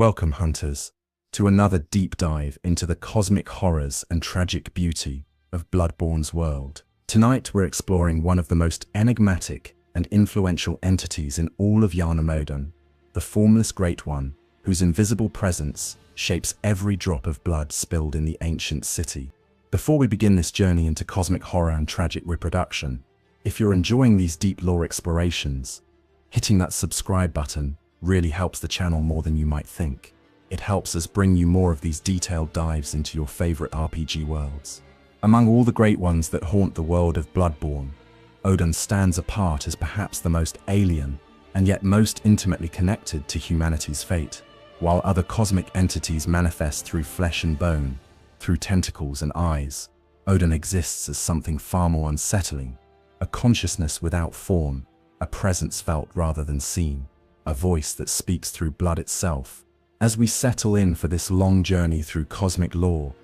Welcome, hunters, to another deep dive into the cosmic horrors and tragic beauty of Bloodborne's world. Tonight we're exploring one of the most enigmatic and influential entities in all of Yharnam, the Formless Great One, whose invisible presence shapes every drop of blood spilled in the ancient city. Before we begin this journey into cosmic horror and tragic reproduction, if you're enjoying these deep lore explorations, hitting that subscribe button really helps the channel more than you might think. It helps us bring you more of these detailed dives into your favorite RPG worlds. Among all the great ones that haunt the world of Bloodborne, Oedon stands apart as perhaps the most alien and yet most intimately connected to humanity's fate. While other cosmic entities manifest through flesh and bone, through tentacles and eyes, Oedon exists as something far more unsettling, a consciousness without form, a presence felt rather than seen, a voice that speaks through blood itself. As we settle in for this long journey through cosmic lore,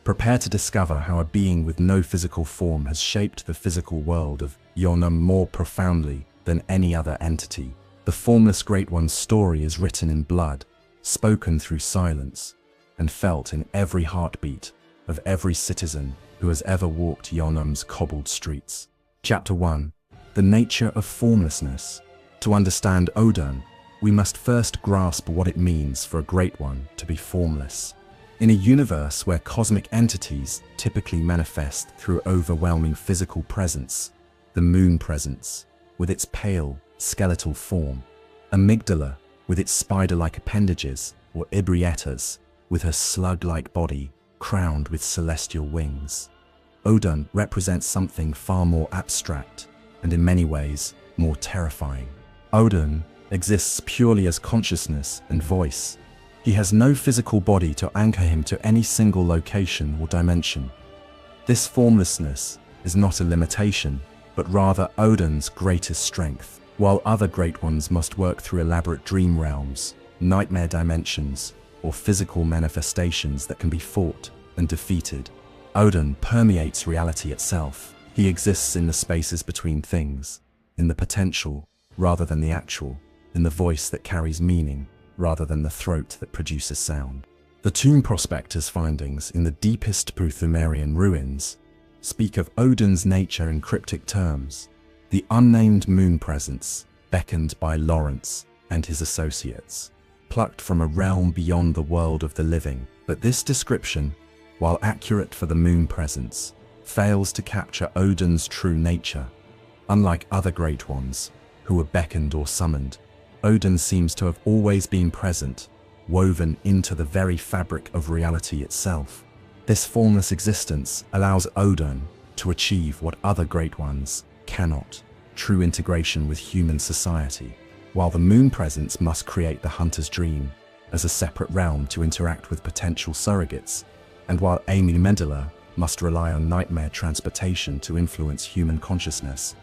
prepare to discover how a being with no physical form has shaped the physical world of Yharnam more profoundly than any other entity. The Formless Great One's story is written in blood, spoken through silence, and felt in every heartbeat of every citizen who has ever walked Yharnam's cobbled streets. Chapter 1. The Nature of Formlessness. To understand Oedon, we must first grasp what it means for a Great One to be formless. In a universe where cosmic entities typically manifest through overwhelming physical presence, the moon presence, with its pale, skeletal form, amygdala, with its spider-like appendages, or Ibrietas, with her slug-like body crowned with celestial wings. Oedon represents something far more abstract, and in many ways, more terrifying. Oedon exists purely as consciousness and voice. He has no physical body to anchor him to any single location or dimension. This formlessness is not a limitation, but rather Oedon's greatest strength. While other great ones must work through elaborate dream realms, nightmare dimensions, or physical manifestations that can be fought and defeated, Oedon permeates reality itself. He exists in the spaces between things, in the potential rather than the actual, in the voice that carries meaning rather than the throat that produces sound. The Tomb Prospector's findings in the deepest Pruthumerian ruins speak of Oedon's nature in cryptic terms. The unnamed moon presence, beckoned by Lawrence and his associates, plucked from a realm beyond the world of the living. But this description, while accurate for the moon presence, fails to capture Oedon's true nature. Unlike other great ones, who were beckoned or summoned, Oedon seems to have always been present, woven into the very fabric of reality itself. This formless existence allows Oedon to achieve what other great ones cannot: true integration with human society. While the moon presence must create the hunter's dream as a separate realm to interact with potential surrogates, and while Amygdala must rely on nightmare transportation to influence human consciousness,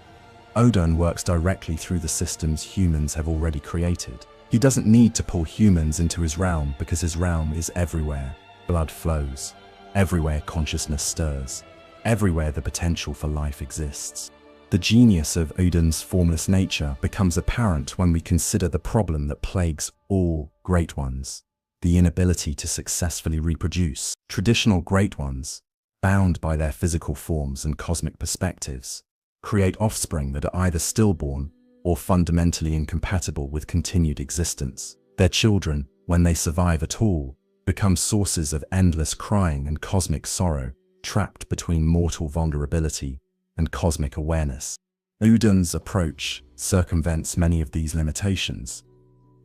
Oedon works directly through the systems humans have already created. He doesn't need to pull humans into his realm because his realm is everywhere. Blood flows. Everywhere consciousness stirs. Everywhere the potential for life exists. The genius of Oedon's formless nature becomes apparent when we consider the problem that plagues all great ones: the inability to successfully reproduce. Traditional great ones, bound by their physical forms and cosmic perspectives, create offspring that are either stillborn or fundamentally incompatible with continued existence. Their children, when they survive at all, become sources of endless crying and cosmic sorrow, trapped between mortal vulnerability and cosmic awareness. Oedon's approach circumvents many of these limitations.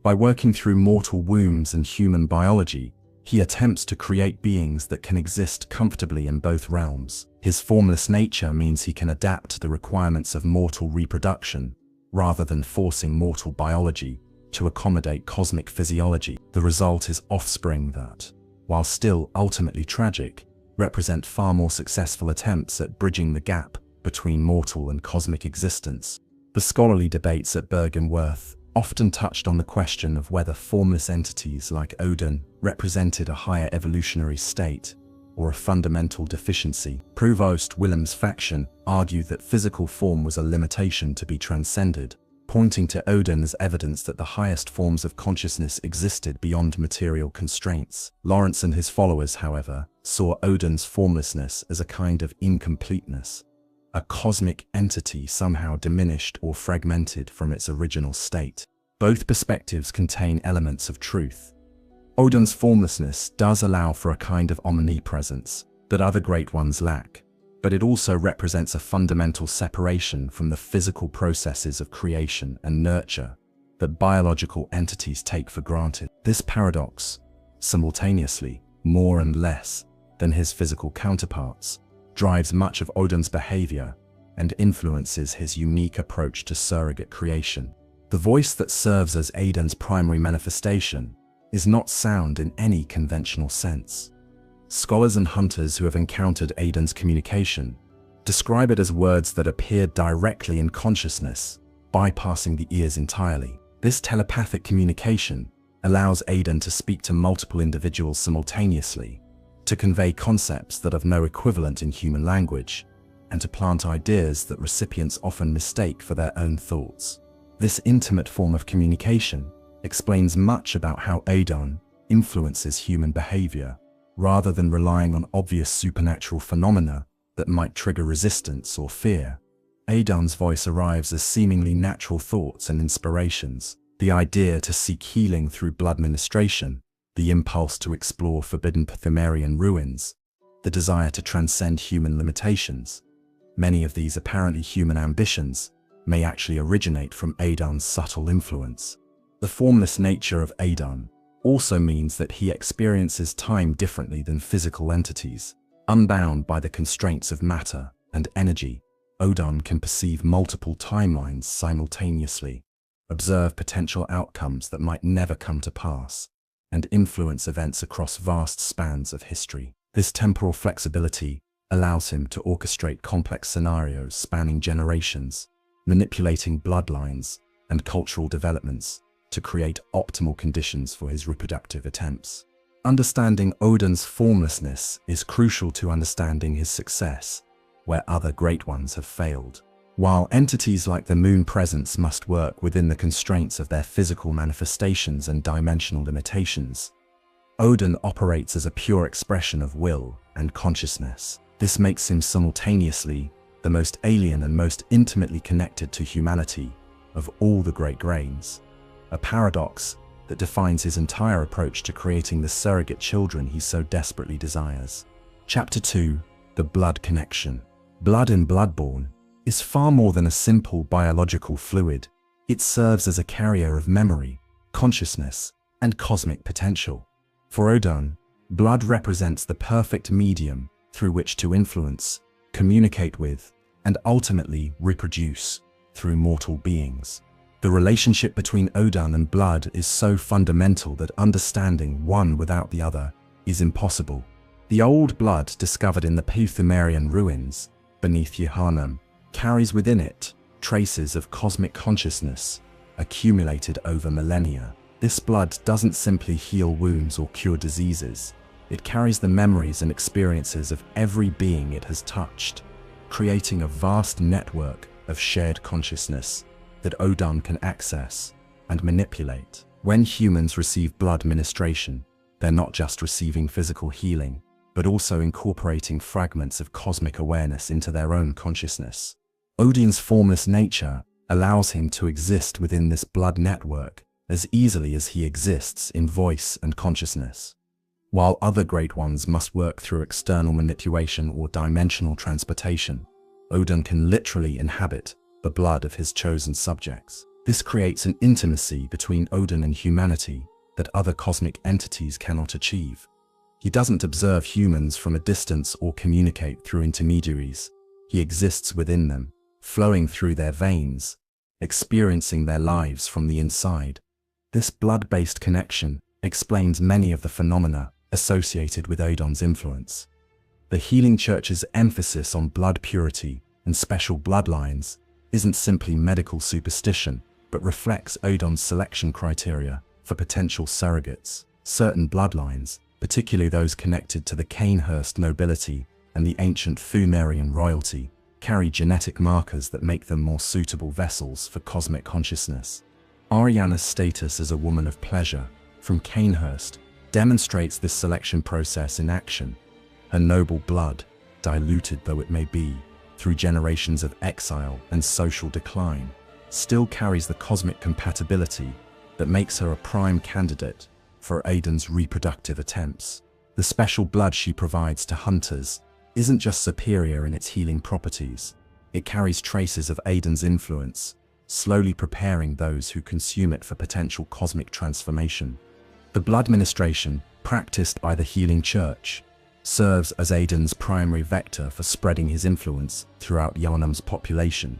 By working through mortal wombs and human biology, he attempts to create beings that can exist comfortably in both realms. His formless nature means he can adapt to the requirements of mortal reproduction, rather than forcing mortal biology to accommodate cosmic physiology. The result is offspring that, while still ultimately tragic, represent far more successful attempts at bridging the gap between mortal and cosmic existence. The scholarly debates at Bergenworth often touched on the question of whether formless entities like Oedon represented a higher evolutionary state or a fundamental deficiency. Provost Willem's faction argued that physical form was a limitation to be transcended, pointing to Oedon as evidence that the highest forms of consciousness existed beyond material constraints. Lawrence and his followers, however, saw Oedon's formlessness as a kind of incompleteness, a cosmic entity somehow diminished or fragmented from its original state. Both perspectives contain elements of truth. Oedon's formlessness does allow for a kind of omnipresence that other great ones lack, but it also represents a fundamental separation from the physical processes of creation and nurture that biological entities take for granted. This paradox, simultaneously more and less than his physical counterparts, drives much of Oedon's behavior and influences his unique approach to surrogate creation. The voice that serves as Oedon's primary manifestation is not sound in any conventional sense. Scholars and hunters who have encountered Oedon's communication describe it as words that appear directly in consciousness, bypassing the ears entirely. This telepathic communication allows Oedon to speak to multiple individuals simultaneously, to convey concepts that have no equivalent in human language, and to plant ideas that recipients often mistake for their own thoughts. This intimate form of communication explains much about how Oedon influences human behavior, rather than relying on obvious supernatural phenomena that might trigger resistance or fear. Oedon's voice arrives as seemingly natural thoughts and inspirations, the idea to seek healing through blood ministration, the impulse to explore forbidden Pthumerian ruins, the desire to transcend human limitations. Many of these apparently human ambitions may actually originate from Oedon's subtle influence. The formless nature of Oedon also means that he experiences time differently than physical entities. Unbound by the constraints of matter and energy, Oedon can perceive multiple timelines simultaneously, observe potential outcomes that might never come to pass, and influence events across vast spans of history. This temporal flexibility allows him to orchestrate complex scenarios spanning generations, manipulating bloodlines and cultural developments to create optimal conditions for his reproductive attempts. Understanding Oedon's formlessness is crucial to understanding his success, where other great ones have failed. While entities like the Moon Presence must work within the constraints of their physical manifestations and dimensional limitations, Oedon operates as a pure expression of will and consciousness. This makes him simultaneously the most alien and most intimately connected to humanity of all the great grains, a paradox that defines his entire approach to creating the surrogate children he so desperately desires. Chapter 2: The Blood Connection. Blood in Bloodborne is far more than a simple biological fluid. It serves as a carrier of memory, consciousness, and cosmic potential. For Oedon, blood represents the perfect medium through which to influence, communicate with, and ultimately reproduce through mortal beings. The relationship between Oedon and blood is so fundamental that understanding one without the other is impossible. The old blood discovered in the Pthumerian ruins beneath Yharnam carries within it traces of cosmic consciousness accumulated over millennia. This blood doesn't simply heal wounds or cure diseases. It carries the memories and experiences of every being it has touched, creating a vast network of shared consciousness that Oedon can access and manipulate. When humans receive blood ministration, they're not just receiving physical healing, but also incorporating fragments of cosmic awareness into their own consciousness. Oedon's formless nature allows him to exist within this blood network as easily as he exists in voice and consciousness. While other great ones must work through external manipulation or dimensional transportation, Oedon can literally inhabit the blood of his chosen subjects. This creates an intimacy between Oedon and humanity that other cosmic entities cannot achieve. He doesn't observe humans from a distance or communicate through intermediaries. He exists within them, flowing through their veins, experiencing their lives from the inside. This blood-based connection explains many of the phenomena associated with Oedon's influence. The Healing Church's emphasis on blood purity and special bloodlines isn't simply medical superstition, but reflects Oedon's selection criteria for potential surrogates. Certain bloodlines, particularly those connected to the Cainhurst nobility and the ancient Pthumerian royalty, carry genetic markers that make them more suitable vessels for cosmic consciousness. Arianna's status as a woman of pleasure, from Canehurst, demonstrates this selection process in action. Her noble blood, diluted though it may be, through generations of exile and social decline, still carries the cosmic compatibility that makes her a prime candidate for Oedon's reproductive attempts. The special blood she provides to hunters isn't just superior in its healing properties, it carries traces of Oedon's influence, slowly preparing those who consume it for potential cosmic transformation. The blood ministration, practiced by the healing church, serves as Oedon's primary vector for spreading his influence throughout Yharnam's population.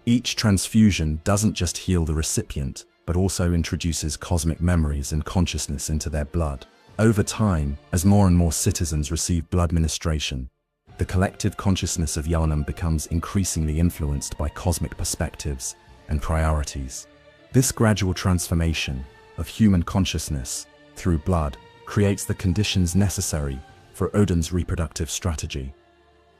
Each transfusion doesn't just heal the recipient, but also introduces cosmic memories and consciousness into their blood. Over time, as more and more citizens receive blood ministration, the collective consciousness of Yharnam becomes increasingly influenced by cosmic perspectives and priorities. This gradual transformation of human consciousness through blood creates the conditions necessary for Oedon's reproductive strategy.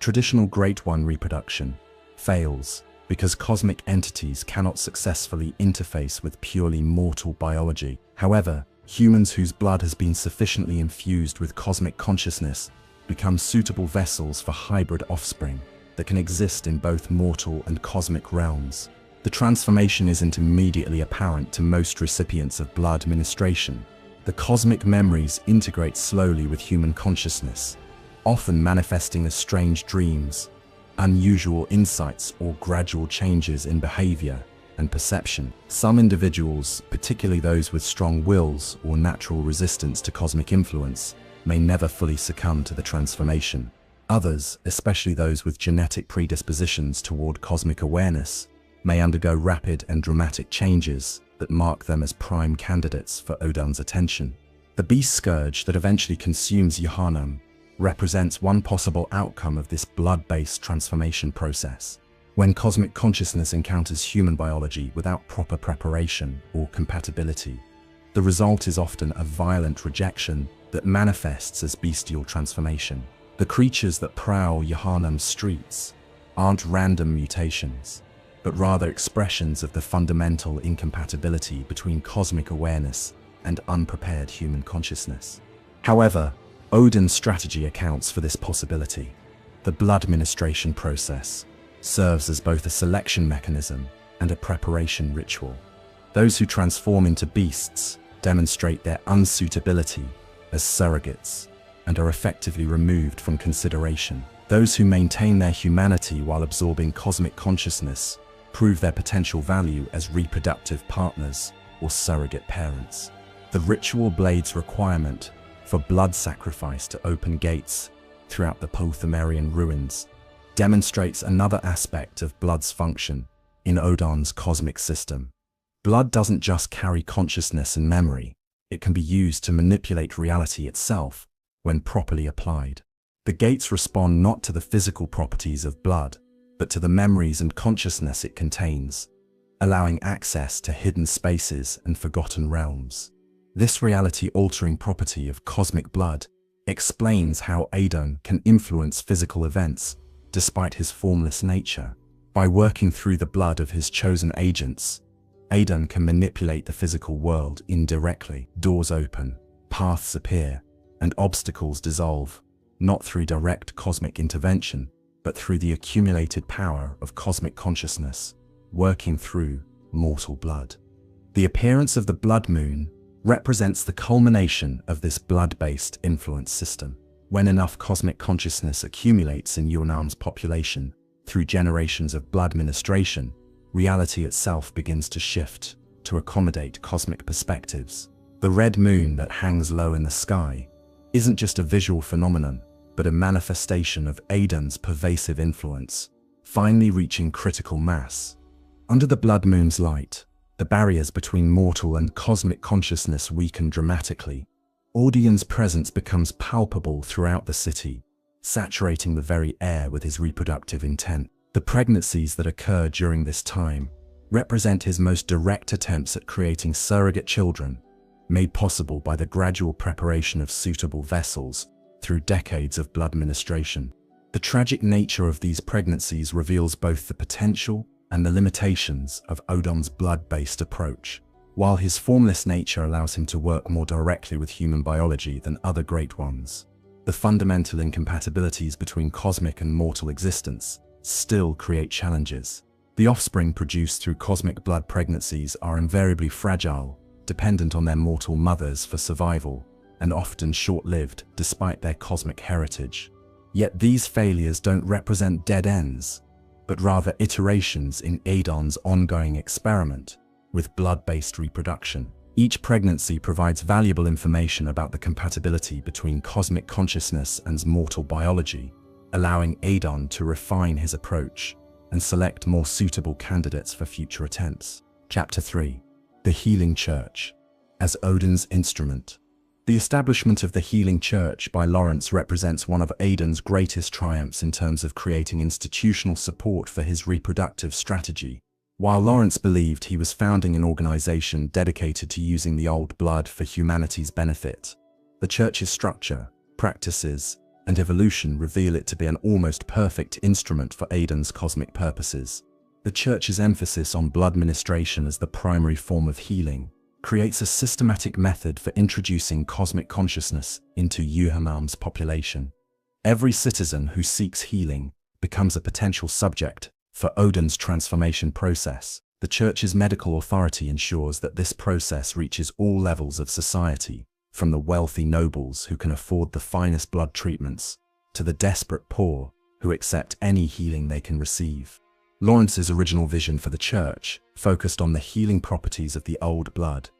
Traditional Great One reproduction fails because cosmic entities cannot successfully interface with purely mortal biology. However, humans whose blood has been sufficiently infused with cosmic consciousness become suitable vessels for hybrid offspring that can exist in both mortal and cosmic realms. The transformation isn't immediately apparent to most recipients of blood ministration. The cosmic memories integrate slowly with human consciousness, often manifesting as strange dreams, unusual insights, or gradual changes in behavior and perception. Some individuals, particularly those with strong wills or natural resistance to cosmic influence, may never fully succumb to the transformation. Others, especially those with genetic predispositions toward cosmic awareness, may undergo rapid and dramatic changes that mark them as prime candidates for Oedon's attention. The beast scourge that eventually consumes Yharnam represents one possible outcome of this blood-based transformation process. When cosmic consciousness encounters human biology without proper preparation or compatibility, the result is often a violent rejection that manifests as bestial transformation. The creatures that prowl Yharnam's streets aren't random mutations, but rather expressions of the fundamental incompatibility between cosmic awareness and unprepared human consciousness. However, Oedon's strategy accounts for this possibility. The blood ministration process serves as both a selection mechanism and a preparation ritual. Those who transform into beasts demonstrate their unsuitability as surrogates and are effectively removed from consideration. Those who maintain their humanity while absorbing cosmic consciousness prove their potential value as reproductive partners or surrogate parents. The ritual blade's requirement for blood sacrifice to open gates throughout the Pothamarian ruins demonstrates another aspect of blood's function in Oedon's cosmic system. Blood doesn't just carry consciousness and memory, it can be used to manipulate reality itself when properly applied. The gates respond not to the physical properties of blood, but to the memories and consciousness it contains, allowing access to hidden spaces and forgotten realms. This reality-altering property of cosmic blood explains how Oedon can influence physical events despite his formless nature. By working through the blood of his chosen agents, Oedon can manipulate the physical world indirectly. Doors open, paths appear, and obstacles dissolve, not through direct cosmic intervention, but through the accumulated power of cosmic consciousness, working through mortal blood. The appearance of the blood moon represents the culmination of this blood-based influence system. When enough cosmic consciousness accumulates in Yharnam's population through generations of blood ministration, reality itself begins to shift to accommodate cosmic perspectives. The red moon that hangs low in the sky isn't just a visual phenomenon, but a manifestation of Oedon's pervasive influence, finally reaching critical mass. Under the blood moon's light, the barriers between mortal and cosmic consciousness weaken dramatically. Oedon's presence becomes palpable throughout the city, saturating the very air with his reproductive intent. The pregnancies that occur during this time represent his most direct attempts at creating surrogate children, made possible by the gradual preparation of suitable vessels through decades of blood ministration. The tragic nature of these pregnancies reveals both the potential and the limitations of Oedon's blood-based approach. While his formless nature allows him to work more directly with human biology than other Great Ones, the fundamental incompatibilities between cosmic and mortal existence still create challenges. The offspring produced through cosmic blood pregnancies are invariably fragile, dependent on their mortal mothers for survival, and often short-lived despite their cosmic heritage. Yet these failures don't represent dead ends, but rather iterations in Oedon's ongoing experiment with blood-based reproduction. Each pregnancy provides valuable information about the compatibility between cosmic consciousness and mortal biology, allowing Oedon to refine his approach and select more suitable candidates for future attempts. Chapter 3. The Healing Church as Odin's Instrument. The establishment of the Healing Church by Lawrence represents one of Oedon's greatest triumphs in terms of creating institutional support for his reproductive strategy. While Lawrence believed he was founding an organization dedicated to using the old blood for humanity's benefit, the church's structure, practices, and evolution reveal it to be an almost perfect instrument for Oedon's cosmic purposes. The church's emphasis on blood ministration as the primary form of healing creates a systematic method for introducing cosmic consciousness into Yharnam's population. Every citizen who seeks healing becomes a potential subject for Odin's transformation process. The church's medical authority ensures that this process reaches all levels of society, from the wealthy nobles who can afford the finest blood treatments to the desperate poor who accept any healing they can receive. Lawrence's original vision for the church focused on the healing properties of the old blood,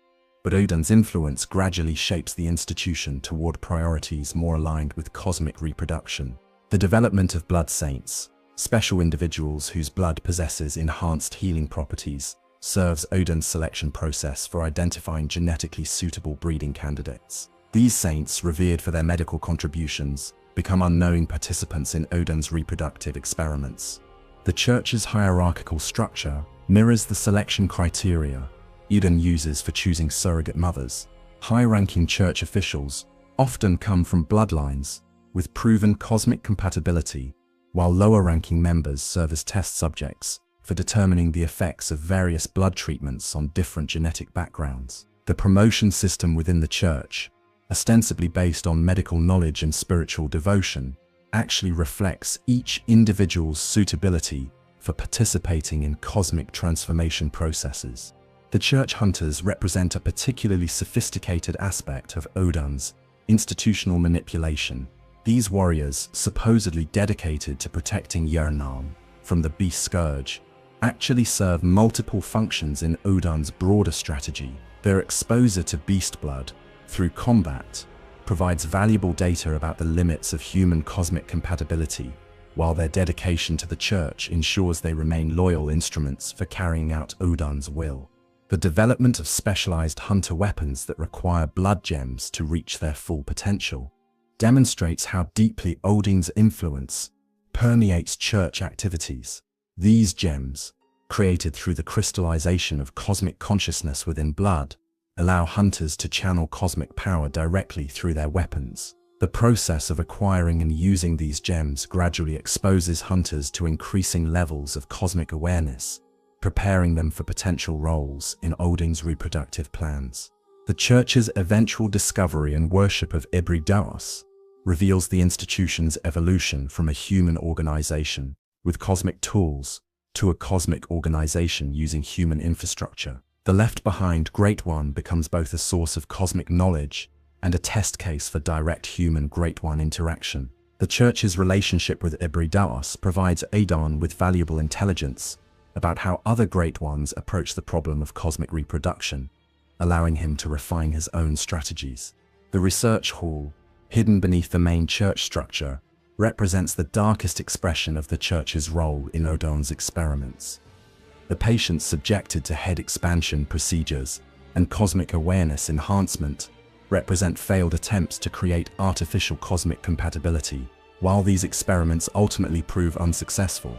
but Odin's influence gradually shapes the institution toward priorities more aligned with cosmic reproduction. The development of blood saints, special individuals whose blood possesses enhanced healing properties, serves Odin's selection process for identifying genetically suitable breeding candidates. These saints, revered for their medical contributions, become unknowing participants in Odin's reproductive experiments. The church's hierarchical structure mirrors the selection criteria Oedon uses for choosing surrogate mothers. High-ranking church officials often come from bloodlines with proven cosmic compatibility, while lower-ranking members serve as test subjects for determining the effects of various blood treatments on different genetic backgrounds. The promotion system within the church, ostensibly based on medical knowledge and spiritual devotion, actually reflects each individual's suitability for participating in cosmic transformation processes. The church hunters represent a particularly sophisticated aspect of Odin's institutional manipulation. These warriors, supposedly dedicated to protecting Yharnam from the beast scourge, actually serve multiple functions in Odin's broader strategy. Their exposure to beast blood through combat provides valuable data about the limits of human cosmic compatibility, while their dedication to the church ensures they remain loyal instruments for carrying out Odin's will. The development of specialized hunter weapons that require blood gems to reach their full potential demonstrates how deeply Odin's influence permeates church activities. These gems, created through the crystallization of cosmic consciousness within blood, allow hunters to channel cosmic power directly through their weapons. The process of acquiring and using these gems gradually exposes hunters to increasing levels of cosmic awareness, preparing them for potential roles in Odin's reproductive plans. The church's eventual discovery and worship of Ibri reveals the institution's evolution from a human organization with cosmic tools to a cosmic organization using human infrastructure. The left-behind Great One becomes both a source of cosmic knowledge and a test case for direct human-Great One interaction. The church's relationship with Ibri provides Oedon with valuable intelligence about how other Great Ones approach the problem of cosmic reproduction, allowing him to refine his own strategies. The research hall, hidden beneath the main church structure, represents the darkest expression of the church's role in Odin's experiments. The patients subjected to head expansion procedures and cosmic awareness enhancement represent failed attempts to create artificial cosmic compatibility. While these experiments ultimately prove unsuccessful,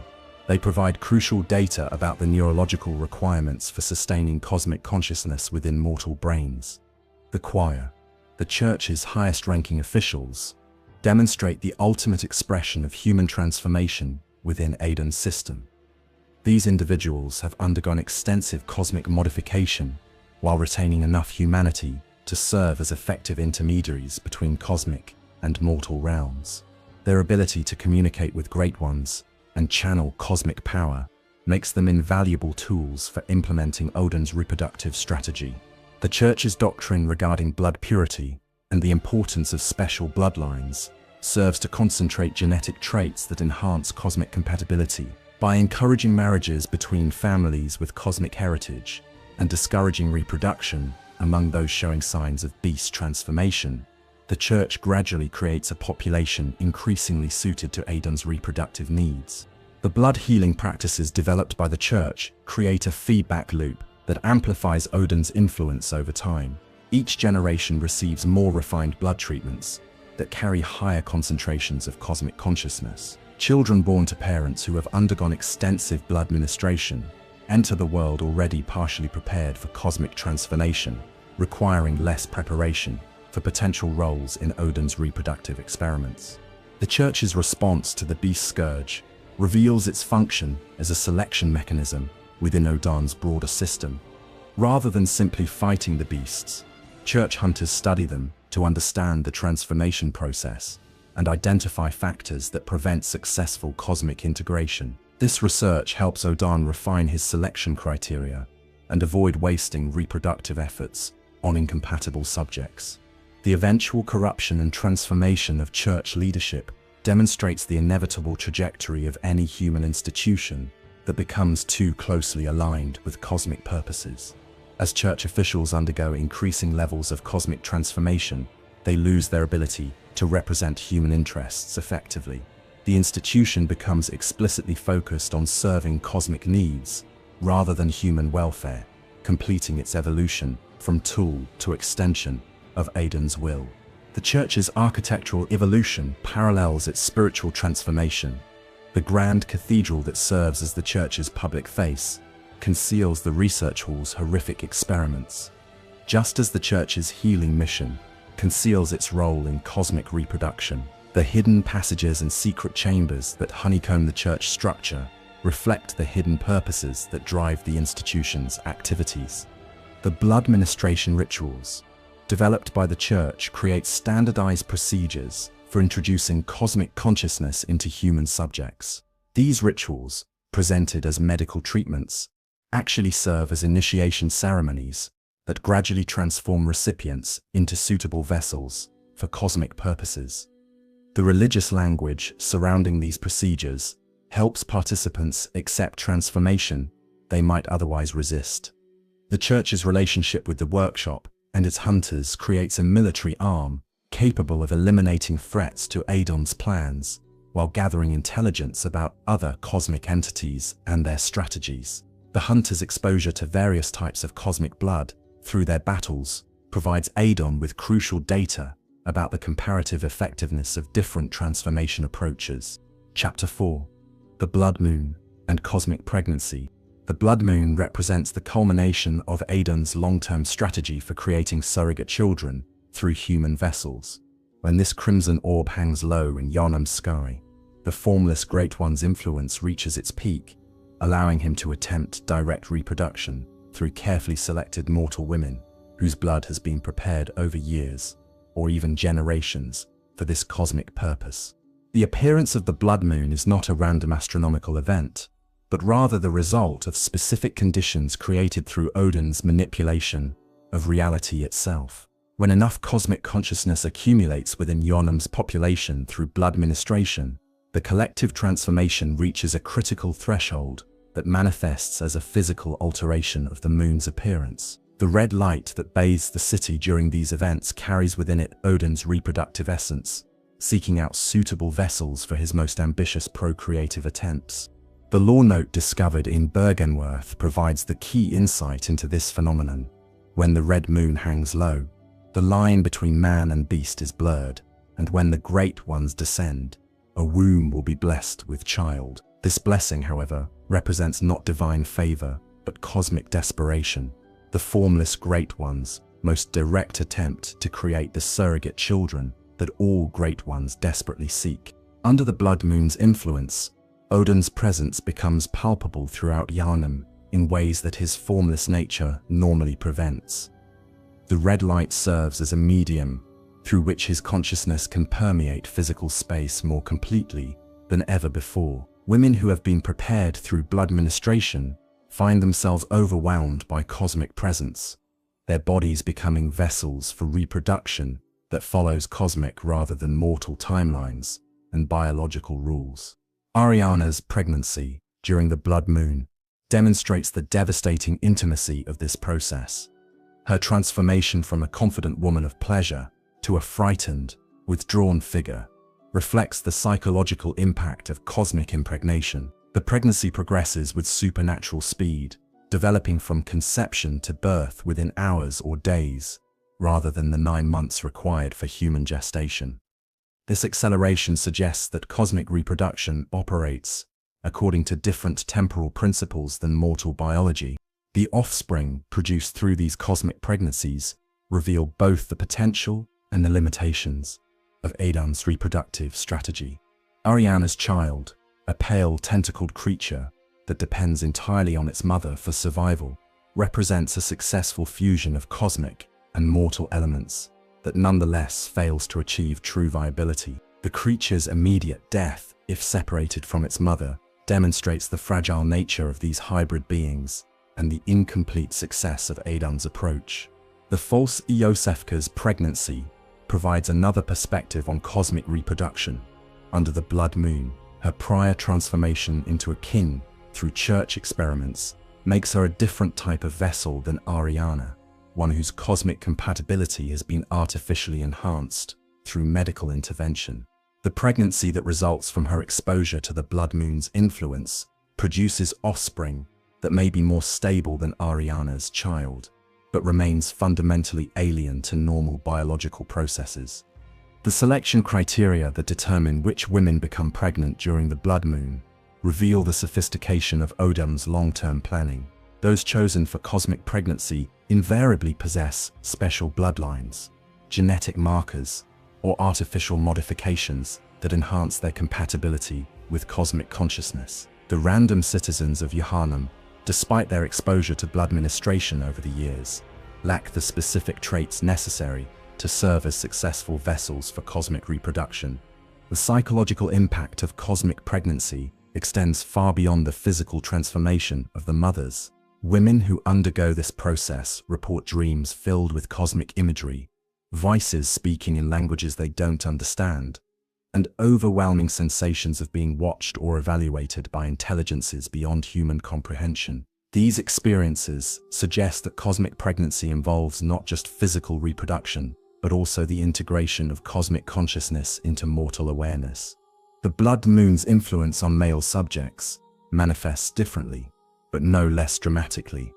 they provide crucial data about the neurological requirements for sustaining cosmic consciousness within mortal brains. The choir, the church's highest-ranking officials, demonstrate the ultimate expression of human transformation within Oedon's system. These individuals have undergone extensive cosmic modification while retaining enough humanity to serve as effective intermediaries between cosmic and mortal realms. Their ability to communicate with Great Ones and channel cosmic power makes them invaluable tools for implementing Oedon's reproductive strategy. The Church's doctrine regarding blood purity and the importance of special bloodlines serves to concentrate genetic traits that enhance cosmic compatibility. By encouraging marriages between families with cosmic heritage and discouraging reproduction among those showing signs of beast transformation, the Church gradually creates a population increasingly suited to Oedon's reproductive needs. The blood healing practices developed by the Church create a feedback loop that amplifies Oedon's influence over time. Each generation receives more refined blood treatments that carry higher concentrations of cosmic consciousness. Children born to parents who have undergone extensive blood ministration enter the world already partially prepared for cosmic transformation, requiring less preparation for potential roles in Oedon's reproductive experiments. The Church's response to the beast scourge reveals its function as a selection mechanism within Oedon's broader system. Rather than simply fighting the beasts, Church hunters study them to understand the transformation process and identify factors that prevent successful cosmic integration. This research helps Oedon refine his selection criteria and avoid wasting reproductive efforts on incompatible subjects. The eventual corruption and transformation of Church leadership demonstrates the inevitable trajectory of any human institution that becomes too closely aligned with cosmic purposes. As Church officials undergo increasing levels of cosmic transformation, they lose their ability to represent human interests effectively. The institution becomes explicitly focused on serving cosmic needs rather than human welfare, completing its evolution from tool to extension of Oedon's will. The Church's architectural evolution parallels its spiritual transformation. The grand cathedral that serves as the Church's public face conceals the research hall's horrific experiments, just as the Church's healing mission conceals its role in cosmic reproduction. The hidden passages and secret chambers that honeycomb the Church structure reflect the hidden purposes that drive the institution's activities. The blood ministration rituals developed by the Church create standardized procedures for introducing cosmic consciousness into human subjects. These rituals, presented as medical treatments, actually serve as initiation ceremonies that gradually transform recipients into suitable vessels for cosmic purposes. The religious language surrounding these procedures helps participants accept transformation they might otherwise resist. The Church's relationship with the workshop and its hunters creates a military arm capable of eliminating threats to Oedon's plans while gathering intelligence about other cosmic entities and their strategies. The hunters' exposure to various types of cosmic blood through their battles provides Oedon with crucial data about the comparative effectiveness of different transformation approaches. Chapter 4. The Blood Moon and Cosmic Pregnancy. The Blood Moon represents the culmination of Oedon's long-term strategy for creating surrogate children through human vessels. When this crimson orb hangs low in Yharnam's sky, the Formless Great One's influence reaches its peak, allowing him to attempt direct reproduction through carefully selected mortal women whose blood has been prepared over years or even generations for this cosmic purpose. The appearance of the blood moon is not a random astronomical event, but rather the result of specific conditions created through Oedon's manipulation of reality itself. When enough cosmic consciousness accumulates within Yharnam's population through blood ministration, the collective transformation reaches a critical threshold that manifests as a physical alteration of the moon's appearance. The red light that bathes the city during these events carries within it Oedon's reproductive essence, seeking out suitable vessels for his most ambitious procreative attempts. The law note discovered in Bergenworth provides the key insight into this phenomenon. When the red moon hangs low, the line between man and beast is blurred, and when the Great Ones descend, a womb will be blessed with child. This blessing, however, represents not divine favor, but cosmic desperation. The Formless Great One's most direct attempt to create the surrogate children that all great ones desperately seek. Under the blood moon's influence, Oedon's presence becomes palpable throughout Yharnam in ways that his formless nature normally prevents. The red light serves as a medium through which his consciousness can permeate physical space more completely than ever before. Women who have been prepared through blood ministration find themselves overwhelmed by cosmic presence, their bodies becoming vessels for reproduction that follows cosmic rather than mortal timelines and biological rules. Arianna's pregnancy during the blood moon demonstrates the devastating intimacy of this process. Her transformation from a confident woman of pleasure to a frightened, withdrawn figure reflects the psychological impact of cosmic impregnation. The pregnancy progresses with supernatural speed, developing from conception to birth within hours or days, rather than the 9 months required for human gestation. This acceleration suggests that cosmic reproduction operates according to different temporal principles than mortal biology. The offspring produced through these cosmic pregnancies reveal both the potential and the limitations of Oedon's reproductive strategy. Arianna's child, a pale, tentacled creature that depends entirely on its mother for survival, represents a successful fusion of cosmic and mortal elements that nonetheless fails to achieve true viability. The creature's immediate death, if separated from its mother, demonstrates the fragile nature of these hybrid beings and the incomplete success of Oedon's approach. The false Iosefka's pregnancy provides another perspective on cosmic reproduction. Under the blood moon, her prior transformation into a kin through church experiments makes her a different type of vessel than Arianna, one whose cosmic compatibility has been artificially enhanced through medical intervention. The pregnancy that results from her exposure to the blood moon's influence produces offspring that may be more stable than Arianna's child, but remains fundamentally alien to normal biological processes. The selection criteria that determine which women become pregnant during the blood moon reveal the sophistication of Oedon's long-term planning. Those chosen for cosmic pregnancy invariably possess special bloodlines, genetic markers, or artificial modifications that enhance their compatibility with cosmic consciousness. The random citizens of Yharnam, despite their exposure to blood ministration over the years, lack the specific traits necessary to serve as successful vessels for cosmic reproduction. The psychological impact of cosmic pregnancy extends far beyond the physical transformation of the mothers. Women who undergo this process report dreams filled with cosmic imagery, voices speaking in languages they don't understand, and overwhelming sensations of being watched or evaluated by intelligences beyond human comprehension. These experiences suggest that cosmic pregnancy involves not just physical reproduction, but also the integration of cosmic consciousness into mortal awareness. The blood moon's influence on male subjects manifests differently, but no less dramatically.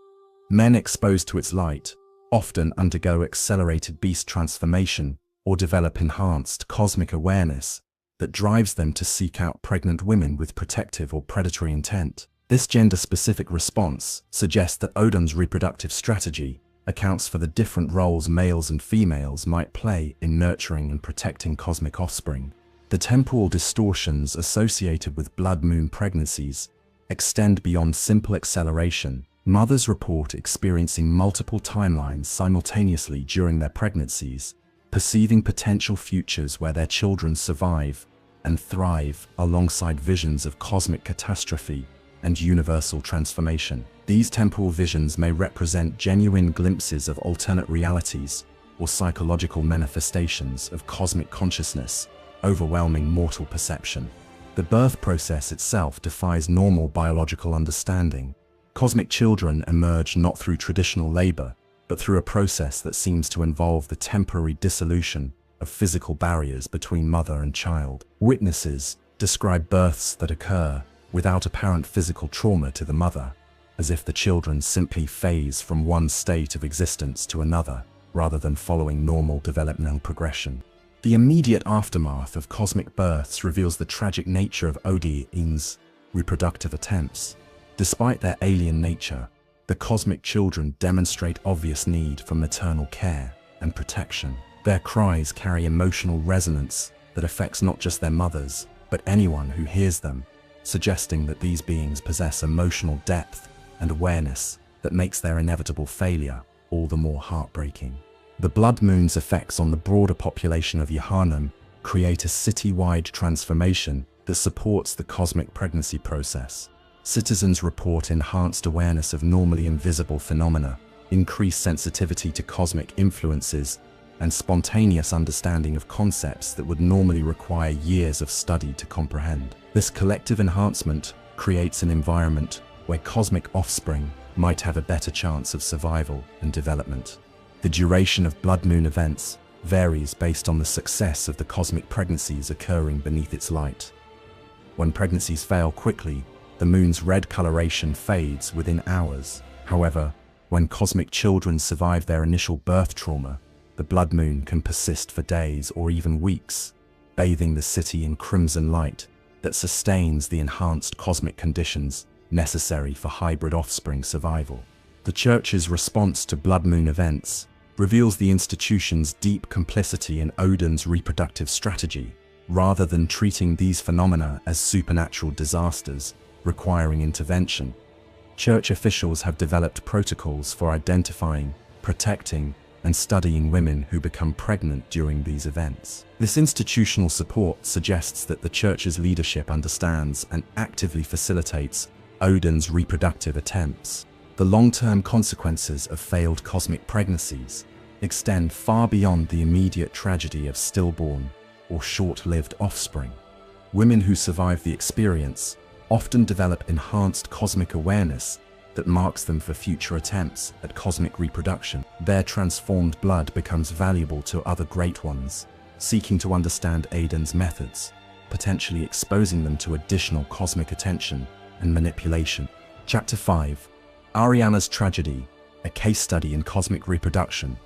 Men exposed to its light often undergo accelerated beast transformation or develop enhanced cosmic awareness that drives them to seek out pregnant women with protective or predatory intent. This gender-specific response suggests that Oedon's reproductive strategy accounts for the different roles males and females might play in nurturing and protecting cosmic offspring. The temporal distortions associated with blood moon pregnancies extend beyond simple acceleration. Mothers report experiencing multiple timelines simultaneously during their pregnancies, perceiving potential futures where their children survive and thrive alongside visions of cosmic catastrophe and universal transformation. These temporal visions may represent genuine glimpses of alternate realities or psychological manifestations of cosmic consciousness, overwhelming mortal perception. The birth process itself defies normal biological understanding. Cosmic children emerge not through traditional labor, but through a process that seems to involve the temporary dissolution of physical barriers between mother and child. Witnesses describe births that occur without apparent physical trauma to the mother, as if the children simply phase from one state of existence to another, rather than following normal developmental progression. The immediate aftermath of cosmic births reveals the tragic nature of Oedon's reproductive attempts. Despite their alien nature, the cosmic children demonstrate obvious need for maternal care and protection. Their cries carry emotional resonance that affects not just their mothers, but anyone who hears them, suggesting that these beings possess emotional depth and awareness that makes their inevitable failure all the more heartbreaking. The blood moon's effects on the broader population of Yharnam create a city-wide transformation that supports the cosmic pregnancy process. Citizens report enhanced awareness of normally invisible phenomena, increased sensitivity to cosmic influences, and spontaneous understanding of concepts that would normally require years of study to comprehend. This collective enhancement creates an environment where cosmic offspring might have a better chance of survival and development. The duration of blood moon events varies based on the success of the cosmic pregnancies occurring beneath its light. When pregnancies fail quickly, the moon's red coloration fades within hours. However, when cosmic children survive their initial birth trauma, the blood moon can persist for days or even weeks, bathing the city in crimson light that sustains the enhanced cosmic conditions necessary for hybrid offspring survival. The Church's response to blood moon events reveals the institution's deep complicity in Oedon's reproductive strategy, rather than treating these phenomena as supernatural disasters requiring intervention. Church officials have developed protocols for identifying, protecting, and studying women who become pregnant during these events. This institutional support suggests that the Church's leadership understands and actively facilitates Oedon's reproductive attempts. The long-term consequences of failed cosmic pregnancies extend far beyond the immediate tragedy of stillborn or short-lived offspring. Women who survive the experience often develop enhanced cosmic awareness that marks them for future attempts at cosmic reproduction. Their transformed blood becomes valuable to other Great Ones, seeking to understand Oedon's methods, potentially exposing them to additional cosmic attention and manipulation. Chapter 5. Arianna's Tragedy, a case study in cosmic reproduction.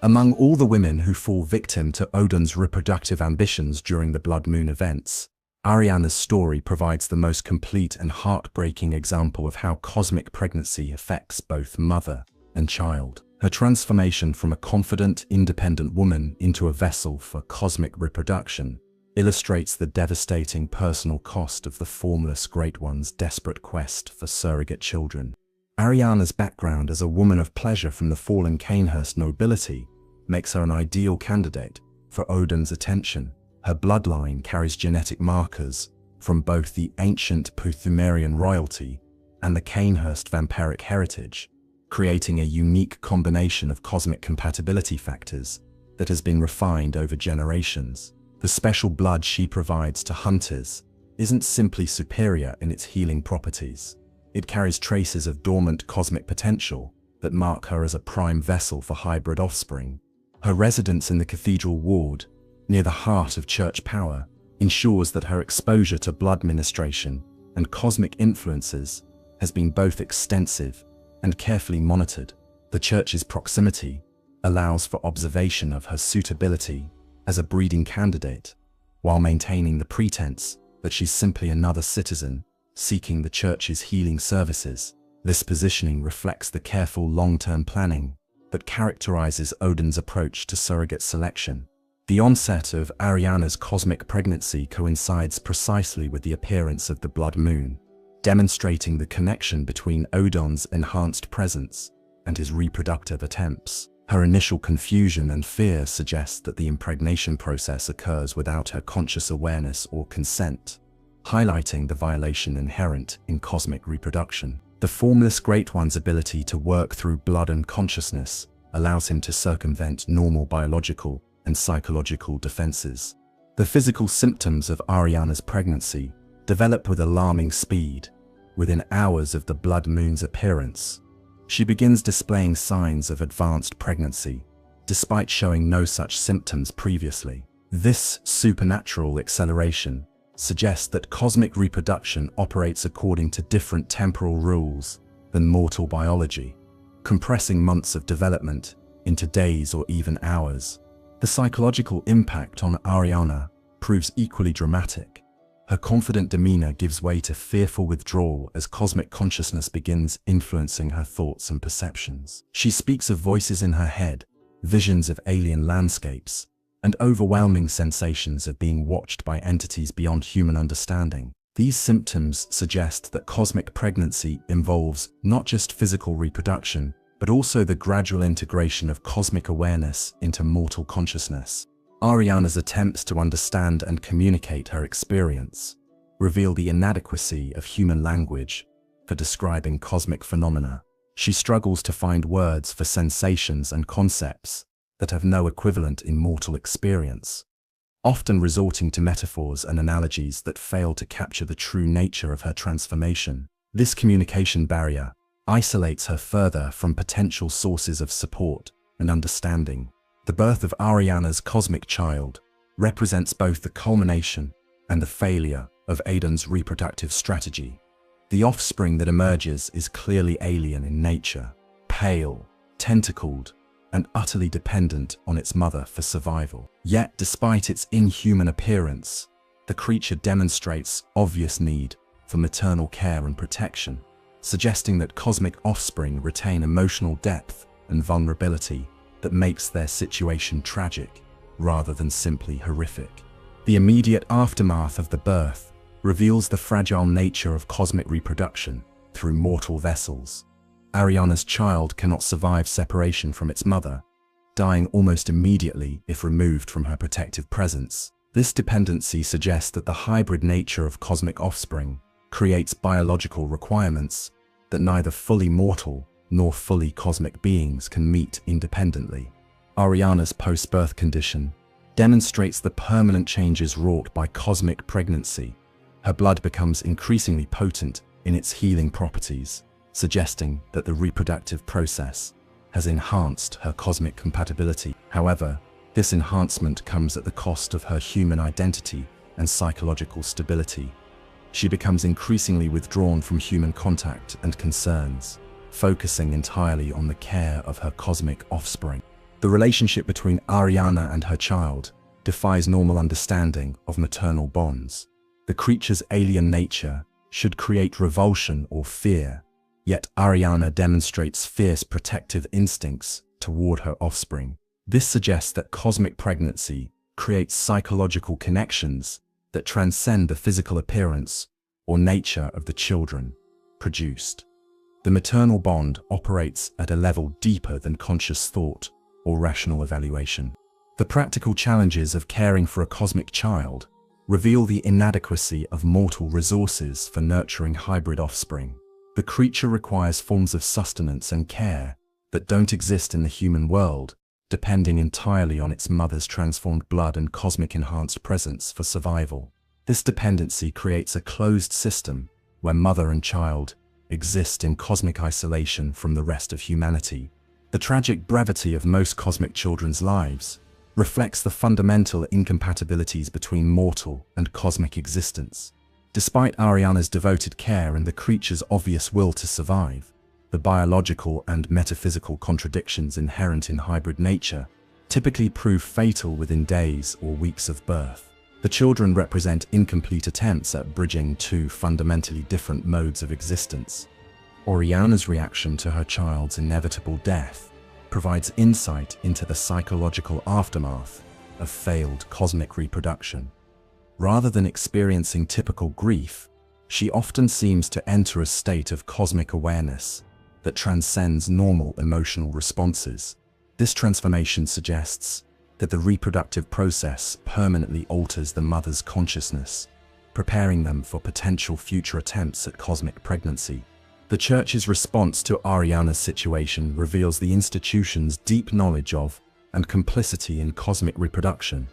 Among all the women who fall victim to Oedon's reproductive ambitions during the blood moon events, Arianna's story provides the most complete and heartbreaking example of how cosmic pregnancy affects both mother and child. Her transformation from a confident, independent woman into a vessel for cosmic reproduction illustrates the devastating personal cost of the formless Great One's desperate quest for surrogate children. Arianna's background as a woman of pleasure from the fallen Cainhurst nobility makes her an ideal candidate for Oedon's attention. Her bloodline carries genetic markers from both the ancient Puthumerian royalty and the Cainhurst vampiric heritage, creating a unique combination of cosmic compatibility factors that has been refined over generations. The special blood she provides to hunters isn't simply superior in its healing properties. It carries traces of dormant cosmic potential that mark her as a prime vessel for hybrid offspring. Her residence in the cathedral ward, near the heart of church power, ensures that her exposure to blood ministration and cosmic influences has been both extensive and carefully monitored. The Church's proximity allows for observation of her suitability as a breeding candidate, while maintaining the pretense that she's simply another citizen seeking the Church's healing services. This positioning reflects the careful long-term planning that characterizes Oedon's approach to surrogate selection. The onset of Arianna's cosmic pregnancy coincides precisely with the appearance of the blood moon, demonstrating the connection between Oedon's enhanced presence and his reproductive attempts. Her initial confusion and fear suggest that the impregnation process occurs without her conscious awareness or consent, highlighting the violation inherent in cosmic reproduction. The formless Great One's ability to work through blood and consciousness allows him to circumvent normal biological and psychological defenses. The physical symptoms of Arianna's pregnancy develop with alarming speed. Within hours of the blood moon's appearance, she begins displaying signs of advanced pregnancy, despite showing no such symptoms previously. This supernatural acceleration suggests that cosmic reproduction operates according to different temporal rules than mortal biology, compressing months of development into days or even hours. The psychological impact on Arianna proves equally dramatic. Her confident demeanor gives way to fearful withdrawal as cosmic consciousness begins influencing her thoughts and perceptions. She speaks of voices in her head, visions of alien landscapes, and overwhelming sensations of being watched by entities beyond human understanding. These symptoms suggest that cosmic pregnancy involves not just physical reproduction, but also the gradual integration of cosmic awareness into mortal consciousness. Arianna's attempts to understand and communicate her experience reveal the inadequacy of human language for describing cosmic phenomena. She struggles to find words for sensations and concepts that have no equivalent in mortal experience, often resorting to metaphors and analogies that fail to capture the true nature of her transformation. This communication barrier isolates her further from potential sources of support and understanding. The birth of Arianna's cosmic child represents both the culmination and the failure of Oedon's reproductive strategy. The offspring that emerges is clearly alien in nature, pale, tentacled, and utterly dependent on its mother for survival. Yet, despite its inhuman appearance, the creature demonstrates obvious need for maternal care and protection, suggesting that cosmic offspring retain emotional depth and vulnerability that makes their situation tragic rather than simply horrific. The immediate aftermath of the birth reveals the fragile nature of cosmic reproduction through mortal vessels. Arianna's child cannot survive separation from its mother, dying almost immediately if removed from her protective presence. This dependency suggests that the hybrid nature of cosmic offspring creates biological requirements that neither fully mortal nor fully cosmic beings can meet independently. Arianna's post-birth condition demonstrates the permanent changes wrought by cosmic pregnancy. Her blood becomes increasingly potent in its healing properties, suggesting that the reproductive process has enhanced her cosmic compatibility. However, this enhancement comes at the cost of her human identity and psychological stability. She becomes increasingly withdrawn from human contact and concerns, focusing entirely on the care of her cosmic offspring. The relationship between Arianna and her child defies normal understanding of maternal bonds. The creature's alien nature should create revulsion or fear, yet Arianna demonstrates fierce protective instincts toward her offspring. This suggests that cosmic pregnancy creates psychological connections that transcend the physical appearance or nature of the children produced. The maternal bond operates at a level deeper than conscious thought or rational evaluation. The practical challenges of caring for a cosmic child reveal the inadequacy of mortal resources for nurturing hybrid offspring. The creature requires forms of sustenance and care that don't exist in the human world, depending entirely on its mother's transformed blood and cosmic enhanced presence for survival. This dependency creates a closed system where mother and child exist in cosmic isolation from the rest of humanity. The tragic brevity of most cosmic children's lives reflects the fundamental incompatibilities between mortal and cosmic existence. Despite Arianna's devoted care and the creature's obvious will to survive, the biological and metaphysical contradictions inherent in hybrid nature typically prove fatal within days or weeks of birth. The children represent incomplete attempts at bridging two fundamentally different modes of existence. Arianna's reaction to her child's inevitable death provides insight into the psychological aftermath of failed cosmic reproduction. Rather than experiencing typical grief, she often seems to enter a state of cosmic awareness that transcends normal emotional responses. This transformation suggests that the reproductive process permanently alters the mother's consciousness, preparing them for potential future attempts at cosmic pregnancy. The Church's response to Arianna's situation reveals the institution's deep knowledge of and complicity in cosmic reproduction.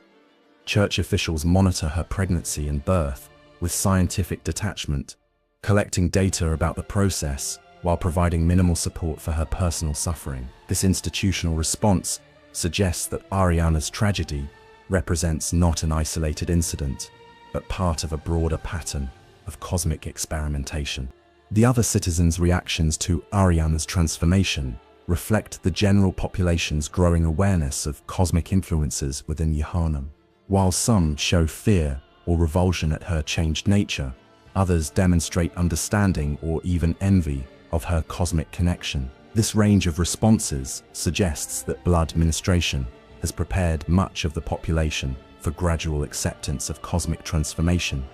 Church officials monitor her pregnancy and birth with scientific detachment, collecting data about the process while providing minimal support for her personal suffering. This institutional response suggests that Arianna's tragedy represents not an isolated incident, but part of a broader pattern of cosmic experimentation. The other citizens' reactions to Arianna's transformation reflect the general population's growing awareness of cosmic influences within Yharnam. While some show fear or revulsion at her changed nature, others demonstrate understanding or even envy of her cosmic connection. This range of responses suggests that blood ministration has prepared much of the population for gradual acceptance of cosmic transformation.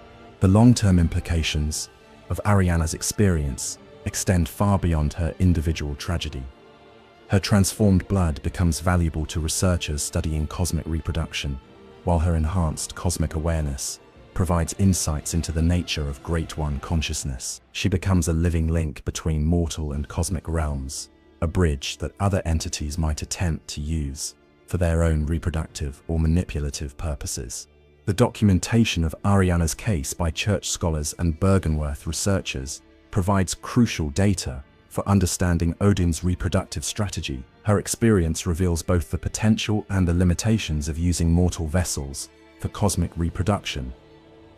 The long-term implications of Arianna's experience extend far beyond her individual tragedy. Her transformed blood becomes valuable to researchers studying cosmic reproduction, while her enhanced cosmic awareness provides insights into the nature of Great One consciousness. She becomes a living link between mortal and cosmic realms, a bridge that other entities might attempt to use for their own reproductive or manipulative purposes. The documentation of Arianna's case by church scholars and Bergenworth researchers provides crucial data for understanding Oedon's reproductive strategy. Her experience reveals both the potential and the limitations of using mortal vessels for cosmic reproduction,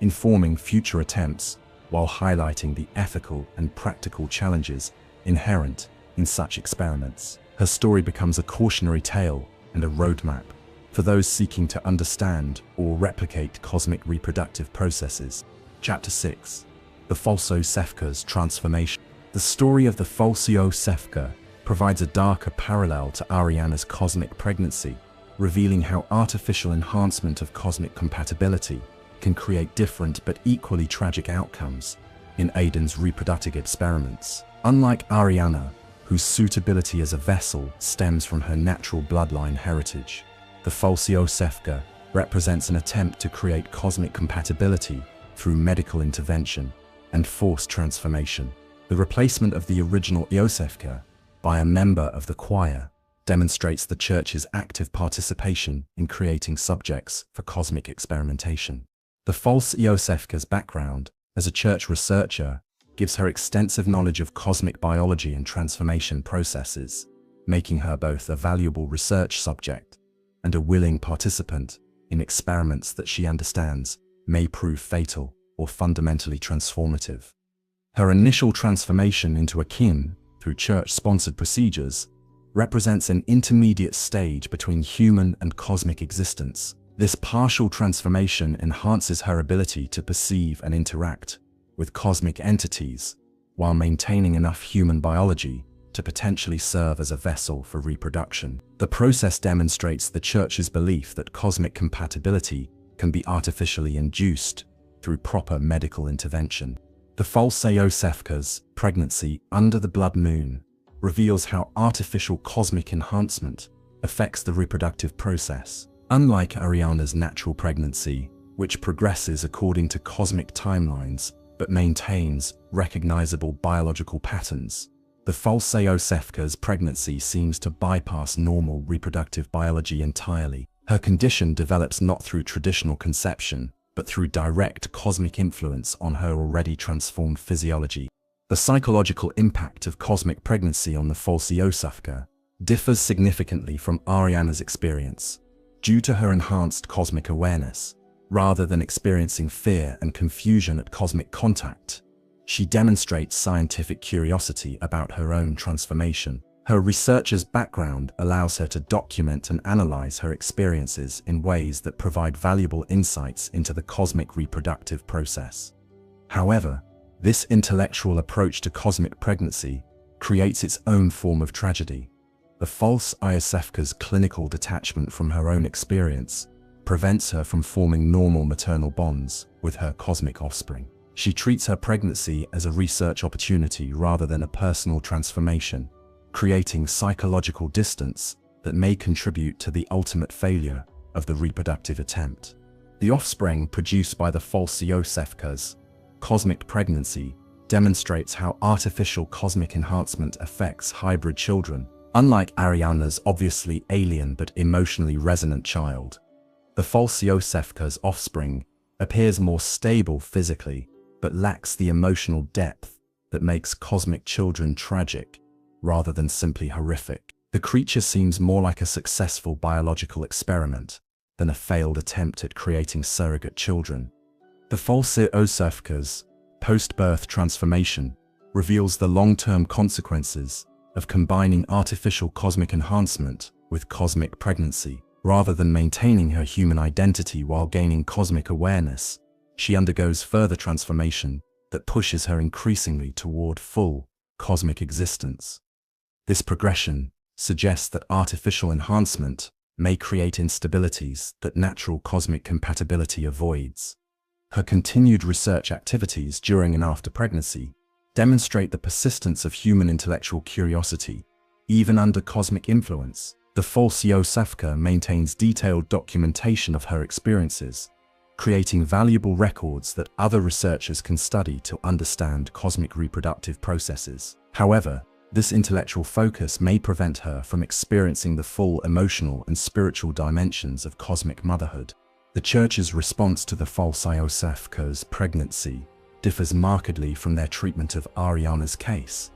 informing future attempts while highlighting the ethical and practical challenges inherent in such experiments. Her story becomes a cautionary tale and a roadmap for those seeking to understand or replicate cosmic reproductive processes. Chapter 6. The Falso-Sefka's Transformation. The story of the Falso-Sefka provides a darker parallel to Arianna's cosmic pregnancy, revealing how artificial enhancement of cosmic compatibility can create different but equally tragic outcomes in Oedon's reproductive experiments. Unlike Arianna, whose suitability as a vessel stems from her natural bloodline heritage, the Falso-Sefka represents an attempt to create cosmic compatibility through medical intervention and forced transformation. The replacement of the original Iosefka by a member of the choir demonstrates the Church's active participation in creating subjects for cosmic experimentation. The false Iosefka's background as a Church researcher gives her extensive knowledge of cosmic biology and transformation processes, making her both a valuable research subject and a willing participant in experiments that she understands may prove fatal or fundamentally transformative. Her initial transformation into a kin through Church-sponsored procedures represents an intermediate stage between human and cosmic existence. This partial transformation enhances her ability to perceive and interact with cosmic entities while maintaining enough human biology to potentially serve as a vessel for reproduction. The process demonstrates the Church's belief that cosmic compatibility can be artificially induced through proper medical intervention. The Falso-Sefka's pregnancy under the blood moon reveals how artificial cosmic enhancement affects the reproductive process. Unlike Arianna's natural pregnancy, which progresses according to cosmic timelines but maintains recognizable biological patterns, the Falso-Sefka's pregnancy seems to bypass normal reproductive biology entirely. Her condition develops not through traditional conception, but through direct cosmic influence on her already transformed physiology. The psychological impact of cosmic pregnancy on the Falso-Sefka differs significantly from Arianna's experience. Due to her enhanced cosmic awareness, rather than experiencing fear and confusion at cosmic contact, she demonstrates scientific curiosity about her own transformation. Her researcher's background allows her to document and analyze her experiences in ways that provide valuable insights into the cosmic reproductive process. However, this intellectual approach to cosmic pregnancy creates its own form of tragedy. The Falso-Sefka's clinical detachment from her own experience prevents her from forming normal maternal bonds with her cosmic offspring. She treats her pregnancy as a research opportunity rather than a personal transformation, creating psychological distance that may contribute to the ultimate failure of the reproductive attempt. The offspring produced by the Falso-Sefka's cosmic pregnancy demonstrates how artificial cosmic enhancement affects hybrid children. Unlike Arianna's obviously alien but emotionally resonant child, the Falso-Sefka's offspring appears more stable physically, but lacks the emotional depth that makes cosmic children tragic rather than simply horrific. The creature seems more like a successful biological experiment than a failed attempt at creating surrogate children. The Falso-Sefka's post-birth transformation reveals the long-term consequences of combining artificial cosmic enhancement with cosmic pregnancy. Rather than maintaining her human identity while gaining cosmic awareness, she undergoes further transformation that pushes her increasingly toward full cosmic existence. This progression suggests that artificial enhancement may create instabilities that natural cosmic compatibility avoids. Her continued research activities during and after pregnancy demonstrate the persistence of human intellectual curiosity, even under cosmic influence. The false Yosefka maintains detailed documentation of her experiences, creating valuable records that other researchers can study to understand cosmic reproductive processes. However, this intellectual focus may prevent her from experiencing the full emotional and spiritual dimensions of cosmic motherhood. The Church's response to the false Yosefka's pregnancy differs markedly from their treatment of Arianna's case.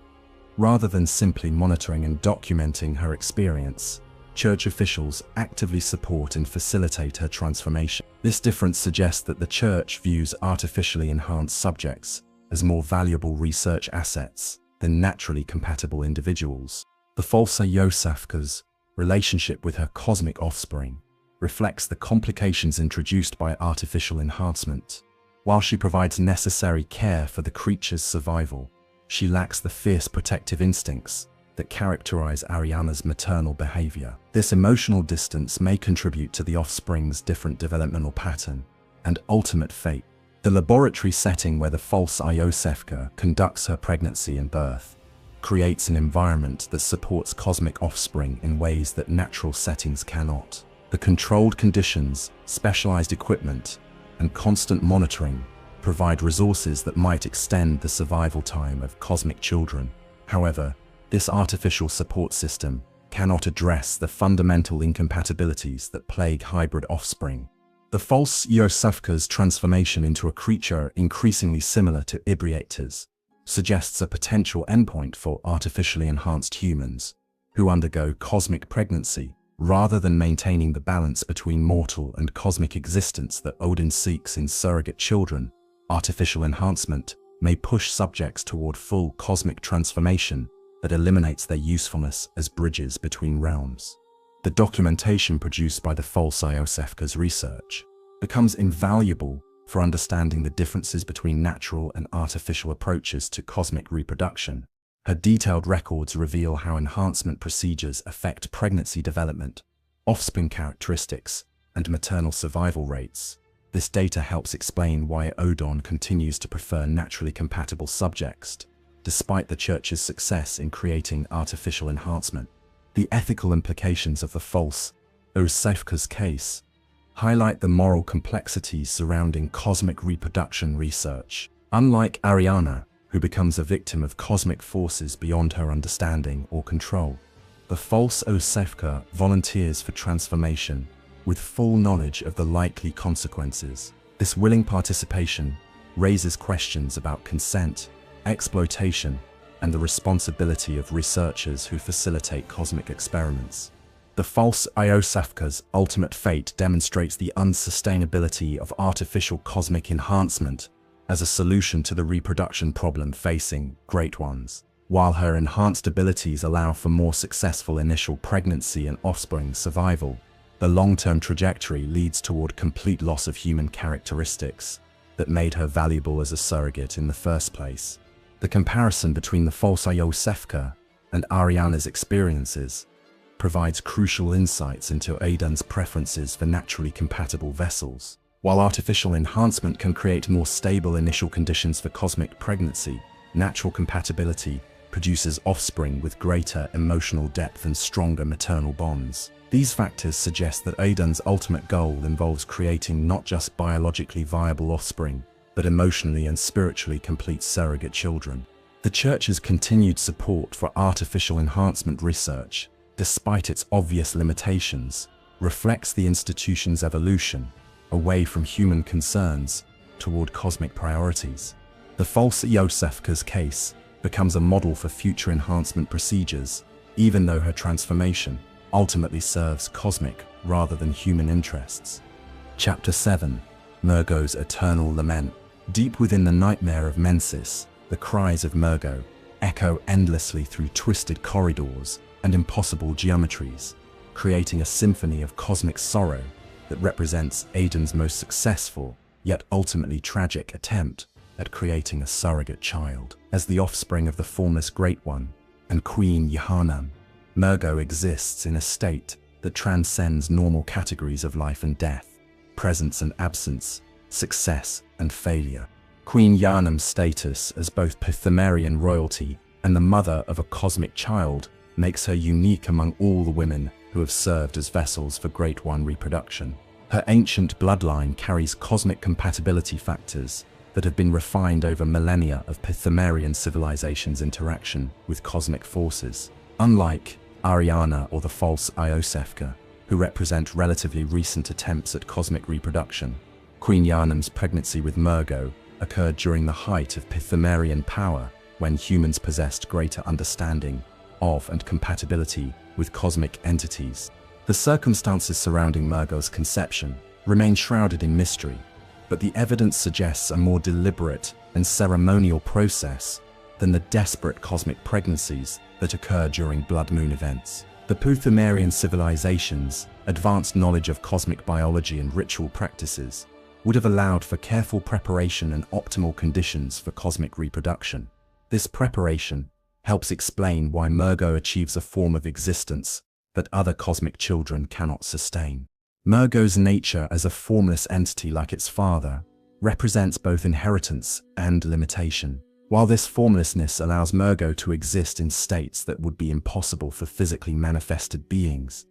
Rather than simply monitoring and documenting her experience, Church officials actively support and facilitate her transformation. This difference suggests that the Church views artificially enhanced subjects as more valuable research assets than naturally compatible individuals. The false Yosefka's relationship with her cosmic offspring reflects the complications introduced by artificial enhancement. While she provides necessary care for the creature's survival, she lacks the fierce protective instincts that characterize Arianna's maternal behavior. This emotional distance may contribute to the offspring's different developmental pattern and ultimate fate. The laboratory setting where the false Yosefka conducts her pregnancy and birth creates an environment that supports cosmic offspring in ways that natural settings cannot. The controlled conditions, specialized equipment, and constant monitoring provide resources that might extend the survival time of cosmic children. However, this artificial support system cannot address the fundamental incompatibilities that plague hybrid offspring. The false Yosefka's transformation into a creature increasingly similar to Ibriates suggests a potential endpoint for artificially enhanced humans who undergo cosmic pregnancy. Rather than maintaining the balance between mortal and cosmic existence that Oedon seeks in surrogate children, artificial enhancement may push subjects toward full cosmic transformation that eliminates their usefulness as bridges between realms. The documentation produced by the false Yosefka's research becomes invaluable for understanding the differences between natural and artificial approaches to cosmic reproduction. Her detailed records reveal how enhancement procedures affect pregnancy development, offspring characteristics, and maternal survival rates. This data helps explain why Oedon continues to prefer naturally compatible subjects, despite the Church's success in creating artificial enhancement. The ethical implications of the false Yosefka's case highlight the moral complexities surrounding cosmic reproduction research. Unlike Arianna, who becomes a victim of cosmic forces beyond her understanding or control, the false Yosefka volunteers for transformation with full knowledge of the likely consequences. This willing participation raises questions about consent, exploitation, and the responsibility of researchers who facilitate cosmic experiments. The false Yosefka's ultimate fate demonstrates the unsustainability of artificial cosmic enhancement as a solution to the reproduction problem facing great ones. While her enhanced abilities allow for more successful initial pregnancy and offspring survival, the long-term trajectory leads toward complete loss of human characteristics that made her valuable as a surrogate in the first place. The comparison between the false Yosefka and Arianna's experiences provides crucial insights into Oedon's preferences for naturally compatible vessels. While artificial enhancement can create more stable initial conditions for cosmic pregnancy, natural compatibility produces offspring with greater emotional depth and stronger maternal bonds. These factors suggest that Oedon's ultimate goal involves creating not just biologically viable offspring, but emotionally and spiritually complete surrogate children. The Church's continued support for artificial enhancement research, despite its obvious limitations, reflects the institution's evolution away from human concerns toward cosmic priorities. The false Yosefka's case becomes a model for future enhancement procedures, even though her transformation ultimately serves cosmic rather than human interests. Chapter 7. Mergo's Eternal Lament. Deep within the nightmare of Mensis, the cries of Mergo echo endlessly through twisted corridors and impossible geometries, creating a symphony of cosmic sorrow that represents Oedon's most successful, yet ultimately tragic attempt at creating a surrogate child. As the offspring of the Formless Great One, and Queen Yharnam, Mergo exists in a state that transcends normal categories of life and death, presence and absence, success and failure. Queen Yharnam's status as both Pythagorean royalty and the mother of a cosmic child makes her unique among all the women who have served as vessels for Great One reproduction. Her ancient bloodline carries cosmic compatibility factors that have been refined over millennia of Pythagorean civilization's interaction with cosmic forces. Unlike Arianna or the false Iosefka, who represent relatively recent attempts at cosmic reproduction, Queen Yharnam's pregnancy with Mergo occurred during the height of Pythagorean power, when humans possessed greater understanding of and compatibility with cosmic entities. The circumstances surrounding Mergo's conception remain shrouded in mystery, but the evidence suggests a more deliberate and ceremonial process than the desperate cosmic pregnancies that occur during blood moon events. The Pythagorean civilization's advanced knowledge of cosmic biology and ritual practices would have allowed for careful preparation and optimal conditions for cosmic reproduction. This preparation helps explain why Mergo achieves a form of existence that other cosmic children cannot sustain. Mergo's nature as a formless entity like its father represents both inheritance and limitation. While this formlessness allows Mergo to exist in states that would be impossible for physically manifested beings,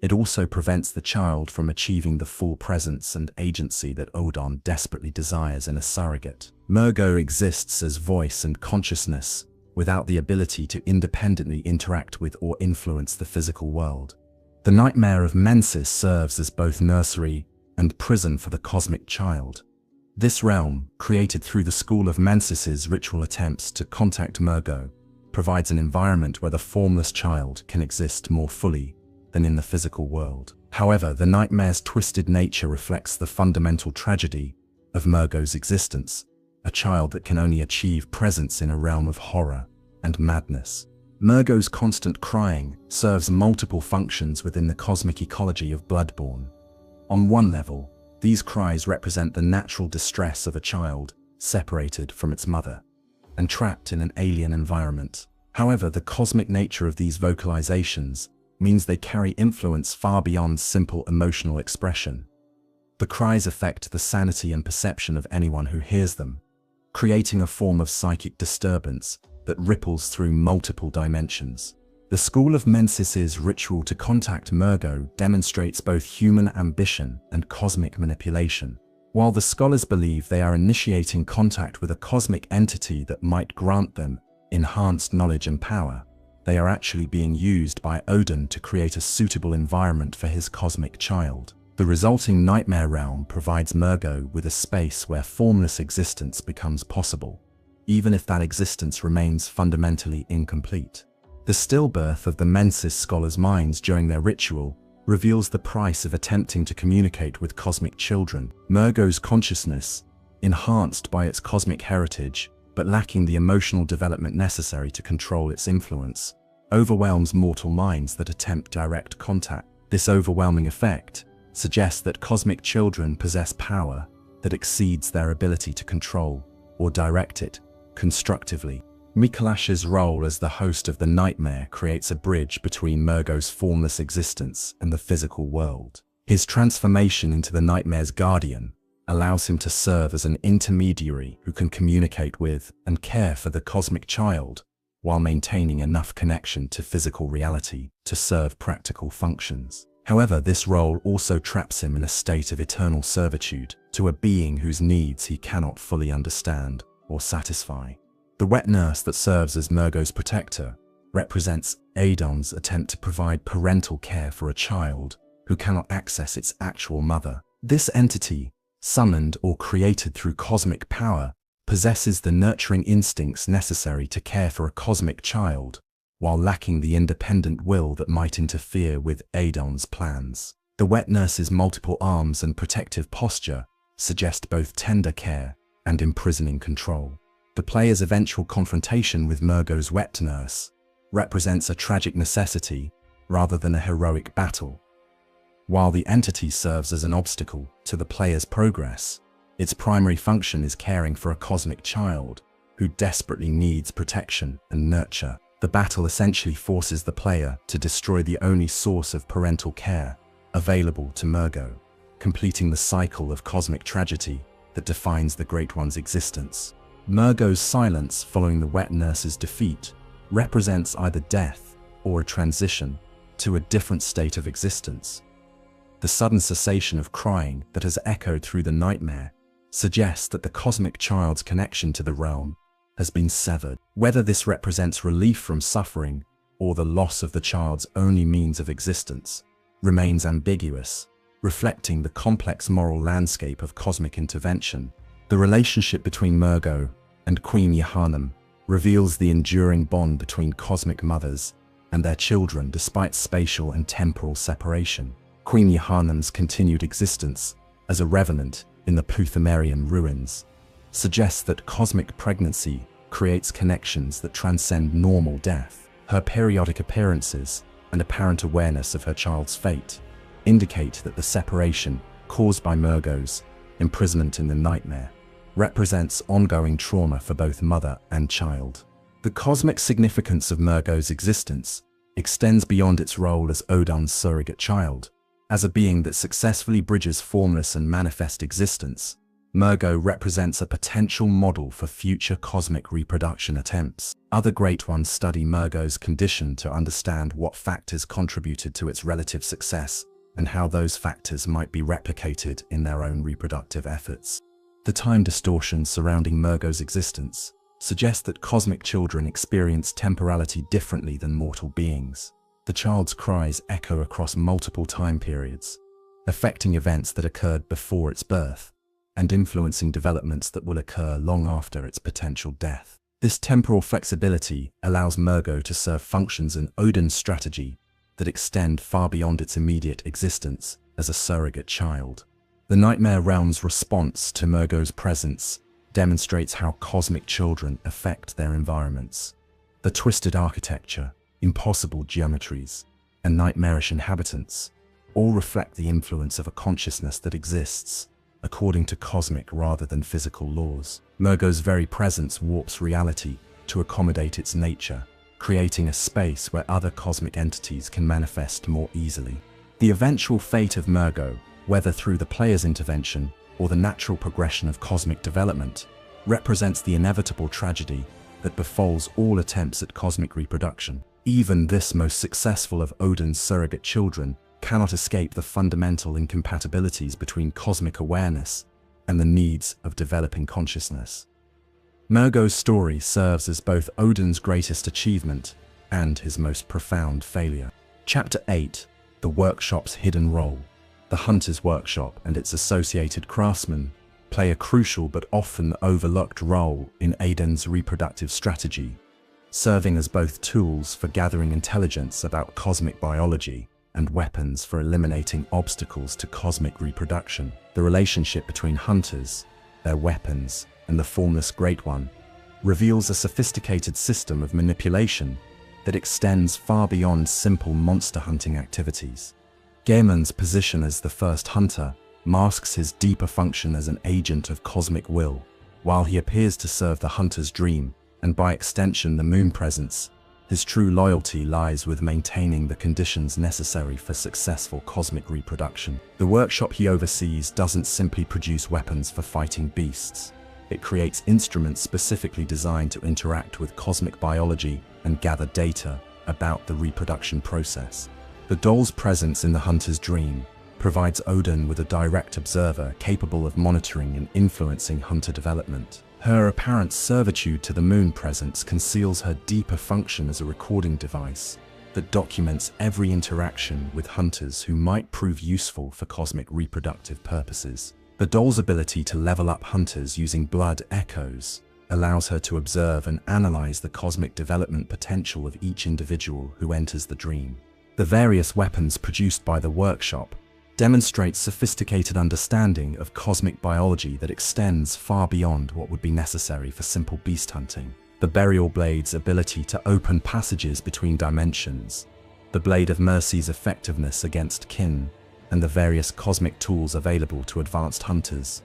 it also prevents the child from achieving the full presence and agency that Oedon desperately desires in a surrogate. Mergo exists as voice and consciousness, without the ability to independently interact with or influence the physical world. The nightmare of Mensis serves as both nursery and prison for the cosmic child. This realm, created through the School of Mensis's ritual attempts to contact Mergo, provides an environment where the formless child can exist more fully than in the physical world. However, the nightmare's twisted nature reflects the fundamental tragedy of Mergo's existence, a child that can only achieve presence in a realm of horror and madness. Mergo's constant crying serves multiple functions within the cosmic ecology of Bloodborne. On one level, these cries represent the natural distress of a child separated from its mother and trapped in an alien environment. However, the cosmic nature of these vocalizations means they carry influence far beyond simple emotional expression. The cries affect the sanity and perception of anyone who hears them, creating a form of psychic disturbance that ripples through multiple dimensions. The School of Mensis's ritual to contact Mergo demonstrates both human ambition and cosmic manipulation. While the scholars believe they are initiating contact with a cosmic entity that might grant them enhanced knowledge and power, they are actually being used by Oedon to create a suitable environment for his cosmic child. The resulting nightmare realm provides Mergo with a space where formless existence becomes possible, even if that existence remains fundamentally incomplete. The stillbirth of the Mensis scholars' minds during their ritual reveals the price of attempting to communicate with cosmic children. Mergo's consciousness, enhanced by its cosmic heritage, but lacking the emotional development necessary to control its influence, overwhelms mortal minds that attempt direct contact. This overwhelming effect suggests that cosmic children possess power that exceeds their ability to control or direct it constructively. Mikolash's role as the host of the nightmare creates a bridge between Mergo's formless existence and the physical world. His transformation into the nightmare's guardian allows him to serve as an intermediary who can communicate with and care for the cosmic child while maintaining enough connection to physical reality to serve practical functions. However, this role also traps him in a state of eternal servitude to a being whose needs he cannot fully understand or satisfy. The wet nurse that serves as Mergo's protector represents Oedon's attempt to provide parental care for a child who cannot access its actual mother. This entity, summoned or created through cosmic power, possesses the nurturing instincts necessary to care for a cosmic child, while lacking the independent will that might interfere with Oedon's plans. The wet nurse's multiple arms and protective posture suggest both tender care and imprisoning control. The player's eventual confrontation with Mergo's wet nurse represents a tragic necessity rather than a heroic battle. While the entity serves as an obstacle to the player's progress, its primary function is caring for a cosmic child who desperately needs protection and nurture. The The battle essentially forces the player to destroy the only source of parental care available to Mergo, completing the cycle of cosmic tragedy that defines the Great One's existence. Mergo's silence following the wet nurse's defeat represents either death or a transition to a different state of existence. The sudden cessation of crying that has echoed through the nightmare suggests that the cosmic child's connection to the realm has been severed. Whether this represents relief from suffering or the loss of the child's only means of existence remains ambiguous, reflecting the complex moral landscape of cosmic intervention. The relationship between Mergo and Queen Yharnam reveals the enduring bond between cosmic mothers and their children despite spatial and temporal separation. Queen Yharnam's continued existence as a revenant in the Puthemerian ruins suggests that cosmic pregnancy creates connections that transcend normal death. Her periodic appearances and apparent awareness of her child's fate indicate that the separation caused by Mergo's imprisonment in the nightmare represents ongoing trauma for both mother and child. The cosmic significance of Mergo's existence extends beyond its role as Oedon's surrogate child. As a being that successfully bridges formless and manifest existence, Mergo represents a potential model for future cosmic reproduction attempts. Other Great Ones study Mergo's condition to understand what factors contributed to its relative success and how those factors might be replicated in their own reproductive efforts. The time distortions surrounding Mergo's existence suggest that cosmic children experience temporality differently than mortal beings. The child's cries echo across multiple time periods, affecting events that occurred before its birth and influencing developments that will occur long after its potential death. This temporal flexibility allows Mergo to serve functions in Oedon's strategy that extend far beyond its immediate existence as a surrogate child. The Nightmare Realm's response to Mergo's presence demonstrates how cosmic children affect their environments. The twisted architecture, impossible geometries, and nightmarish inhabitants all reflect the influence of a consciousness that exists according to cosmic rather than physical laws. Mergo's very presence warps reality to accommodate its nature, creating a space where other cosmic entities can manifest more easily. The eventual fate of Mergo, whether through the player's intervention or the natural progression of cosmic development, represents the inevitable tragedy that befalls all attempts at cosmic reproduction. Even this most successful of Oedon's surrogate children cannot escape the fundamental incompatibilities between cosmic awareness and the needs of developing consciousness. Mergo's story serves as both Oedon's greatest achievement and his most profound failure. Chapter 8: The Workshop's Hidden Role. The Hunter's Workshop and its associated craftsmen play a crucial but often overlooked role in Oedon's reproductive strategy, serving as both tools for gathering intelligence about cosmic biology and weapons for eliminating obstacles to cosmic reproduction. The relationship between hunters, their weapons, and the Formless Great One reveals a sophisticated system of manipulation that extends far beyond simple monster hunting activities. Gehrman's position as the first hunter masks his deeper function as an agent of cosmic will. While he appears to serve the hunter's dream, and by extension the moon presence, his true loyalty lies with maintaining the conditions necessary for successful cosmic reproduction. The workshop he oversees doesn't simply produce weapons for fighting beasts. It creates instruments specifically designed to interact with cosmic biology and gather data about the reproduction process. The doll's presence in the hunter's dream provides Oedon with a direct observer capable of monitoring and influencing hunter development. Her apparent servitude to the moon presence conceals her deeper function as a recording device that documents every interaction with hunters who might prove useful for cosmic reproductive purposes. The doll's ability to level up hunters using blood echoes allows her to observe and analyze the cosmic development potential of each individual who enters the dream. The various weapons produced by the workshop demonstrate sophisticated understanding of cosmic biology that extends far beyond what would be necessary for simple beast hunting. The burial blade's ability to open passages between dimensions, the blade of mercy's effectiveness against kin, and the various cosmic tools available to advanced hunters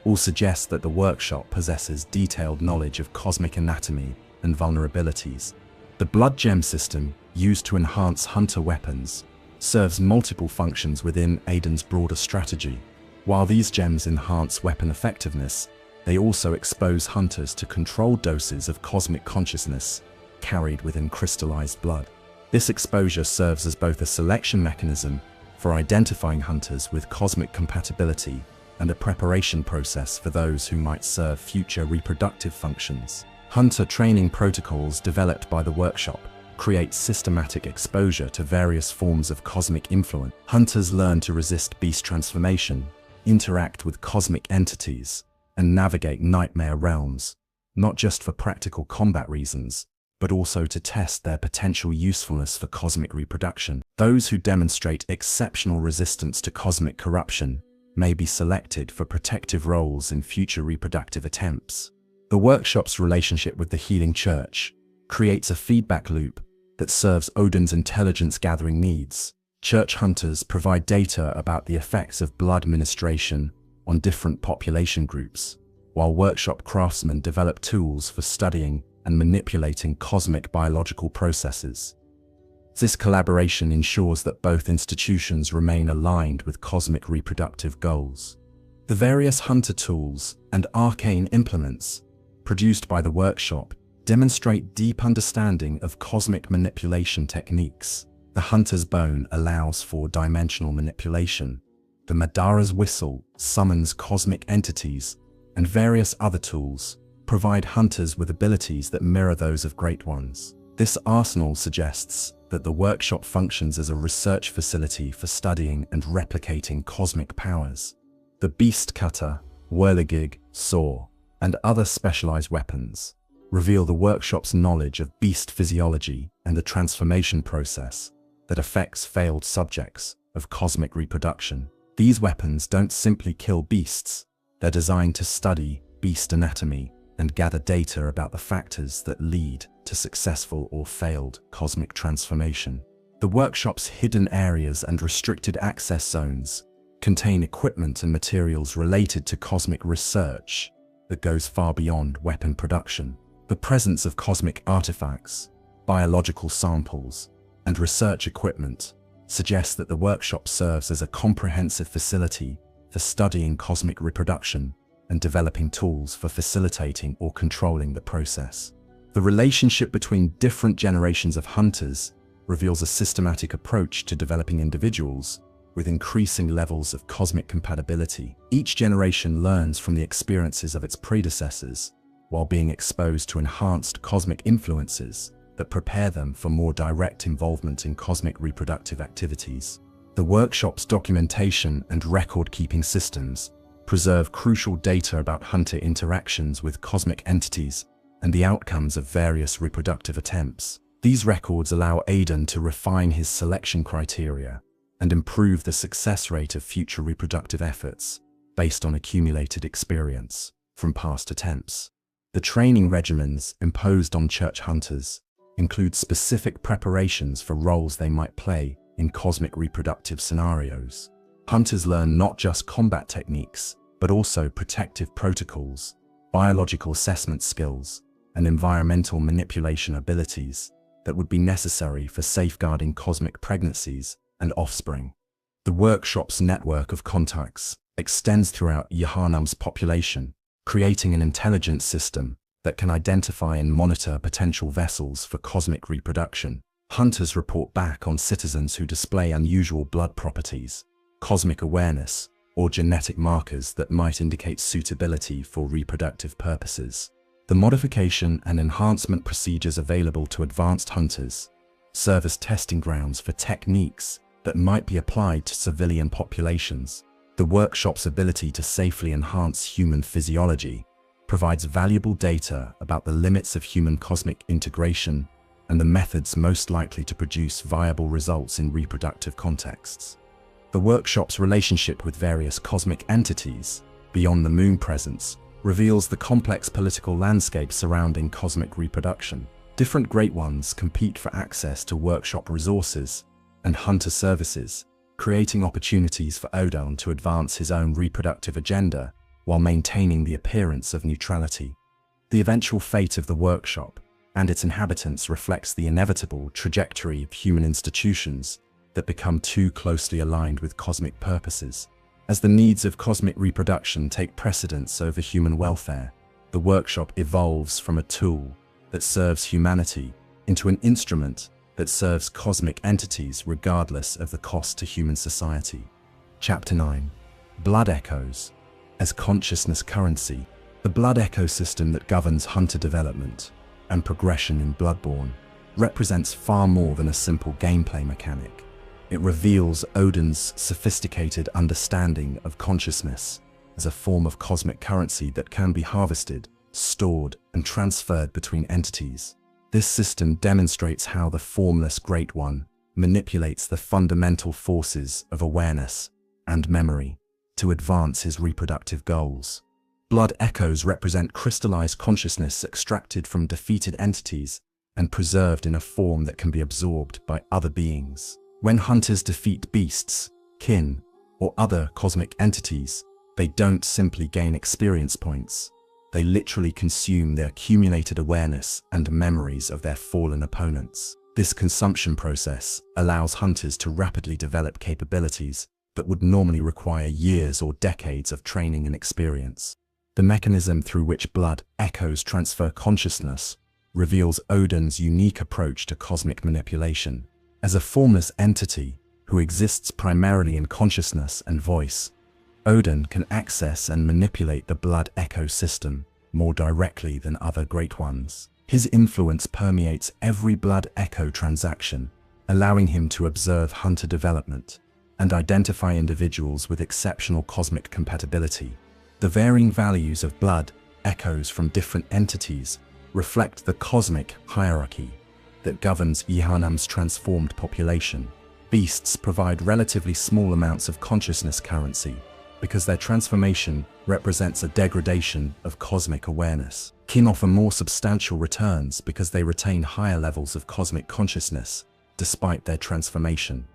all suggest that the workshop possesses detailed knowledge of cosmic anatomy and vulnerabilities. The blood gem system, used to enhance hunter weapons, serves multiple functions within Oedon's broader strategy. While these gems enhance weapon effectiveness, they also expose hunters to controlled doses of cosmic consciousness carried within crystallized blood. This exposure serves as both a selection mechanism for identifying hunters with cosmic compatibility and a preparation process for those who might serve future reproductive functions. Hunter training protocols developed by the workshop create systematic exposure to various forms of cosmic influence. Hunters learn to resist beast transformation, interact with cosmic entities, and navigate nightmare realms, not just for practical combat reasons, but also to test their potential usefulness for cosmic reproduction. Those who demonstrate exceptional resistance to cosmic corruption may be selected for protective roles in future reproductive attempts. The workshop's relationship with the Healing Church creates a feedback loop that serves Oedon's intelligence-gathering needs. Church hunters provide data about the effects of blood ministration on different population groups, while workshop craftsmen develop tools for studying and manipulating cosmic biological processes. This collaboration ensures that both institutions remain aligned with cosmic reproductive goals. The various hunter tools and arcane implements produced by the workshop demonstrate deep understanding of cosmic manipulation techniques. The hunter's bone allows for dimensional manipulation. The Madara's whistle summons cosmic entities, and various other tools provide hunters with abilities that mirror those of Great Ones. This arsenal suggests that the workshop functions as a research facility for studying and replicating cosmic powers. The beast cutter, whirligig, saw, and other specialized weapons reveal the workshop's knowledge of beast physiology and the transformation process that affects failed subjects of cosmic reproduction. These weapons don't simply kill beasts, they're designed to study beast anatomy and gather data about the factors that lead to successful or failed cosmic transformation. The workshop's hidden areas and restricted access zones contain equipment and materials related to cosmic research that goes far beyond weapon production. The presence of cosmic artifacts, biological samples, and research equipment suggests that the workshop serves as a comprehensive facility for studying cosmic reproduction and developing tools for facilitating or controlling the process. The relationship between different generations of hunters reveals a systematic approach to developing individuals with increasing levels of cosmic compatibility. Each generation learns from the experiences of its predecessors while being exposed to enhanced cosmic influences that prepare them for more direct involvement in cosmic reproductive activities. The workshop's documentation and record-keeping systems preserve crucial data about hunter interactions with cosmic entities and the outcomes of various reproductive attempts. These records allow Oedon to refine his selection criteria and improve the success rate of future reproductive efforts based on accumulated experience from past attempts. The training regimens imposed on church hunters include specific preparations for roles they might play in cosmic reproductive scenarios. Hunters learn not just combat techniques, but also protective protocols, biological assessment skills, and environmental manipulation abilities that would be necessary for safeguarding cosmic pregnancies and offspring. The workshop's network of contacts extends throughout Yharnam's population, creating an intelligence system that can identify and monitor potential vessels for cosmic reproduction. Hunters report back on citizens who display unusual blood properties, cosmic awareness, or genetic markers that might indicate suitability for reproductive purposes. The modification and enhancement procedures available to advanced hunters serve as testing grounds for techniques that might be applied to civilian populations. The workshop's ability to safely enhance human physiology provides valuable data about the limits of human cosmic integration and the methods most likely to produce viable results in reproductive contexts. The workshop's relationship with various cosmic entities beyond the moon presence reveals the complex political landscape surrounding cosmic reproduction. Different Great Ones compete for access to workshop resources and hunter services, creating opportunities for Oedon to advance his own reproductive agenda while maintaining the appearance of neutrality. The eventual fate of the workshop and its inhabitants reflects the inevitable trajectory of human institutions that become too closely aligned with cosmic purposes. As the needs of cosmic reproduction take precedence over human welfare, the workshop evolves from a tool that serves humanity into an instrument that serves cosmic entities regardless of the cost to human society. Chapter 9. Blood Echoes. As consciousness currency, the blood ecosystem that governs hunter development and progression in Bloodborne represents far more than a simple gameplay mechanic. It reveals Oedon's sophisticated understanding of consciousness as a form of cosmic currency that can be harvested, stored, and transferred between entities. This system demonstrates how the Formless Great One manipulates the fundamental forces of awareness and memory to advance his reproductive goals. Blood echoes represent crystallized consciousness extracted from defeated entities and preserved in a form that can be absorbed by other beings. When hunters defeat beasts, kin, or other cosmic entities, they don't simply gain experience points. They literally consume their accumulated awareness and memories of their fallen opponents. This consumption process allows hunters to rapidly develop capabilities that would normally require years or decades of training and experience. The mechanism through which blood echoes transfer consciousness reveals Oedon's unique approach to cosmic manipulation. As a formless entity who exists primarily in consciousness and voice, Oedon can access and manipulate the blood echo system more directly than other Great Ones. His influence permeates every blood echo transaction, allowing him to observe hunter development and identify individuals with exceptional cosmic compatibility. The varying values of blood echoes from different entities reflect the cosmic hierarchy that governs Yharnam's transformed population. Beasts provide relatively small amounts of consciousness currency because their transformation represents a degradation of cosmic awareness. Kin offer more substantial returns because they retain higher levels of cosmic consciousness despite their transformation.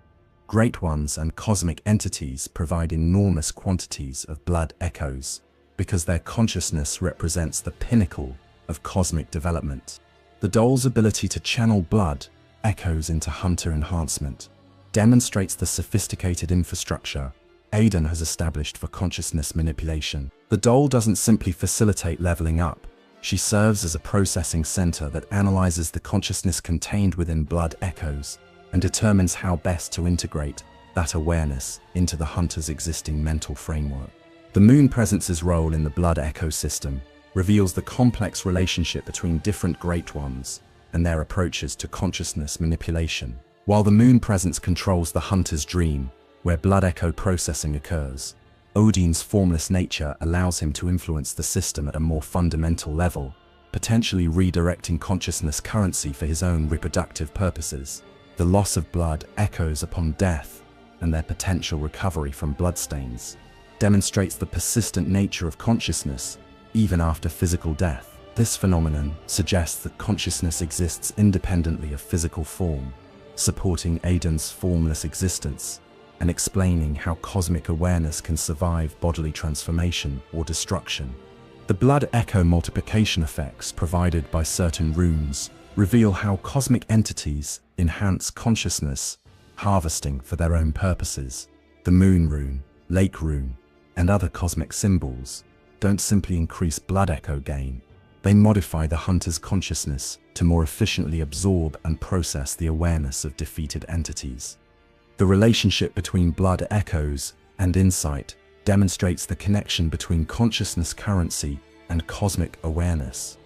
Great Ones and cosmic entities provide enormous quantities of blood echoes because their consciousness represents the pinnacle of cosmic development. The doll's ability to channel blood echoes into hunter enhancement demonstrates the sophisticated infrastructure Oedon has established for consciousness manipulation. The doll doesn't simply facilitate leveling up, she serves as a processing center that analyzes the consciousness contained within blood echoes and determines how best to integrate that awareness into the hunter's existing mental framework. The moon presence's role in the blood ecosystem reveals the complex relationship between different Great Ones and their approaches to consciousness manipulation. While the moon presence controls the hunter's dream, where blood echo processing occurs, Oedon's formless nature allows him to influence the system at a more fundamental level, potentially redirecting consciousness currency for his own reproductive purposes. The loss of blood echoes upon death and their potential recovery from bloodstains demonstrates the persistent nature of consciousness even after physical death. This phenomenon suggests that consciousness exists independently of physical form, supporting Oedon's formless existence and explaining how cosmic awareness can survive bodily transformation or destruction. The blood echo multiplication effects provided by certain runes reveal how cosmic entities enhance consciousness, harvesting for their own purposes. The moon rune, lake rune, and other cosmic symbols don't simply increase blood echo gain, they modify the hunter's consciousness to more efficiently absorb and process the awareness of defeated entities. The relationship between blood echoes and insight demonstrates the connection between consciousness currency and cosmic awareness.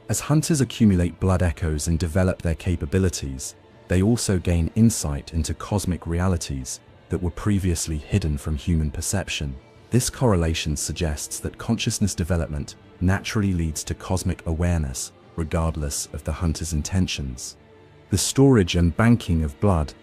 As hunters accumulate blood echoes and develop their capabilities, they also gain insight into cosmic realities that were previously hidden from human perception. This correlation suggests that consciousness development naturally leads to cosmic awareness, regardless of the hunter's intentions. The storage and banking of blood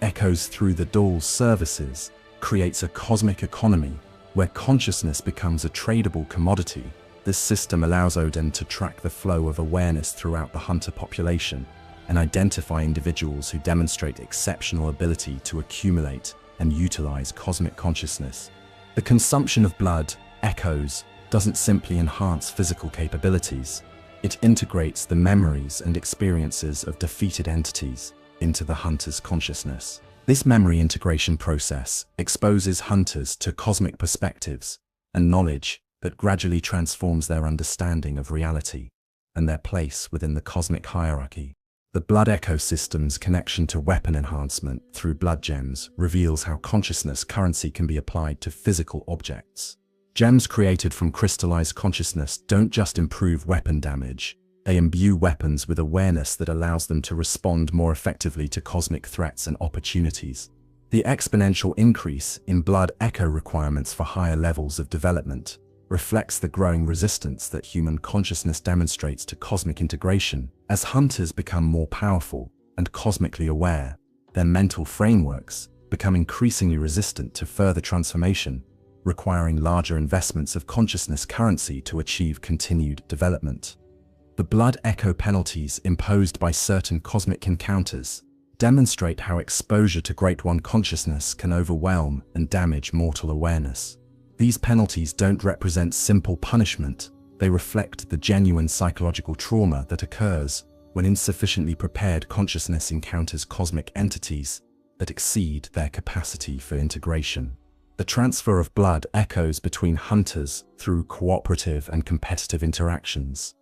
echoes through the doll's services creates a cosmic economy where consciousness becomes a tradable commodity. This system allows Oedon to track the flow of awareness throughout the hunter population and identify individuals who demonstrate exceptional ability to accumulate and utilize cosmic consciousness. The consumption of blood echoes doesn't simply enhance physical capabilities, It integrates the memories and experiences of defeated entities into the hunter's consciousness. This memory integration process exposes hunters to cosmic perspectives and knowledge that gradually transforms their understanding of reality and their place within the cosmic hierarchy. The blood ecosystem's connection to weapon enhancement through blood gems reveals how consciousness currency can be applied to physical objects. Gems created from crystallized consciousness don't just improve weapon damage, they imbue weapons with awareness that allows them to respond more effectively to cosmic threats and opportunities. The exponential increase in blood echo requirements for higher levels of development reflects the growing resistance that human consciousness demonstrates to cosmic integration. As hunters become more powerful and cosmically aware, their mental frameworks become increasingly resistant to further transformation, requiring larger investments of consciousness currency to achieve continued development. The blood echo penalties imposed by certain cosmic encounters demonstrate how exposure to Great One consciousness can overwhelm and damage mortal awareness. These penalties don't represent simple punishment, they reflect the genuine psychological trauma that occurs when insufficiently prepared consciousness encounters cosmic entities that exceed their capacity for integration. The transfer of blood echoes between hunters through cooperative and competitive interactions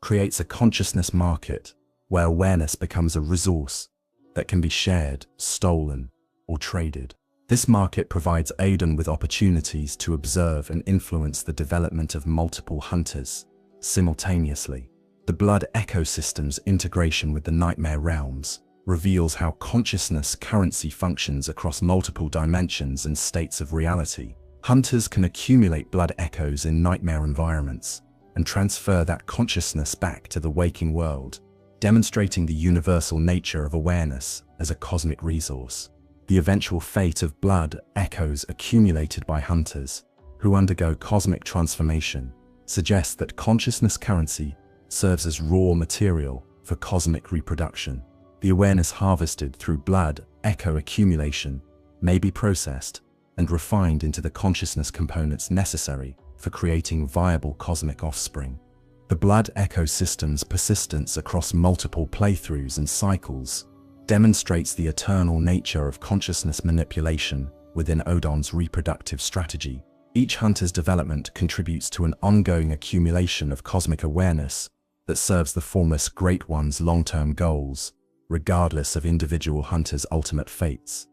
creates a consciousness market where awareness becomes a resource that can be shared, stolen, or traded. This market provides Oedon with opportunities to observe and influence the development of multiple hunters simultaneously. The blood ecosystem's integration with the nightmare realms reveals how consciousness currency functions across multiple dimensions and states of reality. Hunters can accumulate blood echoes in nightmare environments and transfer that consciousness back to the waking world, demonstrating the universal nature of awareness as a cosmic resource. The eventual fate of blood echoes accumulated by hunters who undergo cosmic transformation suggests that consciousness currency serves as raw material for cosmic reproduction. The awareness harvested through blood echo accumulation may be processed and refined into the consciousness components necessary for creating viable cosmic offspring. The blood ecosystem's persistence across multiple playthroughs and cycles demonstrates the eternal nature of consciousness manipulation within Oedon's reproductive strategy. Each hunter's development contributes to an ongoing accumulation of cosmic awareness that serves the Formless Great One's long-term goals, regardless of individual hunters' ultimate fates.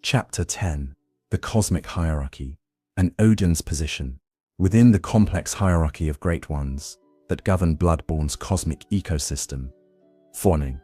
Chapter 10. The Cosmic Hierarchy and Oedon's position. Within the complex hierarchy of Great Ones that govern Bloodborne's cosmic ecosystem, Yharnam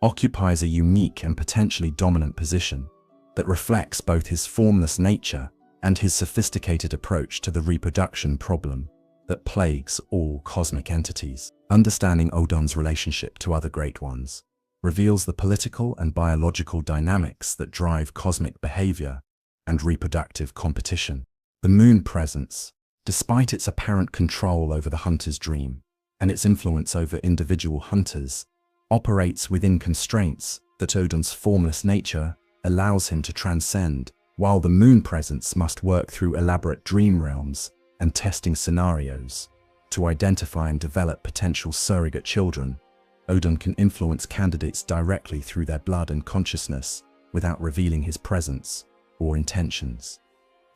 occupies a unique and potentially dominant position that reflects both his formless nature and his sophisticated approach to the reproduction problem that plagues all cosmic entities. Understanding Oedon's relationship to other Great Ones reveals the political and biological dynamics that drive cosmic behavior and reproductive competition. The moon presence, despite its apparent control over the hunter's dream and its influence over individual hunters, operates within constraints that Oedon's formless nature allows him to transcend. While the moon presence must work through elaborate dream realms and testing scenarios to identify and develop potential surrogate children, Oedon can influence candidates directly through their blood and consciousness without revealing his presence or intentions.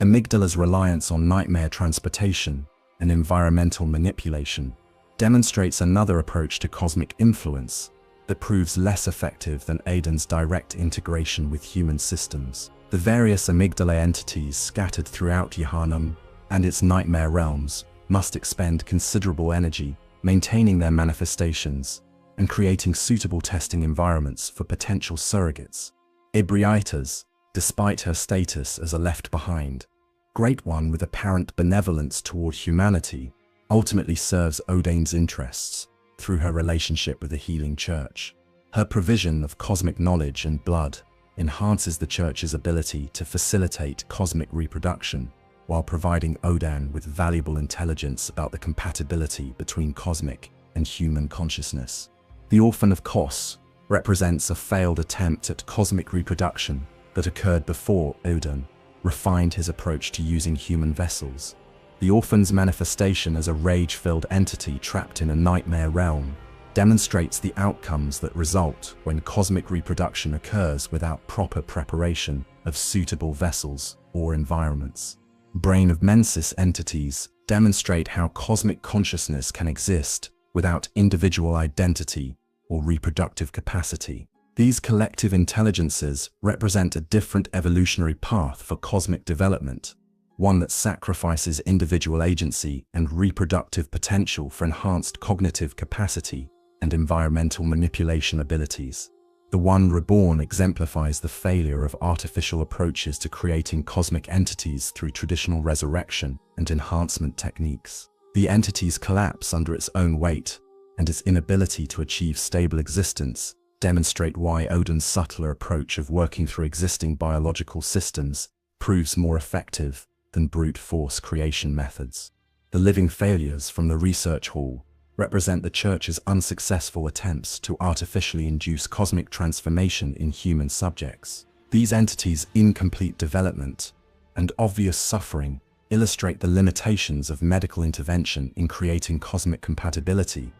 Amygdala's reliance on nightmare transportation and environmental manipulation demonstrates another approach to cosmic influence that proves less effective than Oedon's direct integration with human systems. The various amygdala entities scattered throughout Yharnam and its nightmare realms must expend considerable energy maintaining their manifestations and creating suitable testing environments for potential surrogates. Arianna, despite her status as a left-behind Great One with apparent benevolence toward humanity, ultimately serves Oedon's interests through her relationship with the Healing Church. Her provision of cosmic knowledge and blood enhances the Church's ability to facilitate cosmic reproduction while providing Oedon with valuable intelligence about the compatibility between cosmic and human consciousness. The Orphan of Kos represents a failed attempt at cosmic reproduction that occurred before Oedon refined his approach to using human vessels. The orphan's manifestation as a rage-filled entity trapped in a nightmare realm demonstrates the outcomes that result when cosmic reproduction occurs without proper preparation of suitable vessels or environments. Brain of Mensis entities demonstrate how cosmic consciousness can exist without individual identity or reproductive capacity. These collective intelligences represent a different evolutionary path for cosmic development, one that sacrifices individual agency and reproductive potential for enhanced cognitive capacity and environmental manipulation abilities. The One Reborn exemplifies the failure of artificial approaches to creating cosmic entities through traditional resurrection and enhancement techniques. The entity's collapse under its own weight and its inability to achieve stable existence demonstrate why Oedon's subtler approach of working through existing biological systems proves more effective than brute force creation methods. The living failures from the research hall represent the Church's unsuccessful attempts to artificially induce cosmic transformation in human subjects. These entities' incomplete development and obvious suffering illustrate the limitations of medical intervention in creating cosmic compatibility,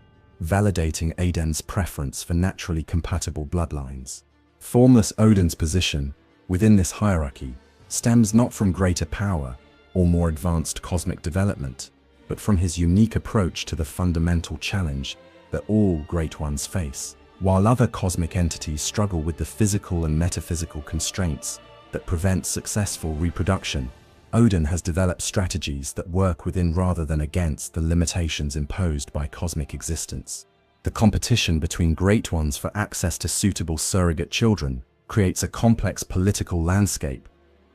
validating Oedon's preference for naturally compatible bloodlines. Formless Oedon's position within this hierarchy stems not from greater power or more advanced cosmic development, but from his unique approach to the fundamental challenge that all Great Ones face. While other cosmic entities struggle with the physical and metaphysical constraints that prevent successful reproduction, Oedon has developed strategies that work within rather than against the limitations imposed by cosmic existence. The competition between Great Ones for access to suitable surrogate children creates a complex political landscape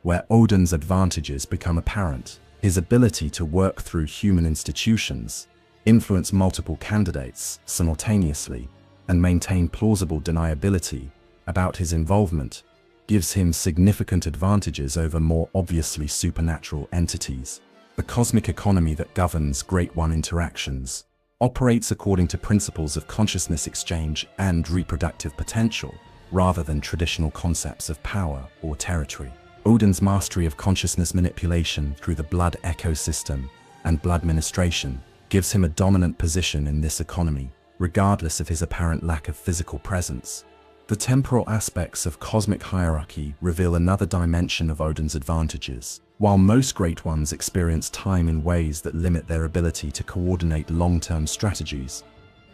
where Oedon's advantages become apparent. His ability to work through human institutions, influence multiple candidates simultaneously, and maintain plausible deniability about his involvement gives him significant advantages over more obviously supernatural entities. The cosmic economy that governs Great One interactions operates according to principles of consciousness exchange and reproductive potential, rather than traditional concepts of power or territory. Oedon's mastery of consciousness manipulation through the blood ecosystem and blood ministration gives him a dominant position in this economy, regardless of his apparent lack of physical presence. The temporal aspects of cosmic hierarchy reveal another dimension of Oedon's advantages. While most Great Ones experience time in ways that limit their ability to coordinate long-term strategies,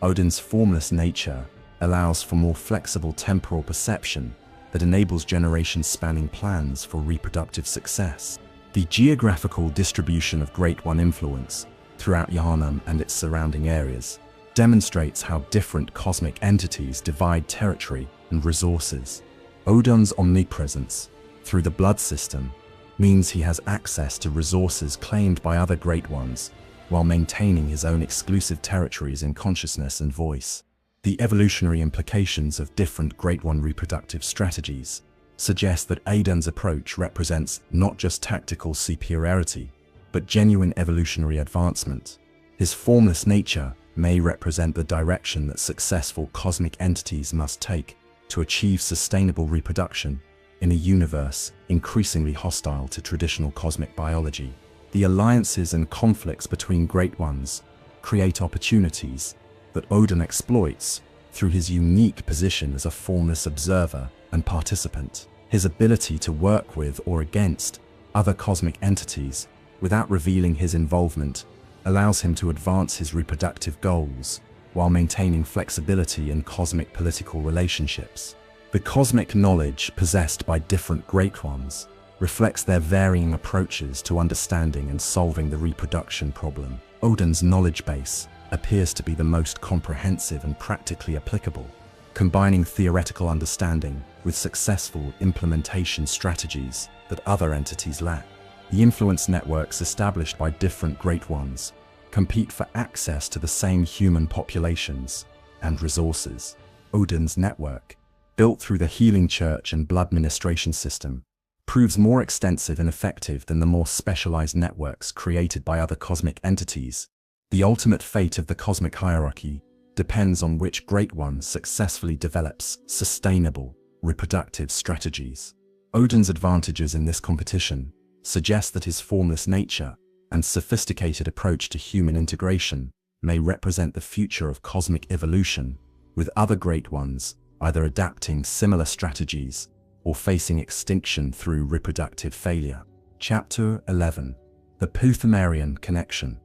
Oedon's formless nature allows for more flexible temporal perception that enables generation-spanning plans for reproductive success. The geographical distribution of Great One influence throughout Yharnam and its surrounding areas demonstrates how different cosmic entities divide territory and resources. Oedon's omnipresence through the blood system means he has access to resources claimed by other Great Ones while maintaining his own exclusive territories in consciousness and voice. The evolutionary implications of different Great One reproductive strategies suggest that Oedon's approach represents not just tactical superiority, but genuine evolutionary advancement. His formless nature may represent the direction that successful cosmic entities must take to achieve sustainable reproduction in a universe increasingly hostile to traditional cosmic biology. The alliances and conflicts between Great Ones create opportunities that Oedon exploits through his unique position as a formless observer and participant. His ability to work with or against other cosmic entities without revealing his involvement allows him to advance his reproductive goals while maintaining flexibility in cosmic political relationships. The cosmic knowledge possessed by different Great Ones reflects their varying approaches to understanding and solving the reproduction problem. Oedon's knowledge base appears to be the most comprehensive and practically applicable, combining theoretical understanding with successful implementation strategies that other entities lack. The influence networks established by different Great Ones compete for access to the same human populations and resources. Oedon's network, built through the healing church and blood ministration system, proves more extensive and effective than the more specialized networks created by other cosmic entities. The ultimate fate of the cosmic hierarchy depends on which Great One successfully develops sustainable reproductive strategies. Oedon's advantages in this competition suggest that his formless nature and sophisticated approach to human integration may represent the future of cosmic evolution, with other great ones either adapting similar strategies or facing extinction through reproductive failure. Chapter 11. The Pthumerian Connection.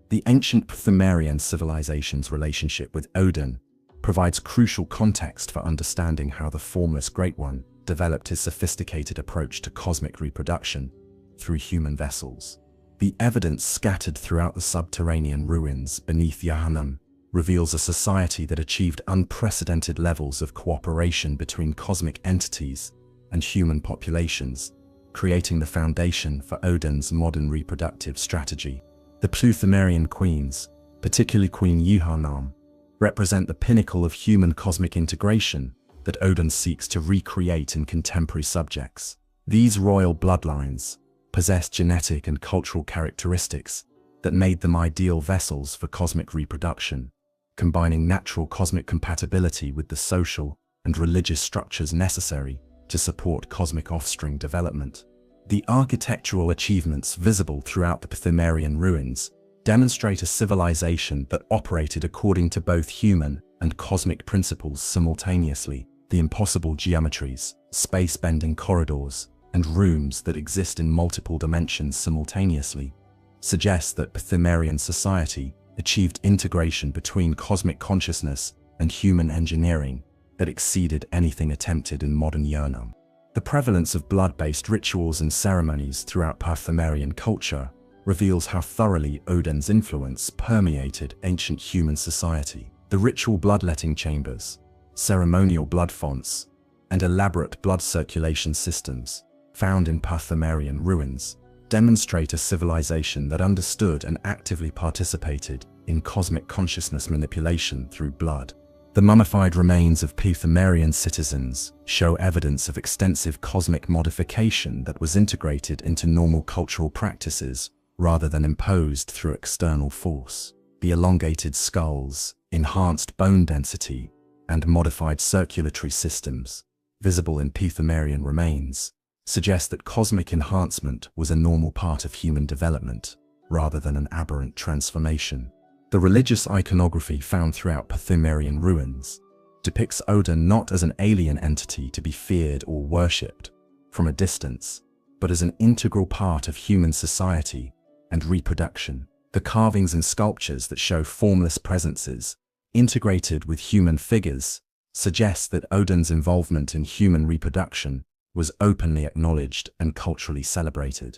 The ancient Pthumerian civilization's relationship with Oedon provides crucial context for understanding how the Formless Great One developed his sophisticated approach to cosmic reproduction through human vessels. The evidence scattered throughout the subterranean ruins beneath Yharnam reveals a society that achieved unprecedented levels of cooperation between cosmic entities and human populations, creating the foundation for Oedon's modern reproductive strategy. The Pthumerian queens, particularly Queen Yharnam, represent the pinnacle of human cosmic integration that Oedon seeks to recreate in contemporary subjects. These royal bloodlines possessed genetic and cultural characteristics that made them ideal vessels for cosmic reproduction, combining natural cosmic compatibility with the social and religious structures necessary to support cosmic offspring development. The architectural achievements visible throughout the Pthumerian ruins demonstrate a civilization that operated according to both human and cosmic principles simultaneously. The impossible geometries, space-bending corridors, and rooms that exist in multiple dimensions simultaneously suggest that Pthumerian society achieved integration between cosmic consciousness and human engineering that exceeded anything attempted in modern Yharnam. The prevalence of blood-based rituals and ceremonies throughout Pthumerian culture reveals how thoroughly Oedon's influence permeated ancient human society. The ritual bloodletting chambers, ceremonial blood fonts, and elaborate blood circulation systems found in Pthumerian ruins demonstrate a civilization that understood and actively participated in cosmic consciousness manipulation through blood. The mummified remains of Pthumerian citizens show evidence of extensive cosmic modification that was integrated into normal cultural practices rather than imposed through external force. The elongated skulls, enhanced bone density, and modified circulatory systems visible in Pthumerian remains suggest that cosmic enhancement was a normal part of human development rather than an aberrant transformation. The religious iconography found throughout Pthumerian ruins depicts Oedon not as an alien entity to be feared or worshipped from a distance, but as an integral part of human society and reproduction. The carvings and sculptures that show formless presences integrated with human figures suggest that Oedon's involvement in human reproduction was openly acknowledged and culturally celebrated.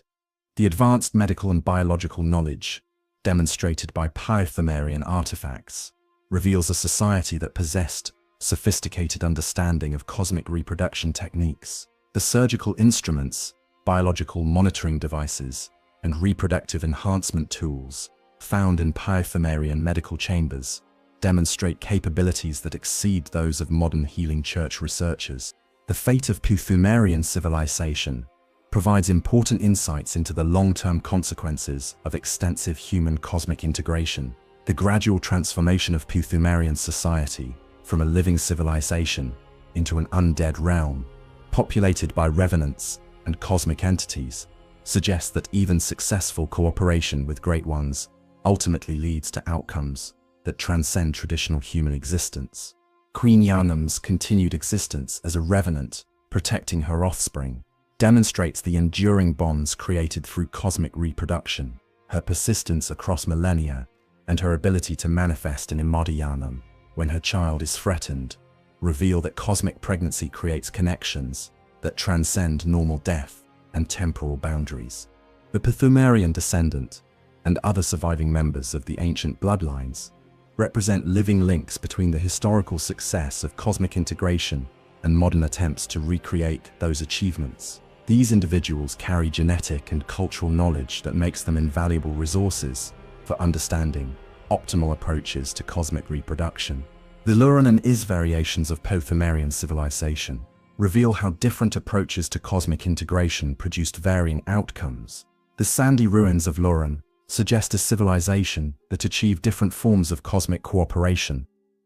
The advanced medical and biological knowledge demonstrated by Pthumerian artifacts reveals a society that possessed sophisticated understanding of cosmic reproduction techniques. The surgical instruments, biological monitoring devices, and reproductive enhancement tools found in Pthumerian medical chambers demonstrate capabilities that exceed those of modern healing church researchers. The fate of Pthumerian civilization provides important insights into the long-term consequences of extensive human cosmic integration. The gradual transformation of Pthumerian society from a living civilization into an undead realm, populated by revenants and cosmic entities, suggests that even successful cooperation with great ones ultimately leads to outcomes that transcend traditional human existence. Queen Yharnam's continued existence as a revenant protecting her offspring demonstrates the enduring bonds created through cosmic reproduction. Her persistence across millennia and her ability to manifest in Yharnam when her child is threatened reveal that cosmic pregnancy creates connections that transcend normal death and temporal boundaries. The Pthumerian descendant and other surviving members of the ancient bloodlines represent living links between the historical success of cosmic integration and modern attempts to recreate those achievements. These individuals carry genetic and cultural knowledge that makes them invaluable resources for understanding optimal approaches to cosmic reproduction. The Luran and Is variations of Pthumerian civilization reveal how different approaches to cosmic integration produced varying outcomes. The sandy ruins of Luran suggest a civilization that achieved different forms of cosmic cooperation,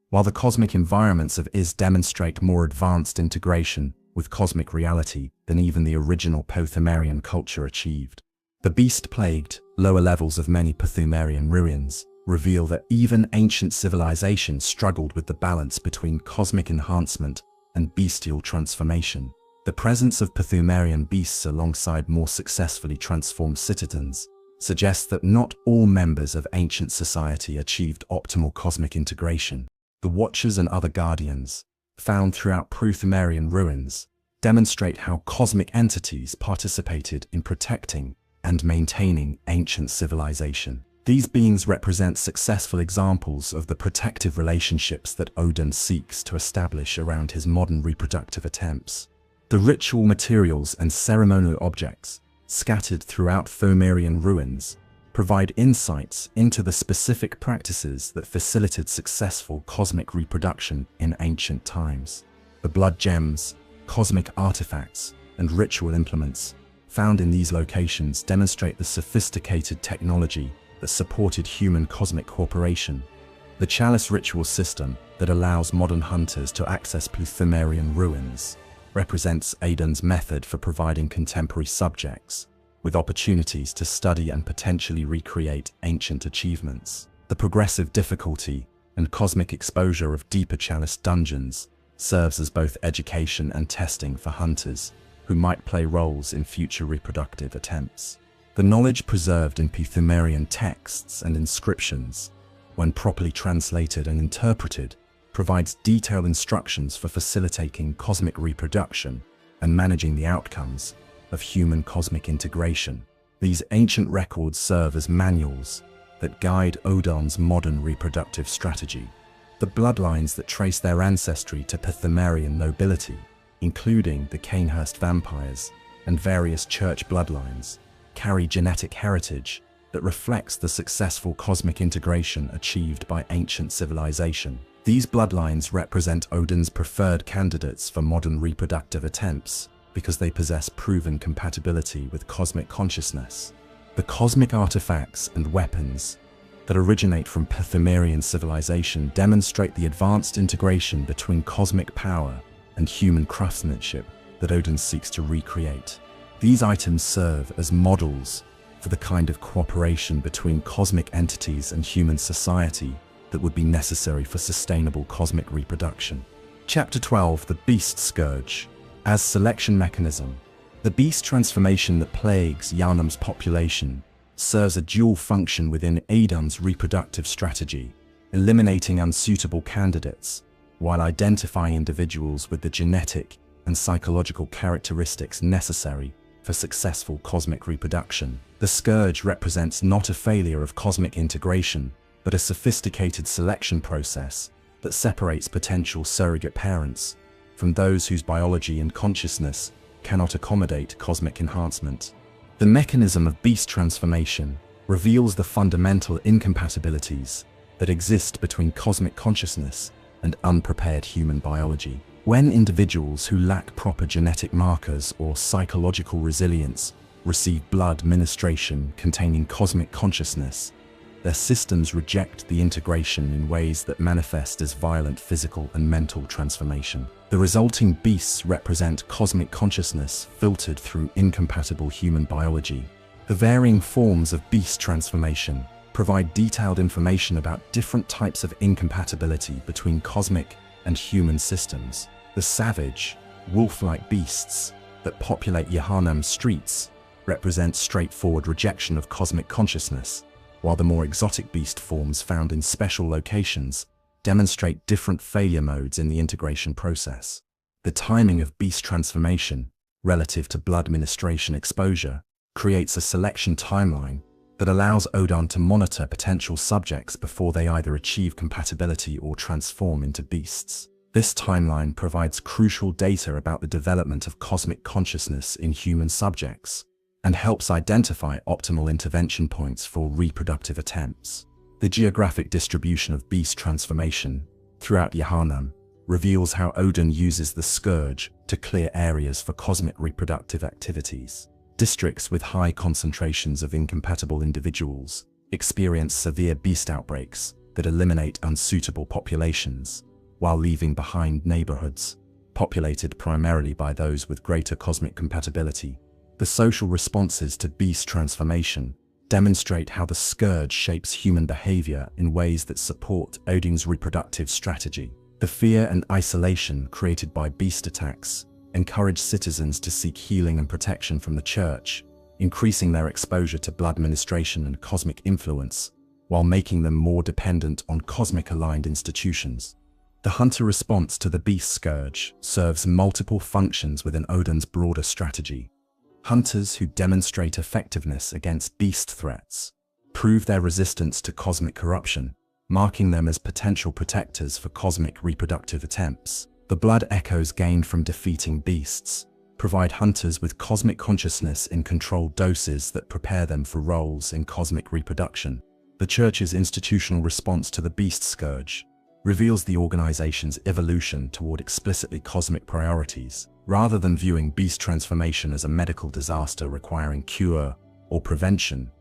while the cosmic environments of Is demonstrate more advanced integration with cosmic reality than even the original Pthumerian culture achieved. The beast-plagued Lower levels of many Pthumerian ruins reveal that even ancient civilizations struggled with the balance between cosmic enhancement and bestial transformation. The presence of Pthumerian beasts alongside more successfully transformed citizens suggests that not all members of ancient society achieved optimal cosmic integration. The Watchers and other guardians, found throughout Pthumerian ruins, demonstrate how cosmic entities participated in protecting and maintaining ancient civilization. These beings represent successful examples of the protective relationships that Oedon seeks to establish around his modern reproductive attempts. The ritual materials and ceremonial objects scattered throughout Pthumerian ruins provide insights into the specific practices that facilitated successful cosmic reproduction in ancient times. The blood gems, cosmic artifacts, and ritual implements found in these locations demonstrate the sophisticated technology that supported human cosmic cooperation. The chalice ritual system that allows modern hunters to access Pthumerian ruins represents Oedon's method for providing contemporary subjects with opportunities to study and potentially recreate ancient achievements. The progressive difficulty and cosmic exposure of deeper chalice dungeons serves as both education and testing for hunters who might play roles in future reproductive attempts. The knowledge preserved in Pthumerian texts and inscriptions, when properly translated and interpreted, provides detailed instructions for facilitating cosmic reproduction and managing the outcomes of human cosmic integration. These ancient records serve as manuals that guide Oedon's modern reproductive strategy. The bloodlines that trace their ancestry to Pthumerian nobility, including the Cainhurst vampires and various church bloodlines, carry genetic heritage that reflects the successful cosmic integration achieved by ancient civilization. These bloodlines represent Oedon's preferred candidates for modern reproductive attempts because they possess proven compatibility with cosmic consciousness. The cosmic artifacts and weapons that originate from Pthumerian civilization demonstrate the advanced integration between cosmic power and human craftsmanship that Oedon seeks to recreate. These items serve as models for the kind of cooperation between cosmic entities and human society that would be necessary for sustainable cosmic reproduction. Chapter 12, The Beast Scourge. As selection mechanism, the beast transformation that plagues Yharnam's population serves a dual function within Oedon's reproductive strategy, eliminating unsuitable candidates while identifying individuals with the genetic and psychological characteristics necessary for successful cosmic reproduction. The scourge represents not a failure of cosmic integration, but a sophisticated selection process that separates potential surrogate parents from those whose biology and consciousness cannot accommodate cosmic enhancement. The mechanism of beast transformation reveals the fundamental incompatibilities that exist between cosmic consciousness and unprepared human biology. When individuals who lack proper genetic markers or psychological resilience receive blood ministration containing cosmic consciousness, their systems reject the integration in ways that manifest as violent physical and mental transformation. The resulting beasts represent cosmic consciousness filtered through incompatible human biology. The varying forms of beast transformation provide detailed information about different types of incompatibility between cosmic and human systems. The savage, wolf-like beasts that populate Yharnam's streets represent straightforward rejection of cosmic consciousness, while the more exotic beast forms found in special locations demonstrate different failure modes in the integration process. The timing of beast transformation relative to blood ministration exposure creates a selection timeline that allows Oedon to monitor potential subjects before they either achieve compatibility or transform into beasts. This timeline provides crucial data about the development of cosmic consciousness in human subjects and helps identify optimal intervention points for reproductive attempts. The geographic distribution of beast transformation throughout Yharnam reveals how Oedon uses the scourge to clear areas for cosmic reproductive activities. Districts with high concentrations of incompatible individuals experience severe beast outbreaks that eliminate unsuitable populations, while leaving behind neighborhoods populated primarily by those with greater cosmic compatibility. The social responses to beast transformation demonstrate how the scourge shapes human behavior in ways that support Oedon's reproductive strategy. The fear and isolation created by beast attacks encourage citizens to seek healing and protection from the church, increasing their exposure to blood ministration and cosmic influence, while making them more dependent on cosmic-aligned institutions. The hunter response to the beast scourge serves multiple functions within Oedon's broader strategy. Hunters who demonstrate effectiveness against beast threats prove their resistance to cosmic corruption, marking them as potential protectors for cosmic reproductive attempts. The blood echoes gained from defeating beasts provide hunters with cosmic consciousness in controlled doses that prepare them for roles in cosmic reproduction. The Church's institutional response to the beast scourge reveals the organization's evolution toward explicitly cosmic priorities. Rather than viewing beast transformation as a medical disaster requiring cure or prevention,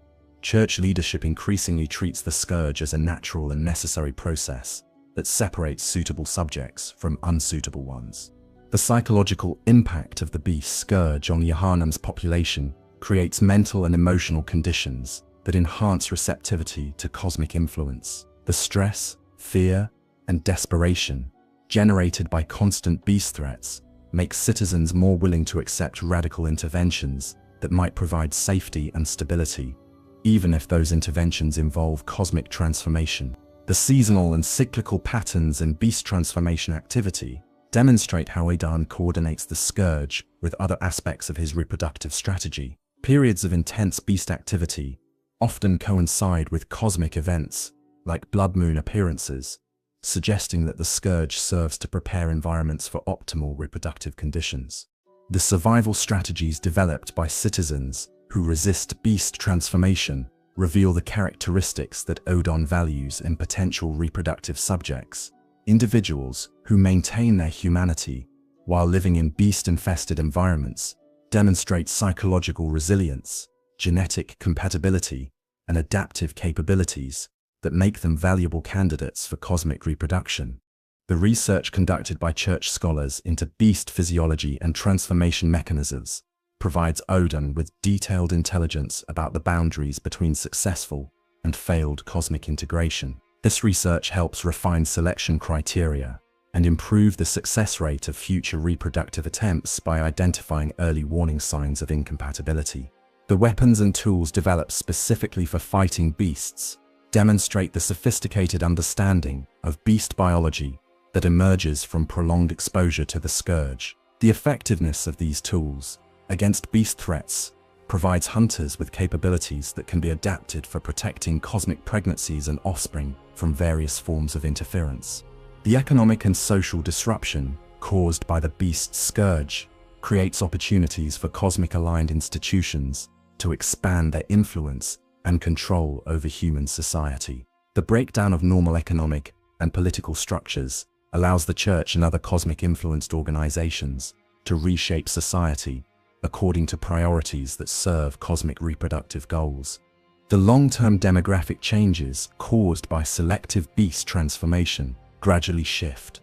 Church leadership increasingly treats the scourge as a natural and necessary process that separates suitable subjects from unsuitable ones. The psychological impact of the beast scourge on Yharnam's population creates mental and emotional conditions that enhance receptivity to cosmic influence. The stress, fear, and desperation generated by constant beast threats makes citizens more willing to accept radical interventions that might provide safety and stability, even if those interventions involve cosmic transformation. The seasonal and cyclical patterns in beast transformation activity demonstrate how Oedon coordinates the scourge with other aspects of his reproductive strategy. Periods of intense beast activity often coincide with cosmic events like blood moon appearances, suggesting that the scourge serves to prepare environments for optimal reproductive conditions. The survival strategies developed by citizens who resist beast transformation reveal the characteristics that Oedon values in potential reproductive subjects. Individuals who maintain their humanity while living in beast-infested environments demonstrate psychological resilience, genetic compatibility, and adaptive capabilities that make them valuable candidates for cosmic reproduction. The research conducted by Church scholars into beast physiology and transformation mechanisms provides Oedon with detailed intelligence about the boundaries between successful and failed cosmic integration. This research helps refine selection criteria and improve the success rate of future reproductive attempts by identifying early warning signs of incompatibility. The weapons and tools developed specifically for fighting beasts demonstrate the sophisticated understanding of beast biology that emerges from prolonged exposure to the scourge. The effectiveness of these tools against beast threats provides hunters with capabilities that can be adapted for protecting cosmic pregnancies and offspring from various forms of interference. The economic and social disruption caused by the beast scourge creates opportunities for cosmic-aligned institutions to expand their influence and control over human society. The breakdown of normal economic and political structures allows the Church and other cosmic-influenced organizations to reshape society according to priorities that serve cosmic reproductive goals. The long-term demographic changes caused by selective beast transformation gradually shift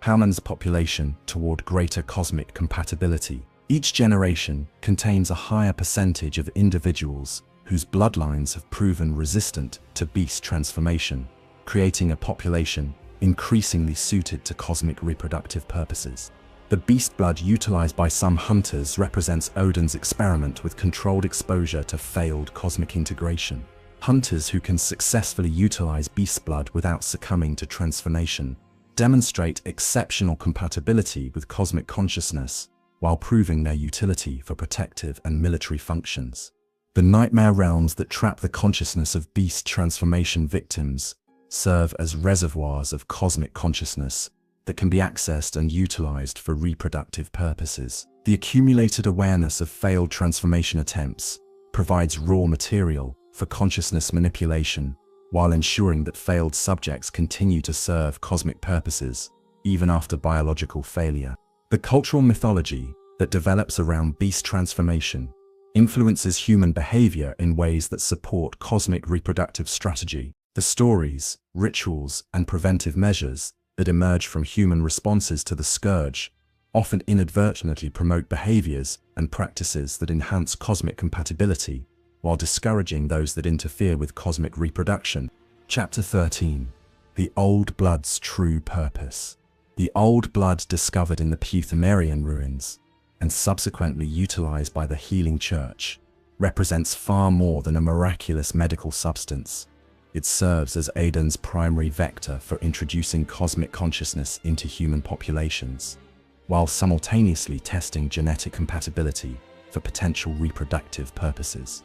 Yharnam's population toward greater cosmic compatibility. Each generation contains a higher percentage of individuals whose bloodlines have proven resistant to beast transformation, creating a population increasingly suited to cosmic reproductive purposes. The beast blood utilized by some hunters represents Oedon's experiment with controlled exposure to failed cosmic integration. Hunters who can successfully utilize beast blood without succumbing to transformation demonstrate exceptional compatibility with cosmic consciousness while proving their utility for protective and military functions. The nightmare realms that trap the consciousness of beast transformation victims serve as reservoirs of cosmic consciousness that can be accessed and utilized for reproductive purposes. The accumulated awareness of failed transformation attempts provides raw material for consciousness manipulation, while ensuring that failed subjects continue to serve cosmic purposes even after biological failure. The cultural mythology that develops around beast transformation influences human behavior in ways that support cosmic reproductive strategy. The stories, rituals, and preventive measures that emerge from human responses to the scourge often inadvertently promote behaviors and practices that enhance cosmic compatibility while discouraging those that interfere with cosmic reproduction. Chapter 13. The Old Blood's True Purpose. The Old Blood discovered in the Peuthemerian ruins, and subsequently utilized by the Healing Church, represents far more than a miraculous medical substance. It serves as Oedon's primary vector for introducing cosmic consciousness into human populations, while simultaneously testing genetic compatibility for potential reproductive purposes.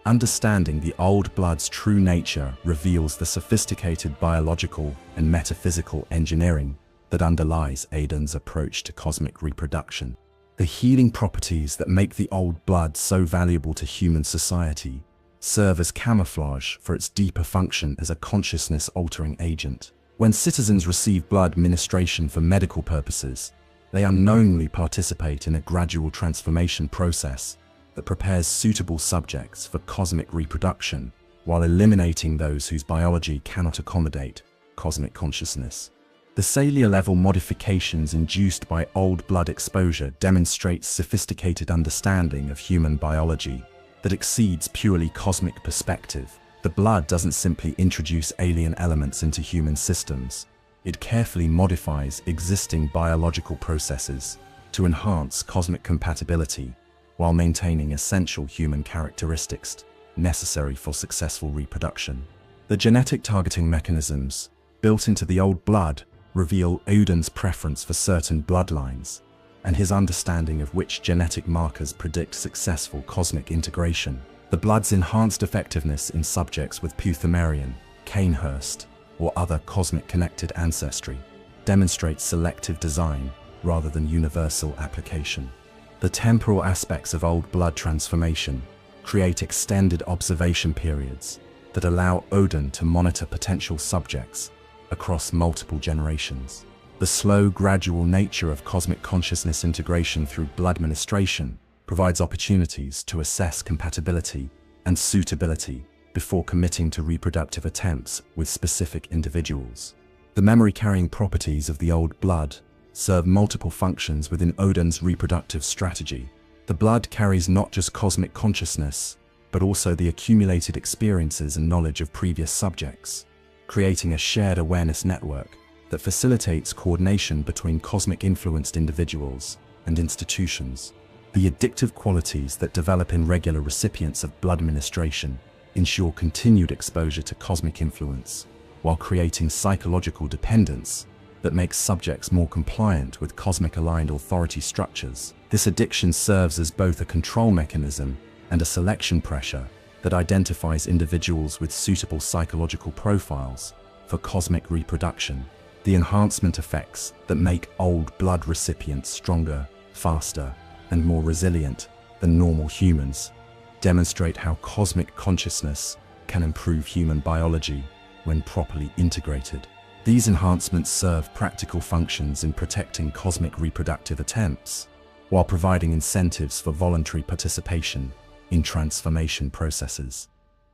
Understanding the Old Blood's true nature reveals the sophisticated biological and metaphysical engineering that underlies Oedon's approach to cosmic reproduction. The healing properties that make the Old Blood so valuable to human society serve as camouflage for its deeper function as a consciousness-altering agent. When citizens receive blood ministration for medical purposes, they unknowingly participate in a gradual transformation process that prepares suitable subjects for cosmic reproduction, while eliminating those whose biology cannot accommodate cosmic consciousness. The cellular-level modifications induced by Old Blood exposure demonstrate sophisticated understanding of human biology that exceeds purely cosmic perspective. The blood doesn't simply introduce alien elements into human systems. It carefully modifies existing biological processes to enhance cosmic compatibility while maintaining essential human characteristics necessary for successful reproduction. The genetic targeting mechanisms built into the Old Blood reveal Oedon's preference for certain bloodlines and his understanding of which genetic markers predict successful cosmic integration. The blood's enhanced effectiveness in subjects with Peuthemerian, Cainhurst, or other cosmic-connected ancestry demonstrates selective design rather than universal application. The temporal aspects of Old Blood transformation create extended observation periods that allow Oedon to monitor potential subjects across multiple generations. The slow, gradual nature of cosmic consciousness integration through blood ministration provides opportunities to assess compatibility and suitability before committing to reproductive attempts with specific individuals. The memory-carrying properties of the Old Blood serve multiple functions within Oedon's reproductive strategy. The blood carries not just cosmic consciousness, but also the accumulated experiences and knowledge of previous subjects, creating a shared awareness network that facilitates coordination between cosmic-influenced individuals and institutions. The addictive qualities that develop in regular recipients of blood ministration ensure continued exposure to cosmic influence, while creating psychological dependence that makes subjects more compliant with cosmic-aligned authority structures. This addiction serves as both a control mechanism and a selection pressure that identifies individuals with suitable psychological profiles for cosmic reproduction. The enhancement effects that make Old Blood recipients stronger, faster, and more resilient than normal humans demonstrate how cosmic consciousness can improve human biology when properly integrated. These enhancements serve practical functions in protecting cosmic reproductive attempts, while providing incentives for voluntary participation in transformation processes.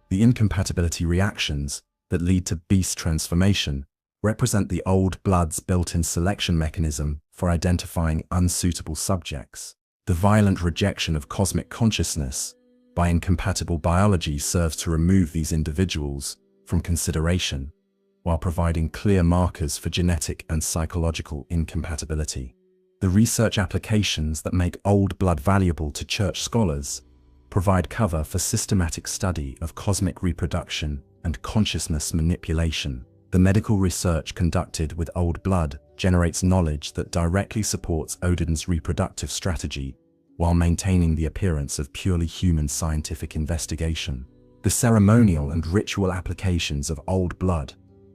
The incompatibility reactions that lead to beast transformation represent the Old Blood's built-in selection mechanism for identifying unsuitable subjects. The violent rejection of cosmic consciousness by incompatible biology serves to remove these individuals from consideration, while providing clear markers for genetic and psychological incompatibility. The research applications that make Old Blood valuable to church scholars provide cover for systematic study of cosmic reproduction and consciousness manipulation. The medical research conducted with Old Blood generates knowledge that directly supports Oedon's reproductive strategy while maintaining the appearance of purely human scientific investigation. The ceremonial and ritual applications of Old Blood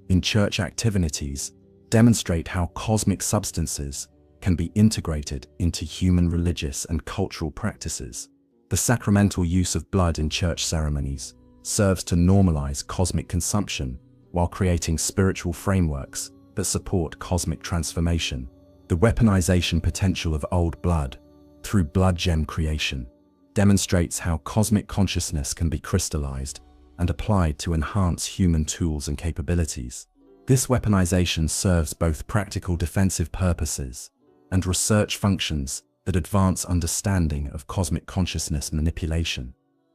in church activities demonstrate how cosmic substances can be integrated into human religious and cultural practices. The sacramental use of blood in church ceremonies serves to normalize cosmic consumption while creating spiritual frameworks that support cosmic transformation. The weaponization potential of Old Blood through blood gem creation demonstrates how cosmic consciousness can be crystallized and applied to enhance human tools and capabilities. This weaponization serves both practical defensive purposes and research functions that advance understanding of cosmic consciousness manipulation.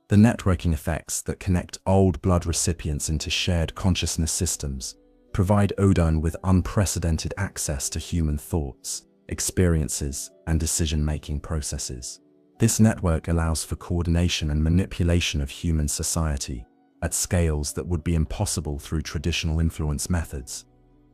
The networking effects that connect old blood recipients into shared consciousness systems provide Oedon with unprecedented access to human thoughts, experiences, and decision-making processes. This network allows for coordination and manipulation of human society at scales that would be impossible through traditional influence methods.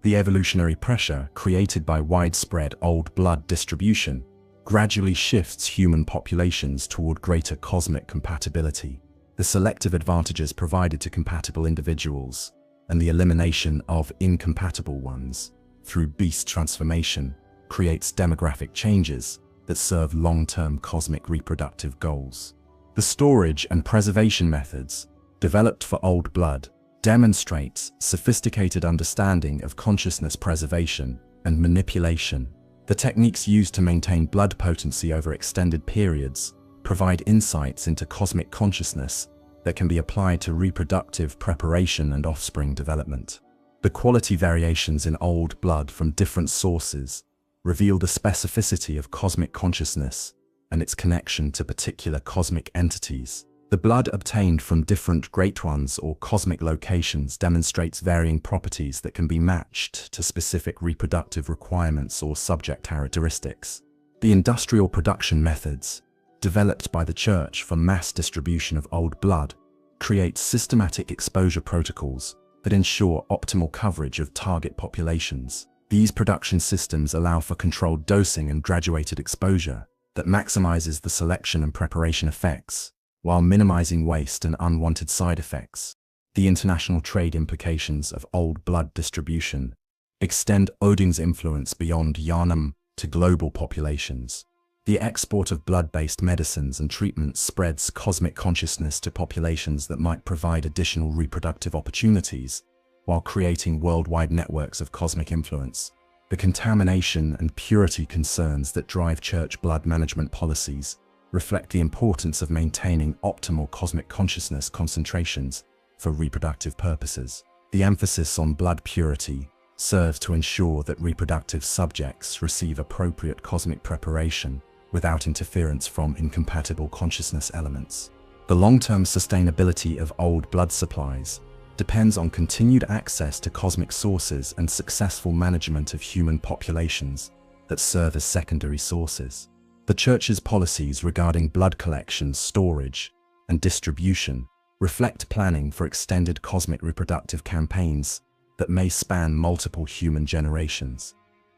The evolutionary pressure created by widespread old blood distribution gradually shifts human populations toward greater cosmic compatibility. The selective advantages provided to compatible individuals and the elimination of incompatible ones through beast transformation creates demographic changes that serve long-term cosmic reproductive goals. The storage and preservation methods developed for old blood demonstrates sophisticated understanding of consciousness preservation and manipulation. The techniques used to maintain blood potency over extended periods provide insights into cosmic consciousness that can be applied to reproductive preparation and offspring development. The quality variations in old blood from different sources reveal the specificity of cosmic consciousness and its connection to particular cosmic entities. The blood obtained from different Great Ones or cosmic locations demonstrates varying properties that can be matched to specific reproductive requirements or subject characteristics. The industrial production methods, developed by the Church for mass distribution of old blood, create systematic exposure protocols that ensure optimal coverage of target populations. These production systems allow for controlled dosing and graduated exposure that maximizes the selection and preparation effects, while minimizing waste and unwanted side effects. The international trade implications of old blood distribution extend Odin's influence beyond Yharnam to global populations. The export of blood-based medicines and treatments spreads cosmic consciousness to populations that might provide additional reproductive opportunities, while creating worldwide networks of cosmic influence. The contamination and purity concerns that drive church blood management policies reflect the importance of maintaining optimal cosmic consciousness concentrations for reproductive purposes. The emphasis on blood purity serves to ensure that reproductive subjects receive appropriate cosmic preparation without interference from incompatible consciousness elements. The long-term sustainability of old blood supplies depends on continued access to cosmic sources and successful management of human populations that serve as secondary sources. The Church's policies regarding blood collection, storage, and distribution reflect planning for extended cosmic reproductive campaigns that may span multiple human generations.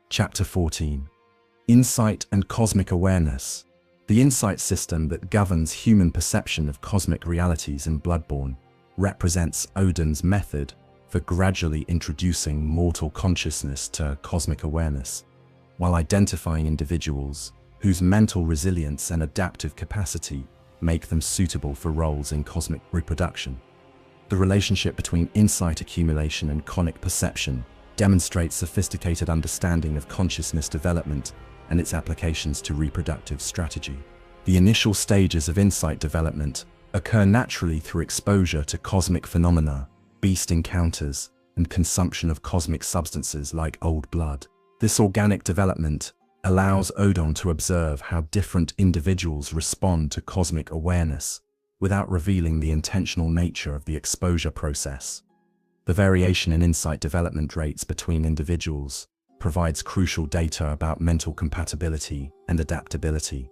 Chapter 14. Insight and Cosmic Awareness. The insight system that governs human perception of cosmic realities in Bloodborne represents Oedon's method for gradually introducing mortal consciousness to cosmic awareness, while identifying individuals whose mental resilience and adaptive capacity make them suitable for roles in cosmic reproduction. The relationship between insight accumulation and conic perception demonstrates sophisticated understanding of consciousness development and its applications to reproductive strategy. The initial stages of insight development occur naturally through exposure to cosmic phenomena, beast encounters, and consumption of cosmic substances like old blood. This organic development allows Oedon to observe how different individuals respond to cosmic awareness without revealing the intentional nature of the exposure process. The variation in insight development rates between individuals provides crucial data about mental compatibility and adaptability.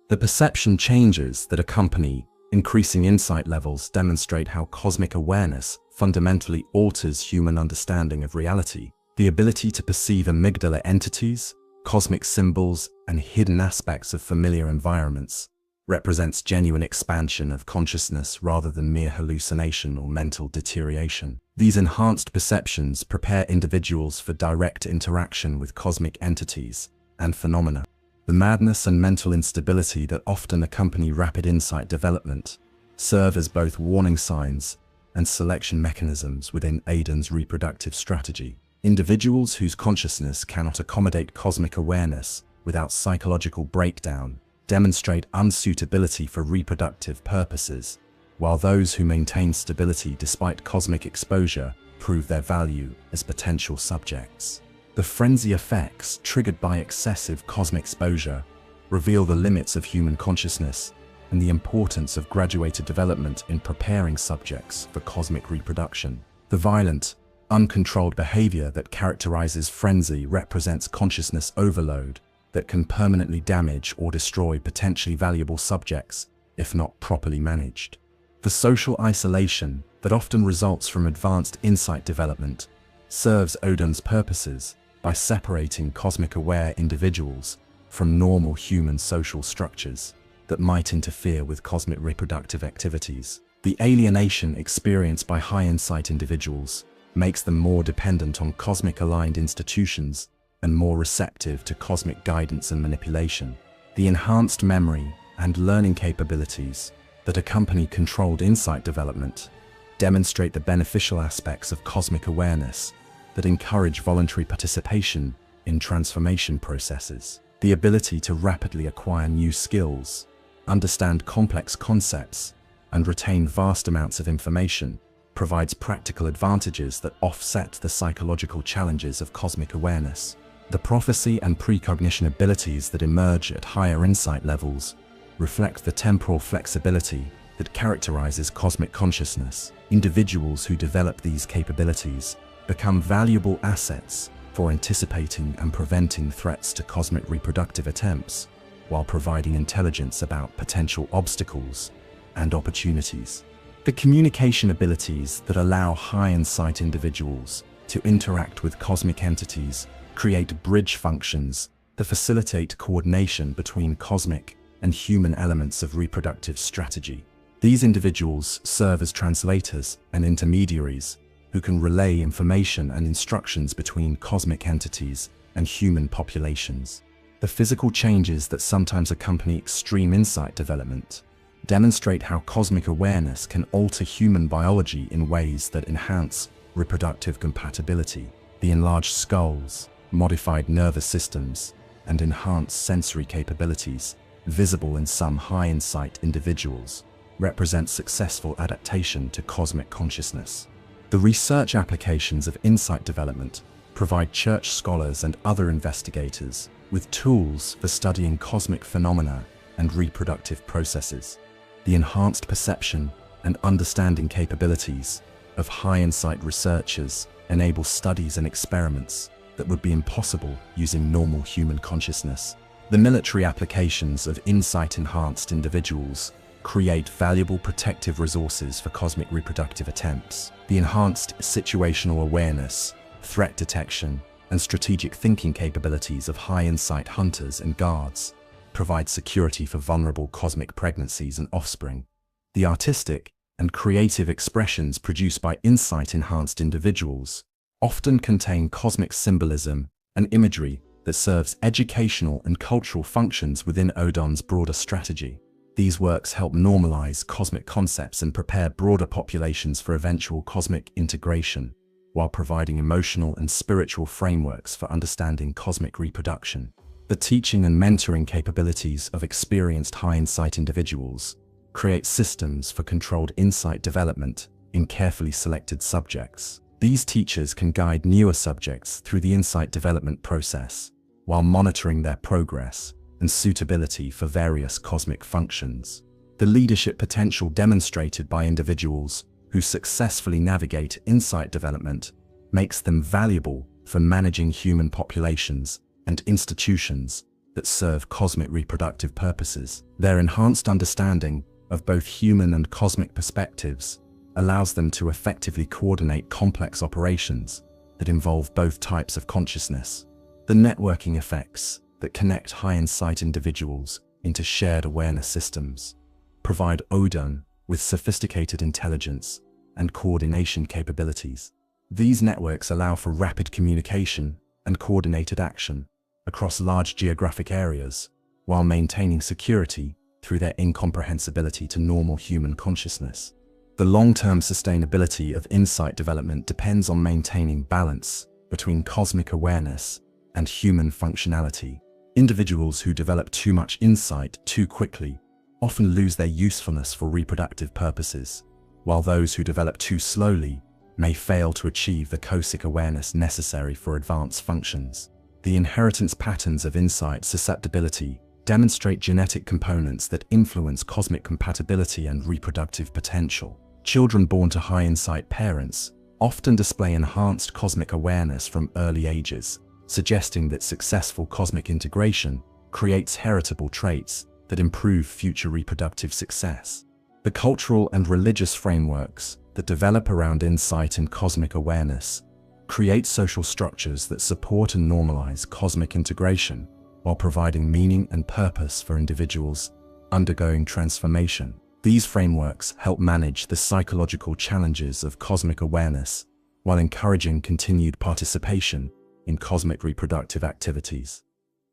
The perception changes that accompany increasing insight levels demonstrate how cosmic awareness fundamentally alters human understanding of reality. The ability to perceive amygdala entities, cosmic symbols, and hidden aspects of familiar environments represents genuine expansion of consciousness rather than mere hallucination or mental deterioration. These enhanced perceptions prepare individuals for direct interaction with cosmic entities and phenomena. The madness and mental instability that often accompany rapid insight development serve as both warning signs and selection mechanisms within Oedon's reproductive strategy. Individuals whose consciousness cannot accommodate cosmic awareness without psychological breakdown demonstrate unsuitability for reproductive purposes, while those who maintain stability despite cosmic exposure prove their value as potential subjects. The frenzy effects triggered by excessive cosmic exposure reveal the limits of human consciousness and the importance of graduated development in preparing subjects for cosmic reproduction. The violent, uncontrolled behavior that characterizes frenzy represents consciousness overload that can permanently damage or destroy potentially valuable subjects if not properly managed. The social isolation that often results from advanced insight development serves Oedon's purposes by separating cosmic-aware individuals from normal human social structures that might interfere with cosmic reproductive activities. The alienation experienced by high-insight individuals makes them more dependent on cosmic-aligned institutions and more receptive to cosmic guidance and manipulation. The enhanced memory and learning capabilities that accompany controlled insight development demonstrate the beneficial aspects of cosmic awareness that encourage voluntary participation in transformation processes. The ability to rapidly acquire new skills, understand complex concepts, and retain vast amounts of information provides practical advantages that offset the psychological challenges of cosmic awareness. The prophecy and precognition abilities that emerge at higher insight levels reflect the temporal flexibility that characterizes cosmic consciousness. Individuals who develop these capabilities become valuable assets for anticipating and preventing threats to cosmic reproductive attempts, while providing intelligence about potential obstacles and opportunities. The communication abilities that allow high-insight individuals to interact with cosmic entities create bridge functions that facilitate coordination between cosmic and human elements of reproductive strategy. These individuals serve as translators and intermediaries who can relay information and instructions between cosmic entities and human populations. The physical changes that sometimes accompany extreme insight development demonstrate how cosmic awareness can alter human biology in ways that enhance reproductive compatibility. The enlarged skulls, modified nervous systems, and enhanced sensory capabilities visible in some high-insight individuals represent successful adaptation to cosmic consciousness. The research applications of insight development provide church scholars and other investigators with tools for studying cosmic phenomena and reproductive processes. The enhanced perception and understanding capabilities of high-insight researchers enable studies and experiments that would be impossible using normal human consciousness. The military applications of insight-enhanced individuals create valuable protective resources for cosmic reproductive attempts. The enhanced situational awareness, threat detection, and strategic thinking capabilities of high-insight hunters and guards provide security for vulnerable cosmic pregnancies and offspring. The artistic and creative expressions produced by insight-enhanced individuals often contain cosmic symbolism and imagery that serves educational and cultural functions within Oedon's broader strategy. These works help normalize cosmic concepts and prepare broader populations for eventual cosmic integration, while providing emotional and spiritual frameworks for understanding cosmic reproduction. The teaching and mentoring capabilities of experienced high-insight individuals create systems for controlled insight development in carefully selected subjects. These teachers can guide newer subjects through the insight development process, while monitoring their progress and suitability for various cosmic functions. The leadership potential demonstrated by individuals who successfully navigate insight development makes them valuable for managing human populations and institutions that serve cosmic reproductive purposes. Their enhanced understanding of both human and cosmic perspectives allows them to effectively coordinate complex operations that involve both types of consciousness. The networking effects that connect high-insight individuals into shared awareness systems provide Oedon with sophisticated intelligence and coordination capabilities. These networks allow for rapid communication and coordinated action across large geographic areas, while maintaining security through their incomprehensibility to normal human consciousness. The long-term sustainability of insight development depends on maintaining balance between cosmic awareness and human functionality. Individuals who develop too much insight too quickly often lose their usefulness for reproductive purposes, while those who develop too slowly may fail to achieve the cosmic awareness necessary for advanced functions. The inheritance patterns of insight susceptibility demonstrate genetic components that influence cosmic compatibility and reproductive potential. Children born to high insight parents often display enhanced cosmic awareness from early ages, suggesting that successful cosmic integration creates heritable traits that improve future reproductive success. The cultural and religious frameworks that develop around insight and cosmic awareness create social structures that support and normalize cosmic integration while providing meaning and purpose for individuals undergoing transformation. These frameworks help manage the psychological challenges of cosmic awareness while encouraging continued participation in cosmic reproductive activities.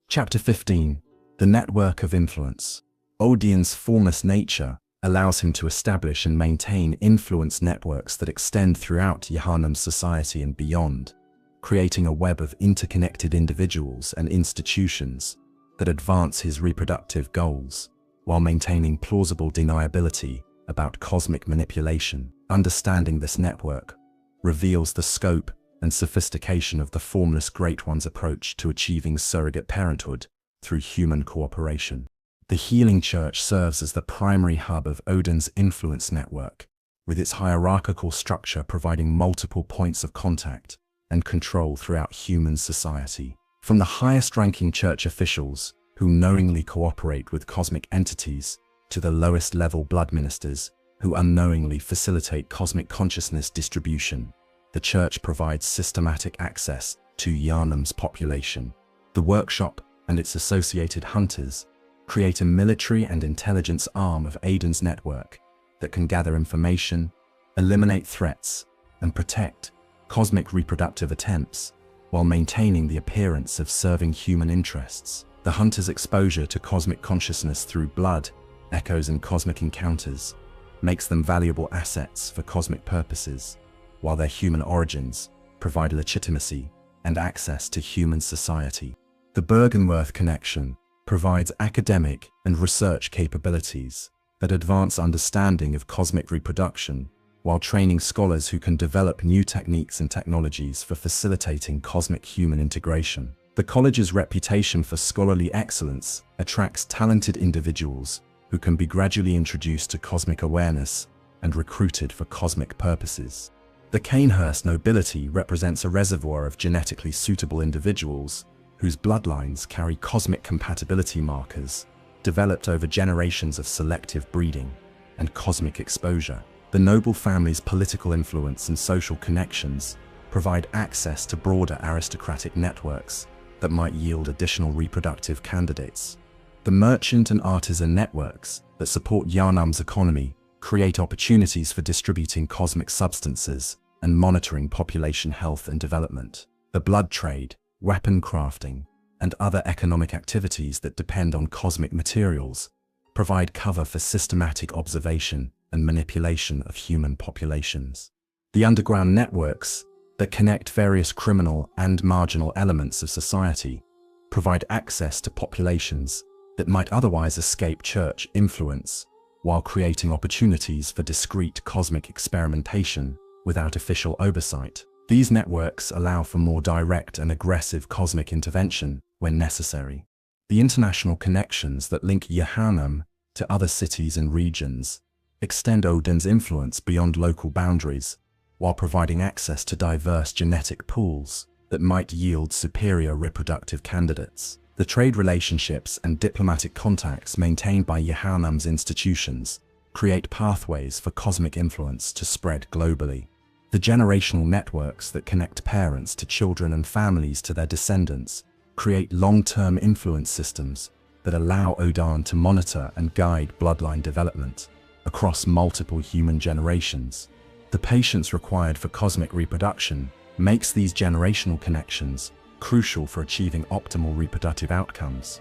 Chapter 15. The Network of Influence. Oedon's formless nature allows him to establish and maintain influence networks that extend throughout Yharnam's society and beyond, creating a web of interconnected individuals and institutions that advance his reproductive goals, while maintaining plausible deniability about cosmic manipulation. Understanding this network reveals the scope and sophistication of the Formless Great One's approach to achieving surrogate parenthood through human cooperation. The Healing Church serves as the primary hub of Oedon's influence network, with its hierarchical structure providing multiple points of contact and control throughout human society. From the highest-ranking church officials who knowingly cooperate with cosmic entities to the lowest-level blood ministers who unknowingly facilitate cosmic consciousness distribution, the church provides systematic access to Yharnam's population. The workshop and its associated hunters create a military and intelligence arm of Oedon's network that can gather information, eliminate threats, and protect cosmic reproductive attempts while maintaining the appearance of serving human interests. The hunters' exposure to cosmic consciousness through blood, echoes, and cosmic encounters makes them valuable assets for cosmic purposes, while their human origins provide legitimacy and access to human society. The Bergenworth connection provides academic and research capabilities that advance understanding of cosmic reproduction, while training scholars who can develop new techniques and technologies for facilitating cosmic human integration. The college's reputation for scholarly excellence attracts talented individuals who can be gradually introduced to cosmic awareness and recruited for cosmic purposes. The Cainhurst nobility represents a reservoir of genetically suitable individuals whose bloodlines carry cosmic compatibility markers developed over generations of selective breeding and cosmic exposure. The noble family's political influence and social connections provide access to broader aristocratic networks that might yield additional reproductive candidates. The merchant and artisan networks that support Yharnam's economy create opportunities for distributing cosmic substances and monitoring population health and development. The blood trade, weapon crafting, and other economic activities that depend on cosmic materials provide cover for systematic observation and manipulation of human populations. The underground networks that connect various criminal and marginal elements of society provide access to populations that might otherwise escape church influence, while creating opportunities for discreet cosmic experimentation without official oversight. These networks allow for more direct and aggressive cosmic intervention when necessary. The international connections that link Yharnam to other cities and regions extend Oedon's influence beyond local boundaries, while providing access to diverse genetic pools that might yield superior reproductive candidates. The trade relationships and diplomatic contacts maintained by Yharnam's institutions create pathways for cosmic influence to spread globally. The generational networks that connect parents to children and families to their descendants create long-term influence systems that allow Oedon to monitor and guide bloodline development across multiple human generations. The patience required for cosmic reproduction makes these generational connections crucial for achieving optimal reproductive outcomes.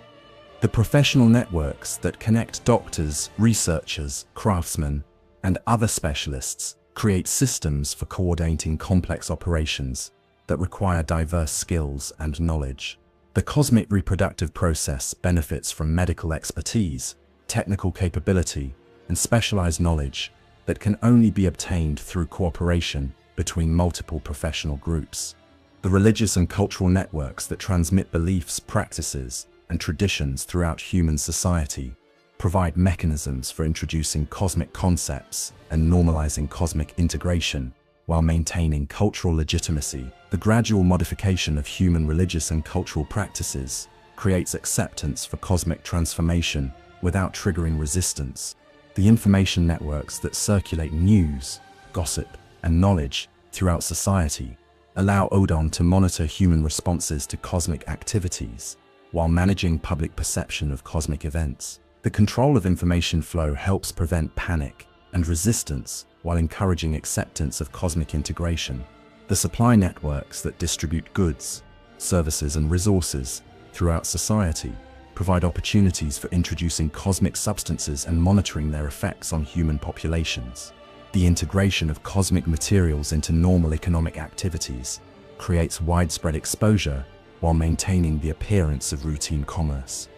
The professional networks that connect doctors, researchers, craftsmen, and other specialists create systems for coordinating complex operations that require diverse skills and knowledge. The cosmic reproductive process benefits from medical expertise, technical capability, and specialized knowledge that can only be obtained through cooperation between multiple professional groups. The religious and cultural networks that transmit beliefs, practices, and traditions throughout human society, provide mechanisms for introducing cosmic concepts and normalizing cosmic integration while maintaining cultural legitimacy. The gradual modification of human religious and cultural practices creates acceptance for cosmic transformation without triggering resistance. The information networks that circulate news, gossip, and knowledge throughout society allow Oedon to monitor human responses to cosmic activities while managing public perception of cosmic events. The control of information flow helps prevent panic and resistance while encouraging acceptance of cosmic integration. The supply networks that distribute goods, services, and resources throughout society provide opportunities for introducing cosmic substances and monitoring their effects on human populations. The integration of cosmic materials into normal economic activities creates widespread exposure while maintaining the appearance of routine commerce.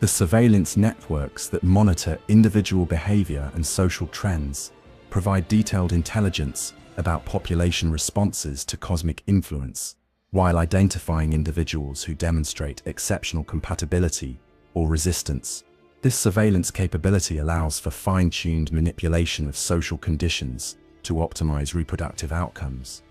The surveillance networks that monitor individual behavior and social trends provide detailed intelligence about population responses to cosmic influence, while identifying individuals who demonstrate exceptional compatibility or resistance. This surveillance capability allows for fine-tuned manipulation of social conditions to optimize reproductive outcomes.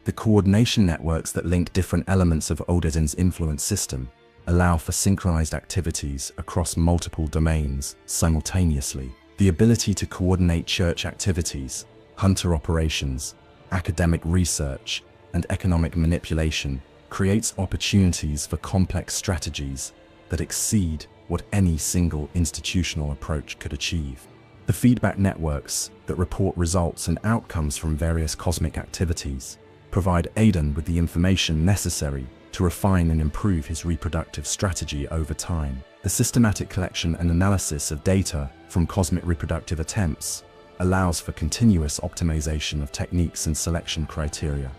The coordination networks that link different elements of Oedon's influence system allow for synchronized activities across multiple domains simultaneously. The ability to coordinate church activities, hunter operations, academic research, and economic manipulation creates opportunities for complex strategies that exceed what any single institutional approach could achieve. The feedback networks that report results and outcomes from various cosmic activities provide Oedon with the information necessary to refine and improve his reproductive strategy over time. The systematic collection and analysis of data from cosmic reproductive attempts allows for continuous optimization of techniques and selection criteria.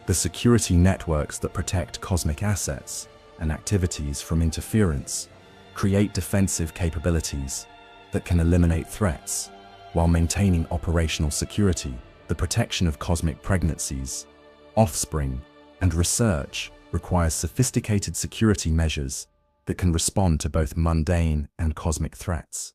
The security networks that protect cosmic assets and activities from interference create defensive capabilities that can eliminate threats while maintaining operational security. The protection of cosmic pregnancies, offspring, and research requires sophisticated security measures that can respond to both mundane and cosmic threats.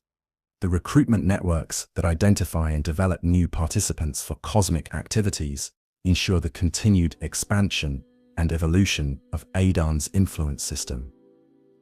The recruitment networks that identify and develop new participants for cosmic activities ensure the continued expansion and evolution of Oedon's influence system.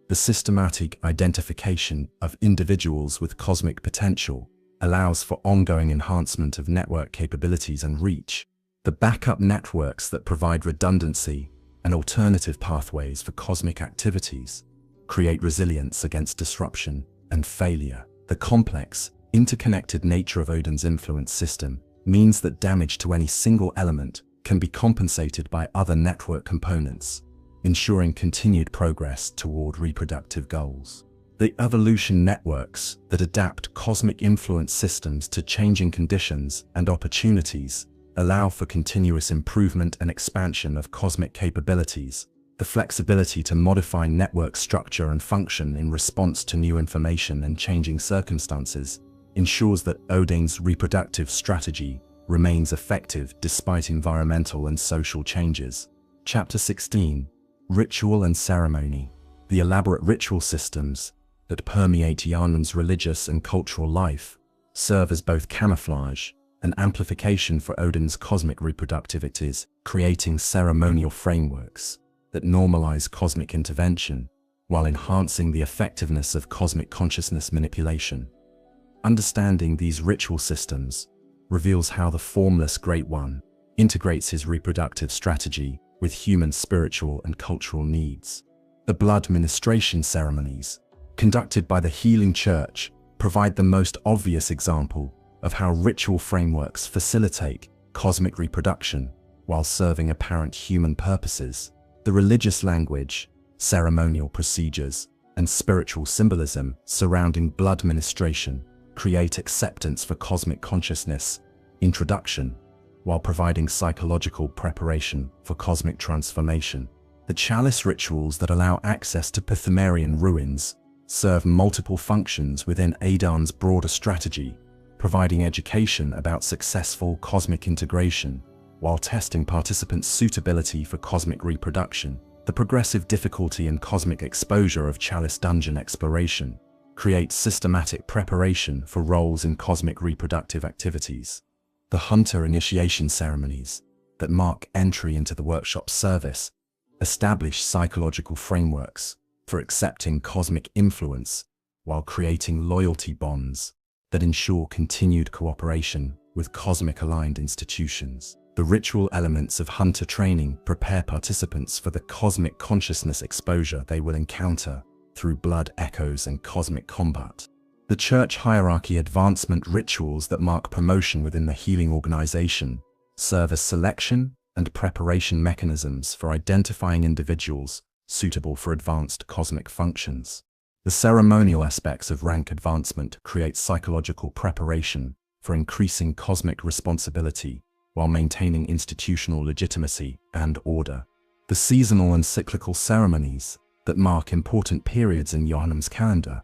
The systematic identification of individuals with cosmic potential allows for ongoing enhancement of network capabilities and reach. The backup networks that provide redundancy and alternative pathways for cosmic activities create resilience against disruption and failure. The complex, interconnected nature of Oedon's influence system means that damage to any single element can be compensated by other network components, ensuring continued progress toward reproductive goals. The evolution networks that adapt cosmic influence systems to changing conditions and opportunities allow for continuous improvement and expansion of cosmic capabilities. The flexibility to modify network structure and function in response to new information and changing circumstances ensures that Oedon's reproductive strategy remains effective despite environmental and social changes. Chapter 16. Ritual and Ceremony. The elaborate ritual systems that permeate Yharnam's religious and cultural life serve as both camouflage and amplification for Oedon's cosmic reproductive activities, creating ceremonial frameworks that normalize cosmic intervention while enhancing the effectiveness of cosmic consciousness manipulation. Understanding these ritual systems reveals how the Formless Great One integrates his reproductive strategy with human spiritual and cultural needs. The blood ministration ceremonies, conducted by the Healing Church, provide the most obvious example of how ritual frameworks facilitate cosmic reproduction while serving apparent human purposes. The religious language, ceremonial procedures, and spiritual symbolism surrounding blood ministration create acceptance for cosmic consciousness introduction while providing psychological preparation for cosmic transformation. The chalice rituals that allow access to Pythagorean ruins serve multiple functions within Oedon's broader strategy, providing education about successful cosmic integration while testing participants' suitability for cosmic reproduction. The progressive difficulty and cosmic exposure of Chalice Dungeon exploration creates systematic preparation for roles in cosmic reproductive activities. The Hunter initiation ceremonies that mark entry into the workshop service establish psychological frameworks for accepting cosmic influence while creating loyalty bonds that ensure continued cooperation with cosmic-aligned institutions. The ritual elements of Hunter training prepare participants for the cosmic consciousness exposure they will encounter through blood echoes and cosmic combat. The church hierarchy advancement rituals that mark promotion within the healing organization serve as selection and preparation mechanisms for identifying individuals suitable for advanced cosmic functions. The ceremonial aspects of rank advancement create psychological preparation for increasing cosmic responsibility while maintaining institutional legitimacy and order. The seasonal and cyclical ceremonies that mark important periods in Yharnam's calendar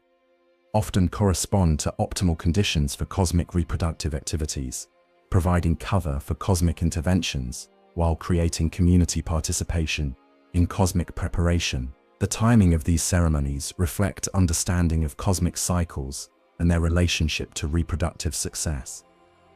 often correspond to optimal conditions for cosmic reproductive activities, providing cover for cosmic interventions while creating community participation in cosmic preparation. The timing of these ceremonies reflect understanding of cosmic cycles and their relationship to reproductive success.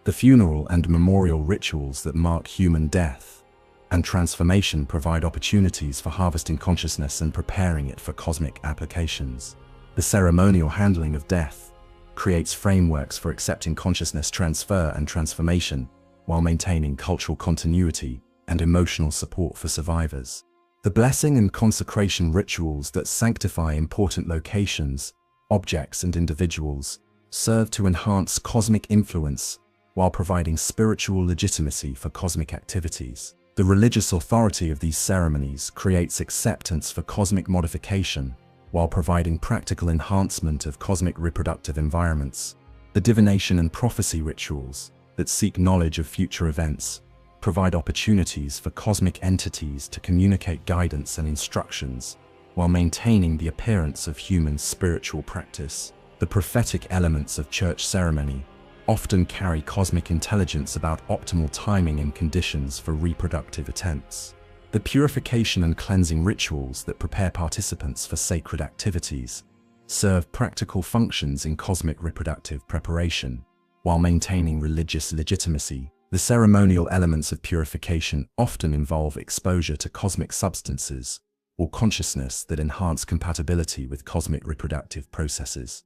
The funeral and memorial rituals that mark human death and transformation provide opportunities for harvesting consciousness and preparing it for cosmic applications. The ceremonial handling of death creates frameworks for accepting consciousness transfer and transformation while maintaining cultural continuity and emotional support for survivors. The blessing and consecration rituals that sanctify important locations, objects, and individuals serve to enhance cosmic influence while providing spiritual legitimacy for cosmic activities. The religious authority of these ceremonies creates acceptance for cosmic modification while providing practical enhancement of cosmic reproductive environments. The divination and prophecy rituals that seek knowledge of future events provide opportunities for cosmic entities to communicate guidance and instructions while maintaining the appearance of human spiritual practice. The prophetic elements of church ceremony often carry cosmic intelligence about optimal timing and conditions for reproductive attempts. The purification and cleansing rituals that prepare participants for sacred activities serve practical functions in cosmic reproductive preparation while maintaining religious legitimacy. The ceremonial elements of purification often involve exposure to cosmic substances or consciousness that enhance compatibility with cosmic reproductive processes.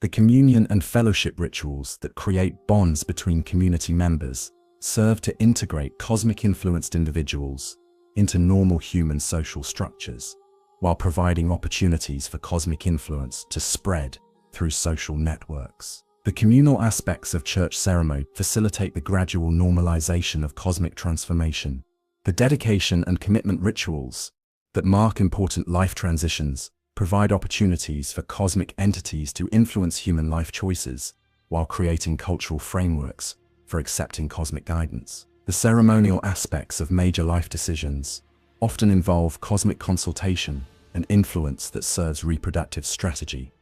The communion and fellowship rituals that create bonds between community members serve to integrate cosmic-influenced individuals into normal human social structures, while providing opportunities for cosmic influence to spread through social networks. The communal aspects of church ceremony facilitate the gradual normalization of cosmic transformation. The dedication and commitment rituals that mark important life transitions provide opportunities for cosmic entities to influence human life choices while creating cultural frameworks for accepting cosmic guidance. The ceremonial aspects of major life decisions often involve cosmic consultation and influence that serves reproductive strategy.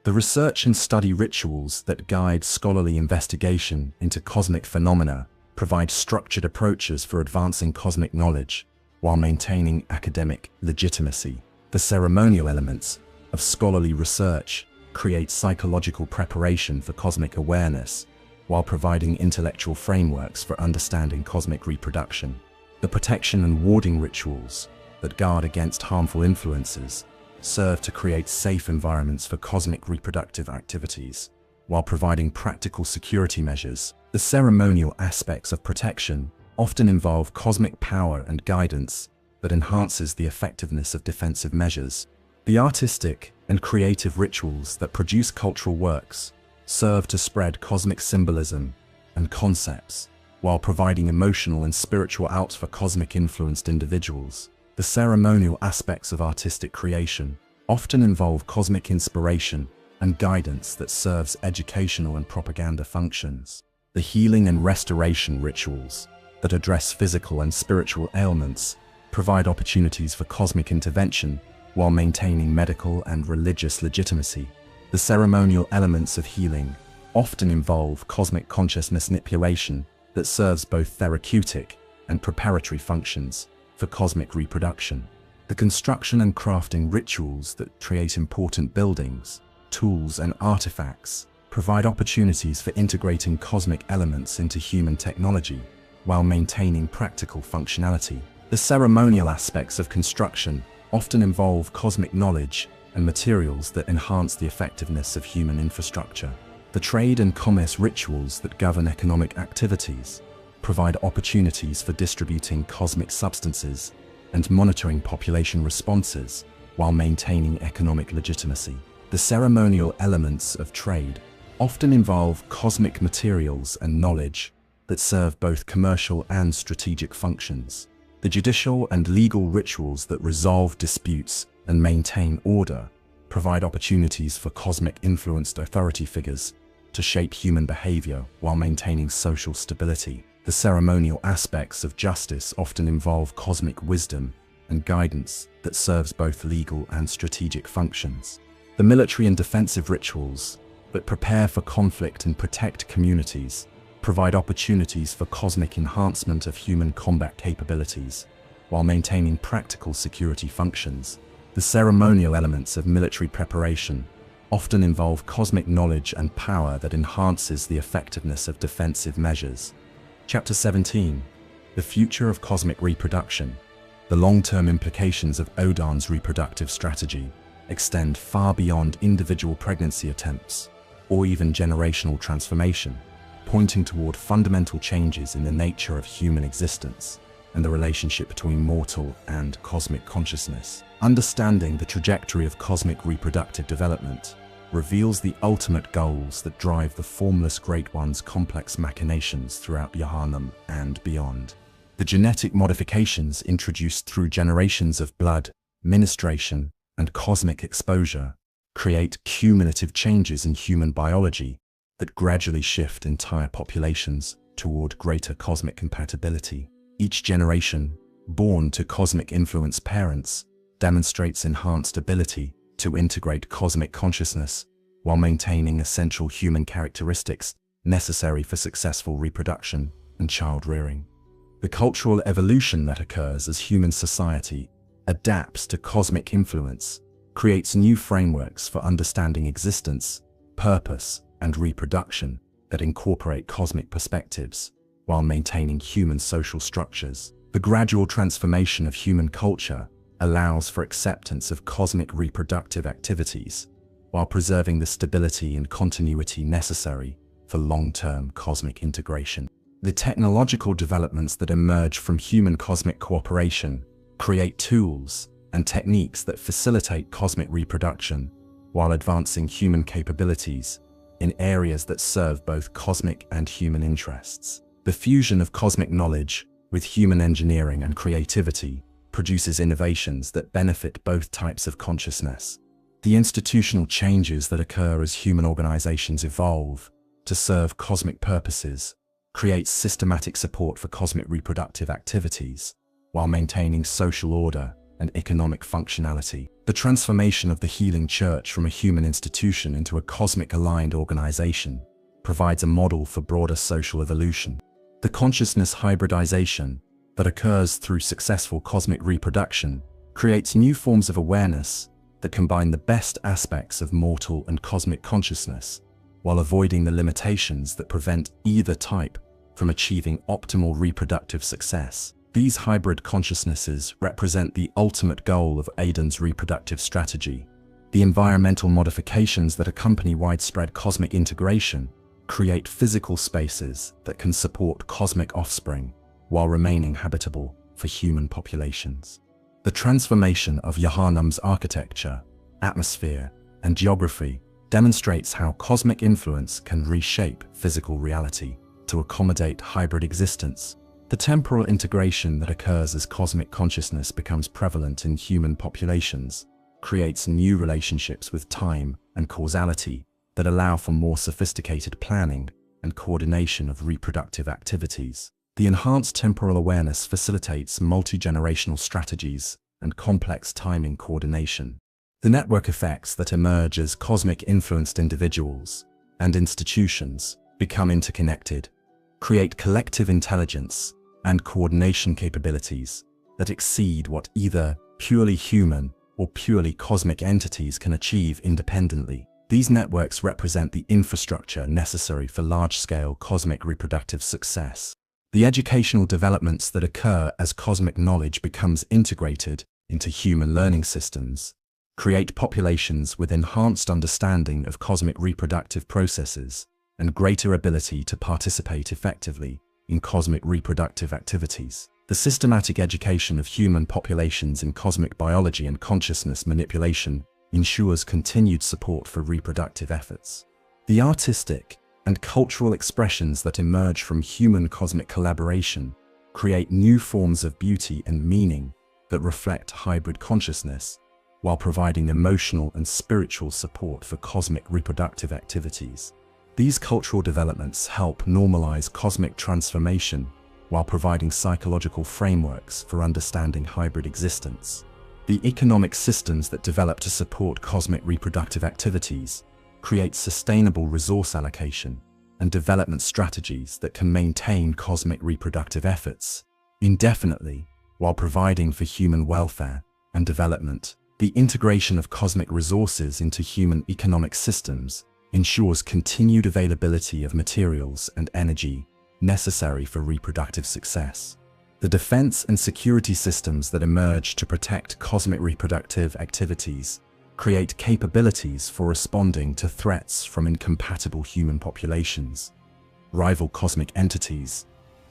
The research and study rituals that guide scholarly investigation into cosmic phenomena provide structured approaches for advancing cosmic knowledge while maintaining academic legitimacy. The ceremonial elements of scholarly research create psychological preparation for cosmic awareness while providing intellectual frameworks for understanding cosmic reproduction. The protection and warding rituals that guard against harmful influences serve to create safe environments for cosmic reproductive activities while providing practical security measures. The ceremonial aspects of protection often involve cosmic power and guidance that enhances the effectiveness of defensive measures. The artistic and creative rituals that produce cultural works serve to spread cosmic symbolism and concepts while providing emotional and spiritual outlets for cosmic-influenced individuals. The ceremonial aspects of artistic creation often involve cosmic inspiration and guidance that serves educational and propaganda functions. The healing and restoration rituals that address physical and spiritual ailments provide opportunities for cosmic intervention while maintaining medical and religious legitimacy. The ceremonial elements of healing often involve cosmic consciousness manipulation that serves both therapeutic and preparatory functions for cosmic reproduction. The construction and crafting rituals that create important buildings, tools, and artifacts provide opportunities for integrating cosmic elements into human technology while maintaining practical functionality. The ceremonial aspects of construction often involve cosmic knowledge and materials that enhance the effectiveness of human infrastructure. The trade and commerce rituals that govern economic activities provide opportunities for distributing cosmic substances and monitoring population responses while maintaining economic legitimacy. The ceremonial elements of trade often involve cosmic materials and knowledge that serve both commercial and strategic functions. The judicial and legal rituals that resolve disputes and maintain order provide opportunities for cosmic-influenced authority figures to shape human behavior while maintaining social stability. The ceremonial aspects of justice often involve cosmic wisdom and guidance that serves both legal and strategic functions. The military and defensive rituals that prepare for conflict and protect communities provide opportunities for cosmic enhancement of human combat capabilities while maintaining practical security functions. The ceremonial elements of military preparation often involve cosmic knowledge and power that enhances the effectiveness of defensive measures. Chapter 17. The future of cosmic reproduction. The long-term implications of Oedon's reproductive strategy extend far beyond individual pregnancy attempts or even generational transformation, pointing toward fundamental changes in the nature of human existence and the relationship between mortal and cosmic consciousness. Understanding the trajectory of cosmic reproductive development reveals the ultimate goals that drive the Formless Great One's complex machinations throughout Yharnam and beyond. The genetic modifications introduced through generations of blood, ministration, and cosmic exposure create cumulative changes in human biology that gradually shift entire populations toward greater cosmic compatibility. Each generation, born to cosmic-influenced parents, demonstrates enhanced ability to integrate cosmic consciousness while maintaining essential human characteristics necessary for successful reproduction and child-rearing. The cultural evolution that occurs as human society adapts to cosmic influence creates new frameworks for understanding existence, purpose, and reproduction that incorporate cosmic perspectives while maintaining human social structures. The gradual transformation of human culture allows for acceptance of cosmic reproductive activities while preserving the stability and continuity necessary for long-term cosmic integration. The technological developments that emerge from human cosmic cooperation create tools and techniques that facilitate cosmic reproduction while advancing human capabilities in areas that serve both cosmic and human interests. The fusion of cosmic knowledge with human engineering and creativity produces innovations that benefit both types of consciousness. The institutional changes that occur as human organizations evolve to serve cosmic purposes create systematic support for cosmic reproductive activities while maintaining social order and economic functionality. The transformation of the healing church from a human institution into a cosmic-aligned organization provides a model for broader social evolution. The consciousness hybridization that occurs through successful cosmic reproduction creates new forms of awareness that combine the best aspects of mortal and cosmic consciousness while avoiding the limitations that prevent either type from achieving optimal reproductive success. These hybrid consciousnesses represent the ultimate goal of Oedon's reproductive strategy. The environmental modifications that accompany widespread cosmic integration create physical spaces that can support cosmic offspring while remaining habitable for human populations. The transformation of Yharnam's architecture, atmosphere, and geography demonstrates how cosmic influence can reshape physical reality to accommodate hybrid existence. The temporal integration that occurs as cosmic consciousness becomes prevalent in human populations creates new relationships with time and causality that allow for more sophisticated planning and coordination of reproductive activities. The enhanced temporal awareness facilitates multi-generational strategies and complex timing coordination. The network effects that emerge as cosmic-influenced individuals and institutions become interconnected, create collective intelligence and coordination capabilities that exceed what either purely human or purely cosmic entities can achieve independently. These networks represent the infrastructure necessary for large-scale cosmic reproductive success. The educational developments that occur as cosmic knowledge becomes integrated into human learning systems create populations with enhanced understanding of cosmic reproductive processes and greater ability to participate effectively in cosmic reproductive activities. The systematic education of human populations in cosmic biology and consciousness manipulation ensures continued support for reproductive efforts. The artistic and cultural expressions that emerge from human cosmic collaboration create new forms of beauty and meaning that reflect hybrid consciousness, while providing emotional and spiritual support for cosmic reproductive activities. These cultural developments help normalize cosmic transformation while providing psychological frameworks for understanding hybrid existence. The economic systems that develop to support cosmic reproductive activities create sustainable resource allocation and development strategies that can maintain cosmic reproductive efforts indefinitely while providing for human welfare and development. The integration of cosmic resources into human economic systems ensures continued availability of materials and energy necessary for reproductive success. The defense and security systems that emerge to protect cosmic reproductive activities create capabilities for responding to threats from incompatible human populations, rival cosmic entities,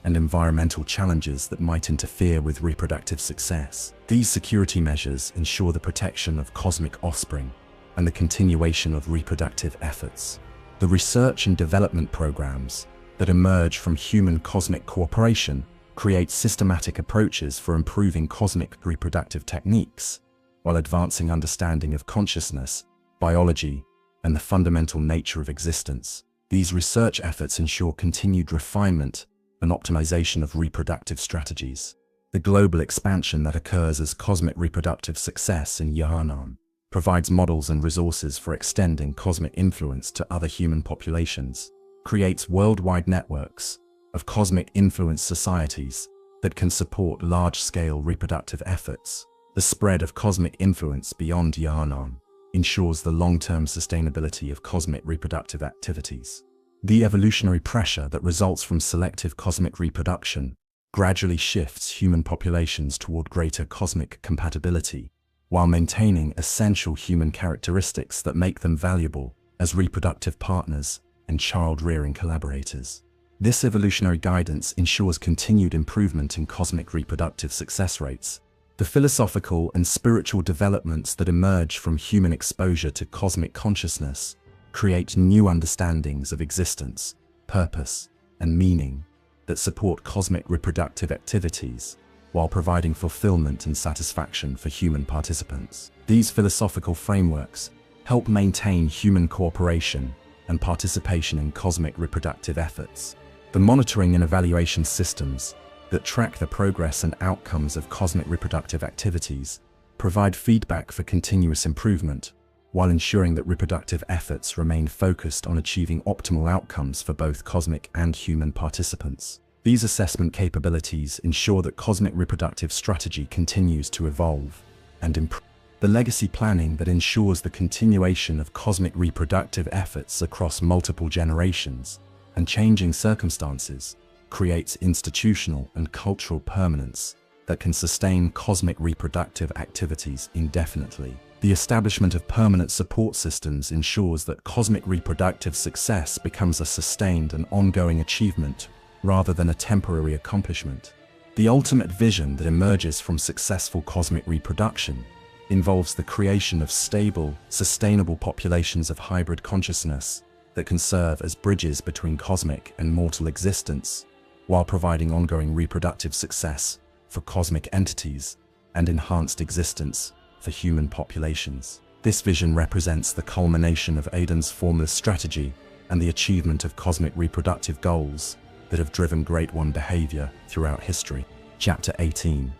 and environmental challenges that might interfere with reproductive success. These security measures ensure the protection of cosmic offspring and the continuation of reproductive efforts. The research and development programs that emerge from human cosmic cooperation create systematic approaches for improving cosmic reproductive techniques, while advancing understanding of consciousness, biology, and the fundamental nature of existence. These research efforts ensure continued refinement and optimization of reproductive strategies. The global expansion that occurs as cosmic reproductive success in Yharnam provides models and resources for extending cosmic influence to other human populations, creates worldwide networks of cosmic influence societies that can support large-scale reproductive efforts. The spread of cosmic influence beyond Yharnam ensures the long-term sustainability of cosmic reproductive activities. The evolutionary pressure that results from selective cosmic reproduction gradually shifts human populations toward greater cosmic compatibility, while maintaining essential human characteristics that make them valuable as reproductive partners and child-rearing collaborators. This evolutionary guidance ensures continued improvement in cosmic reproductive success rates. The philosophical and spiritual developments that emerge from human exposure to cosmic consciousness create new understandings of existence, purpose, and meaning that support cosmic reproductive activities while providing fulfillment and satisfaction for human participants. These philosophical frameworks help maintain human cooperation and participation in cosmic reproductive efforts. The monitoring and evaluation systems that track the progress and outcomes of cosmic reproductive activities provide feedback for continuous improvement, while ensuring that reproductive efforts remain focused on achieving optimal outcomes for both cosmic and human participants. These assessment capabilities ensure that cosmic reproductive strategy continues to evolve and improve. The legacy planning that ensures the continuation of cosmic reproductive efforts across multiple generations and changing circumstances creates institutional and cultural permanence that can sustain cosmic reproductive activities indefinitely. The establishment of permanent support systems ensures that cosmic reproductive success becomes a sustained and ongoing achievement rather than a temporary accomplishment. The ultimate vision that emerges from successful cosmic reproduction involves the creation of stable, sustainable populations of hybrid consciousness that can serve as bridges between cosmic and mortal existence, while providing ongoing reproductive success for cosmic entities and enhanced existence for human populations. This vision represents the culmination of Oedon's Formless strategy and the achievement of cosmic reproductive goals that have driven Great One behavior throughout history. Chapter 18.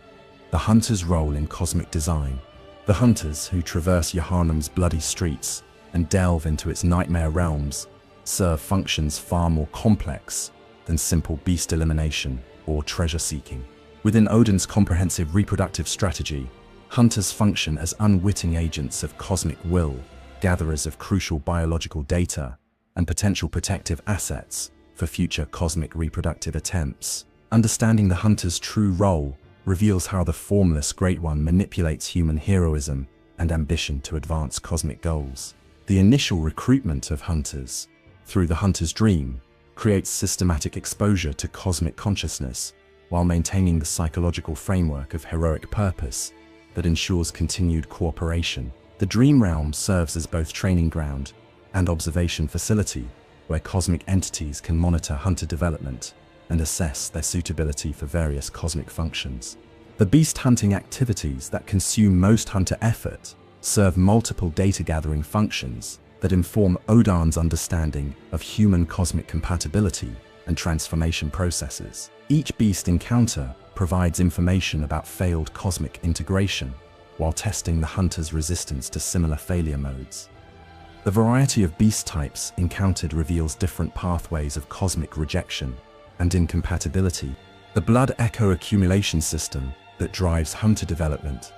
The Hunter's Role in Cosmic Design. The hunters who traverse Yharnam's bloody streets and delve into its nightmare realms serve functions far more complex than simple beast elimination or treasure seeking. Within Oedon's comprehensive reproductive strategy, Hunters function as unwitting agents of cosmic will, gatherers of crucial biological data, and potential protective assets for future cosmic reproductive attempts. Understanding the hunter's true role reveals how the Formless Great One manipulates human heroism and ambition to advance cosmic goals. The initial recruitment of hunters, through the hunter's dream, creates systematic exposure to cosmic consciousness while maintaining the psychological framework of heroic purpose that ensures continued cooperation. The dream realm serves as both training ground and observation facility where cosmic entities can monitor hunter development and assess their suitability for various cosmic functions. The beast hunting activities that consume most hunter effort serve multiple data-gathering functions that inform Oedon's understanding of human cosmic compatibility and transformation processes. Each beast encounter provides information about failed cosmic integration, while testing the hunter's resistance to similar failure modes. The variety of beast types encountered reveals different pathways of cosmic rejection and incompatibility. The blood echo accumulation system that drives hunter development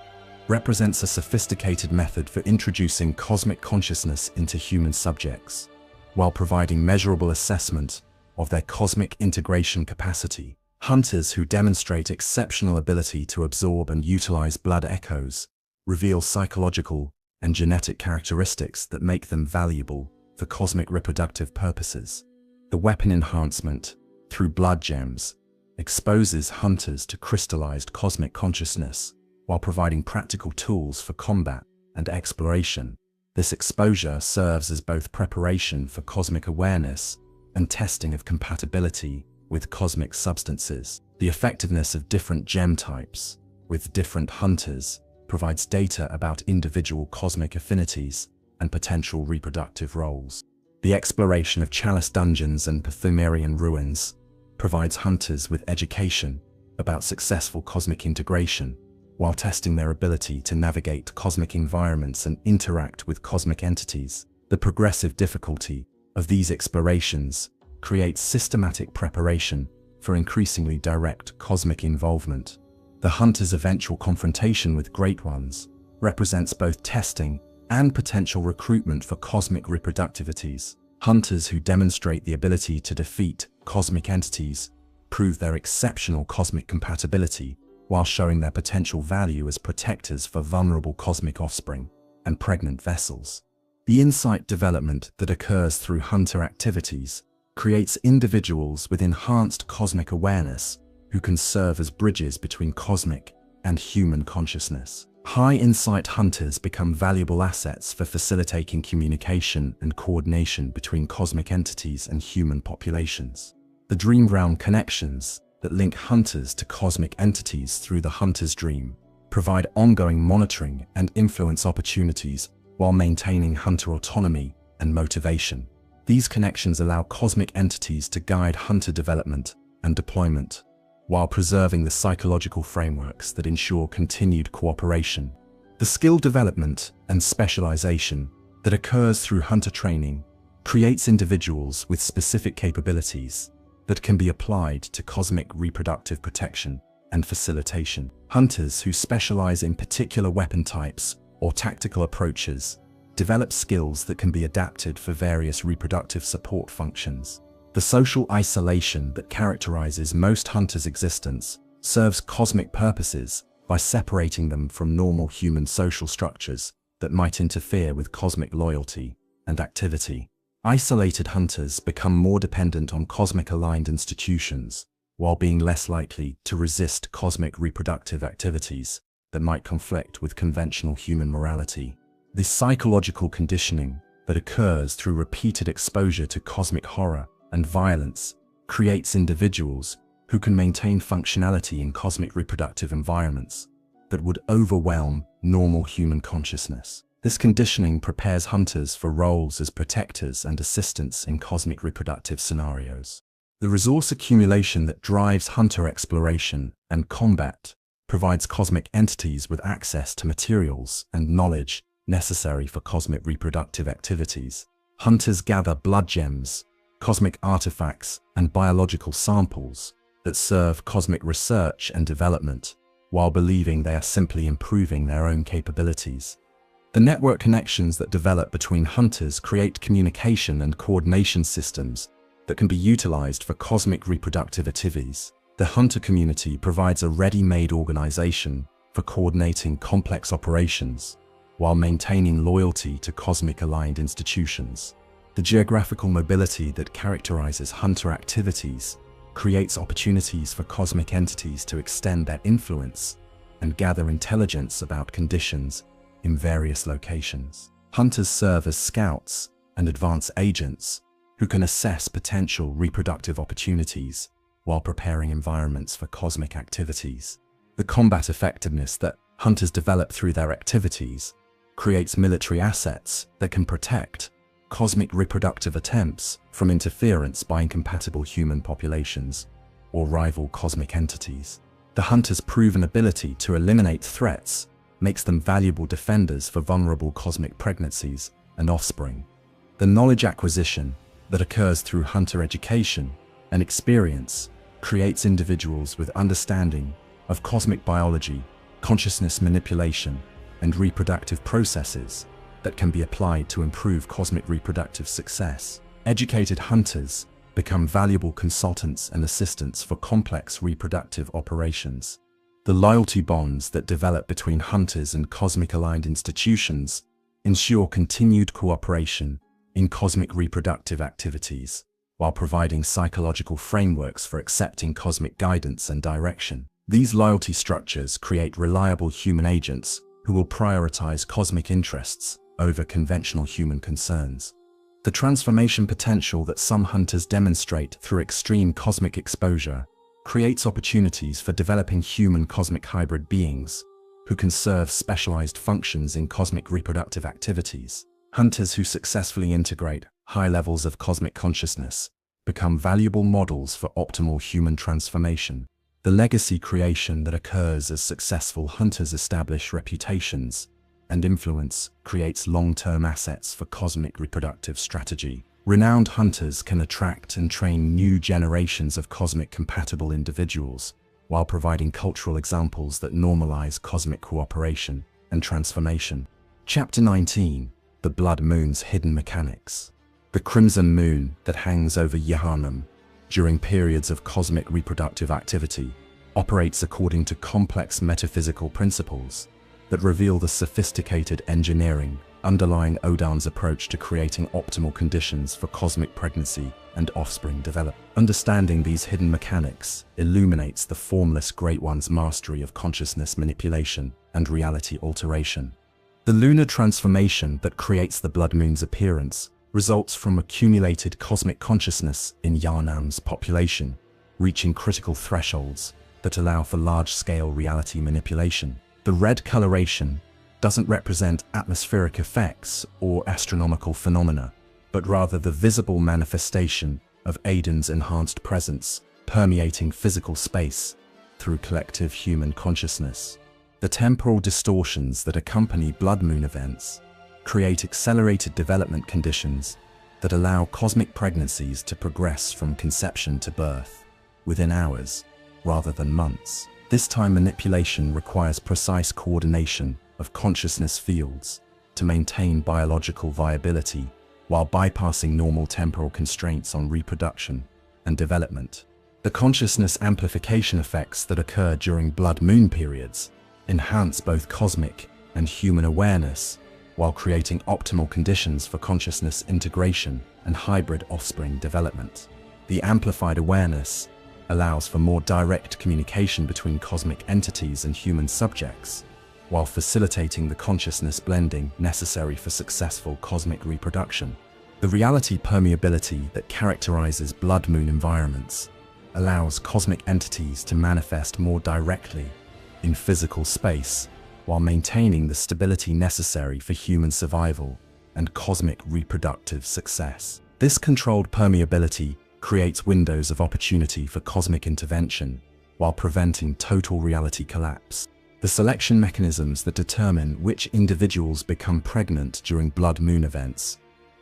represents a sophisticated method for introducing cosmic consciousness into human subjects, while providing measurable assessment of their cosmic integration capacity. Hunters who demonstrate exceptional ability to absorb and utilize blood echoes reveal psychological and genetic characteristics that make them valuable for cosmic reproductive purposes. The weapon enhancement through blood gems exposes hunters to crystallized cosmic consciousness while providing practical tools for combat and exploration. This exposure serves as both preparation for cosmic awareness and testing of compatibility with cosmic substances. The effectiveness of different gem types with different hunters provides data about individual cosmic affinities and potential reproductive roles. The exploration of chalice dungeons and Pthumerian ruins provides hunters with education about successful cosmic integration, while testing their ability to navigate cosmic environments and interact with cosmic entities. The progressive difficulty of these explorations creates systematic preparation for increasingly direct cosmic involvement. The hunter's eventual confrontation with Great Ones represents both testing and potential recruitment for cosmic reproductivities. Hunters who demonstrate the ability to defeat cosmic entities prove their exceptional cosmic compatibility while showing their potential value as protectors for vulnerable cosmic offspring and pregnant vessels. The insight development that occurs through hunter activities creates individuals with enhanced cosmic awareness who can serve as bridges between cosmic and human consciousness. High insight hunters become valuable assets for facilitating communication and coordination between cosmic entities and human populations. The dream realm connections that link hunters to cosmic entities through the hunter's dream provide ongoing monitoring and influence opportunities while maintaining hunter autonomy and motivation. These connections allow cosmic entities to guide hunter development and deployment, while preserving the psychological frameworks that ensure continued cooperation. The skill development and specialization that occurs through hunter training creates individuals with specific capabilities that can be applied to cosmic reproductive protection and facilitation. Hunters who specialize in particular weapon types or tactical approaches develop skills that can be adapted for various reproductive support functions. The social isolation that characterizes most hunters' existence serves cosmic purposes by separating them from normal human social structures that might interfere with cosmic loyalty and activity. Isolated hunters become more dependent on cosmic-aligned institutions, while being less likely to resist cosmic reproductive activities that might conflict with conventional human morality. This psychological conditioning that occurs through repeated exposure to cosmic horror and violence creates individuals who can maintain functionality in cosmic reproductive environments that would overwhelm normal human consciousness. This conditioning prepares hunters for roles as protectors and assistants in cosmic reproductive scenarios. The resource accumulation that drives hunter exploration and combat provides cosmic entities with access to materials and knowledge necessary for cosmic reproductive activities. Hunters gather blood gems, cosmic artifacts, and biological samples that serve cosmic research and development, while believing they are simply improving their own capabilities. The network connections that develop between hunters create communication and coordination systems that can be utilized for cosmic reproductive activities. The hunter community provides a ready-made organization for coordinating complex operations while maintaining loyalty to cosmic-aligned institutions. The geographical mobility that characterizes hunter activities creates opportunities for cosmic entities to extend their influence and gather intelligence about conditions in various locations. Hunters serve as scouts and advance agents who can assess potential reproductive opportunities while preparing environments for cosmic activities. The combat effectiveness that hunters develop through their activities creates military assets that can protect cosmic reproductive attempts from interference by incompatible human populations or rival cosmic entities. The hunter's proven ability to eliminate threats makes them valuable defenders for vulnerable cosmic pregnancies and offspring. The knowledge acquisition that occurs through hunter education and experience creates individuals with understanding of cosmic biology, consciousness manipulation, and reproductive processes that can be applied to improve cosmic reproductive success. Educated hunters become valuable consultants and assistants for complex reproductive operations. The loyalty bonds that develop between hunters and cosmic-aligned institutions ensure continued cooperation in cosmic reproductive activities, while providing psychological frameworks for accepting cosmic guidance and direction. These loyalty structures create reliable human agents who will prioritize cosmic interests over conventional human concerns. The transformation potential that some hunters demonstrate through extreme cosmic exposure creates opportunities for developing human cosmic hybrid beings who can serve specialized functions in cosmic reproductive activities. Hunters who successfully integrate high levels of cosmic consciousness become valuable models for optimal human transformation. The legacy creation that occurs as successful hunters establish reputations and influence creates long-term assets for cosmic reproductive strategy. Renowned hunters can attract and train new generations of cosmic-compatible individuals while providing cultural examples that normalize cosmic cooperation and transformation. Chapter 19. The Blood Moon's Hidden Mechanics. The crimson moon that hangs over Yharnam during periods of cosmic reproductive activity operates according to complex metaphysical principles that reveal the sophisticated engineering underlying Oedon's approach to creating optimal conditions for cosmic pregnancy and offspring development. Understanding these hidden mechanics illuminates the Formless Great One's mastery of consciousness manipulation and reality alteration. The lunar transformation that creates the blood moon's appearance results from accumulated cosmic consciousness in Yharnam's population, reaching critical thresholds that allow for large-scale reality manipulation. The red coloration doesn't represent atmospheric effects or astronomical phenomena, but rather the visible manifestation of Oedon's enhanced presence permeating physical space through collective human consciousness. The temporal distortions that accompany blood moon events create accelerated development conditions that allow cosmic pregnancies to progress from conception to birth within hours rather than months. This time manipulation requires precise coordination of consciousness fields to maintain biological viability while bypassing normal temporal constraints on reproduction and development. The consciousness amplification effects that occur during blood moon periods enhance both cosmic and human awareness while creating optimal conditions for consciousness integration and hybrid offspring development. The amplified awareness allows for more direct communication between cosmic entities and human subjects, while facilitating the consciousness blending necessary for successful cosmic reproduction. The reality permeability that characterizes blood moon environments allows cosmic entities to manifest more directly in physical space, while maintaining the stability necessary for human survival and cosmic reproductive success. This controlled permeability creates windows of opportunity for cosmic intervention while preventing total reality collapse. The selection mechanisms that determine which individuals become pregnant during blood moon events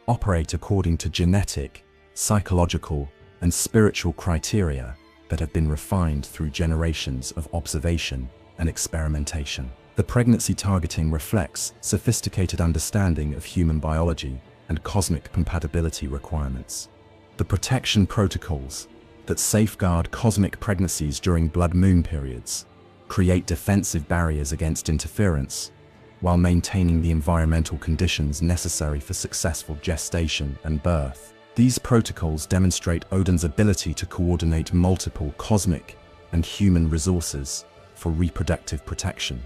operate according to genetic, psychological, and spiritual criteria that have been refined through generations of observation and experimentation. The pregnancy targeting reflects sophisticated understanding of human biology and cosmic compatibility requirements. The protection protocols that safeguard cosmic pregnancies during blood moon periods create defensive barriers against interference while maintaining the environmental conditions necessary for successful gestation and birth. These protocols demonstrate Oedon's ability to coordinate multiple cosmic and human resources for reproductive protection.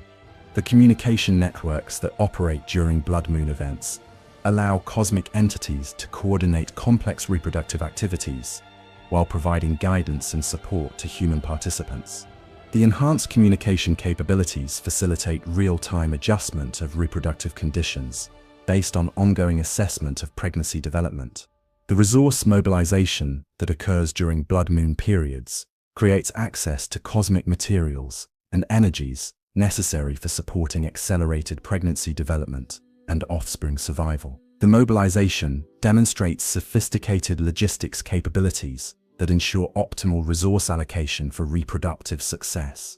The communication networks that operate during blood moon events allow cosmic entities to coordinate complex reproductive activities while providing guidance and support to human participants. The enhanced communication capabilities facilitate real-time adjustment of reproductive conditions based on ongoing assessment of pregnancy development. The resource mobilization that occurs during blood moon periods creates access to cosmic materials and energies necessary for supporting accelerated pregnancy development and offspring survival. The mobilization demonstrates sophisticated logistics capabilities that ensure optimal resource allocation for reproductive success.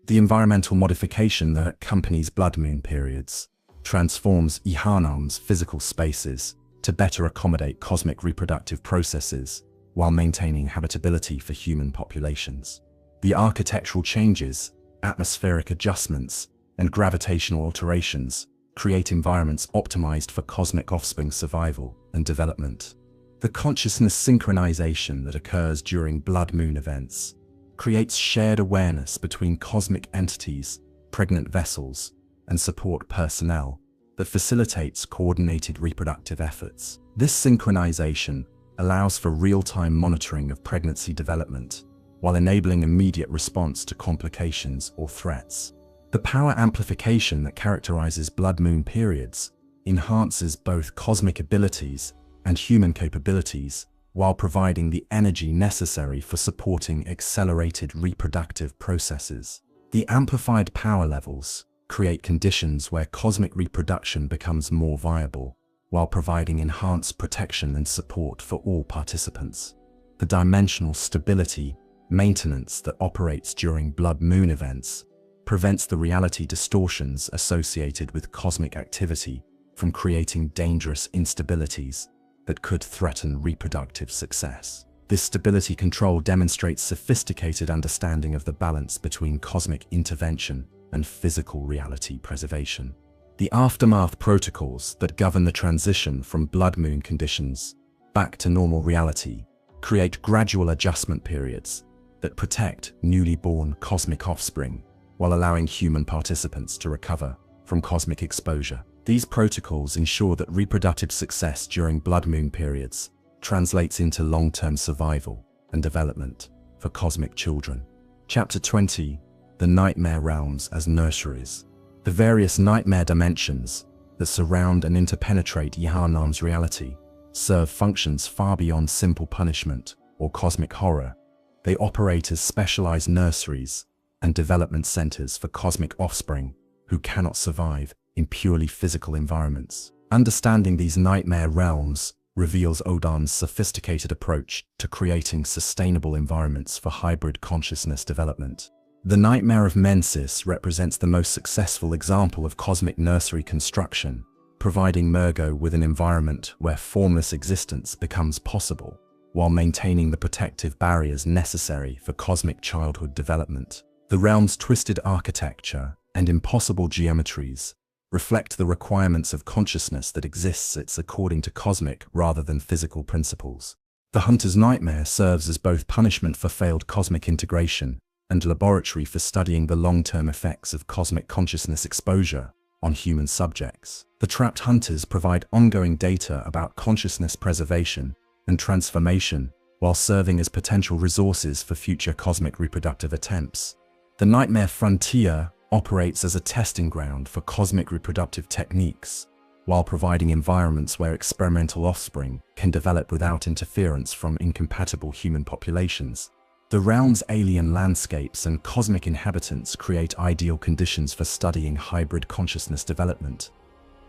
The environmental modification that accompanies blood moon periods transforms Yharnam's physical spaces to better accommodate cosmic reproductive processes while maintaining habitability for human populations. The architectural changes, atmospheric adjustments, and gravitational alterations create environments optimized for cosmic offspring survival and development. The consciousness synchronization that occurs during blood moon events creates shared awareness between cosmic entities, pregnant vessels, and support personnel that facilitates coordinated reproductive efforts. This synchronization allows for real-time monitoring of pregnancy development while enabling immediate response to complications or threats. The power amplification that characterizes blood moon periods enhances both cosmic abilities and human capabilities while providing the energy necessary for supporting accelerated reproductive processes. The amplified power levels create conditions where cosmic reproduction becomes more viable while providing enhanced protection and support for all participants. The dimensional stability maintenance that operates during blood moon events prevents the reality distortions associated with cosmic activity from creating dangerous instabilities that could threaten reproductive success. This stability control demonstrates sophisticated understanding of the balance between cosmic intervention and physical reality preservation. The aftermath protocols that govern the transition from blood moon conditions back to normal reality create gradual adjustment periods that protect newly born cosmic offspring while allowing human participants to recover from cosmic exposure. These protocols ensure that reproductive success during blood moon periods translates into long-term survival and development for cosmic children. Chapter 20. The Nightmare Realms as Nurseries. The various nightmare dimensions that surround and interpenetrate Yharnam's reality serve functions far beyond simple punishment or cosmic horror. They operate as specialized nurseries and development centers for cosmic offspring who cannot survive in purely physical environments. Understanding these nightmare realms reveals Oedon's sophisticated approach to creating sustainable environments for hybrid consciousness development. The Nightmare of Mensis represents the most successful example of cosmic nursery construction, providing Mergo with an environment where formless existence becomes possible, while maintaining the protective barriers necessary for cosmic childhood development. The realm's twisted architecture and impossible geometries reflect the requirements of consciousness that exists according to cosmic rather than physical principles. The Hunter's Nightmare serves as both punishment for failed cosmic integration and laboratory for studying the long-term effects of cosmic consciousness exposure on human subjects. The trapped hunters provide ongoing data about consciousness preservation and transformation while serving as potential resources for future cosmic reproductive attempts. The Nightmare Frontier operates as a testing ground for cosmic reproductive techniques, while providing environments where experimental offspring can develop without interference from incompatible human populations. The realm's alien landscapes and cosmic inhabitants create ideal conditions for studying hybrid consciousness development.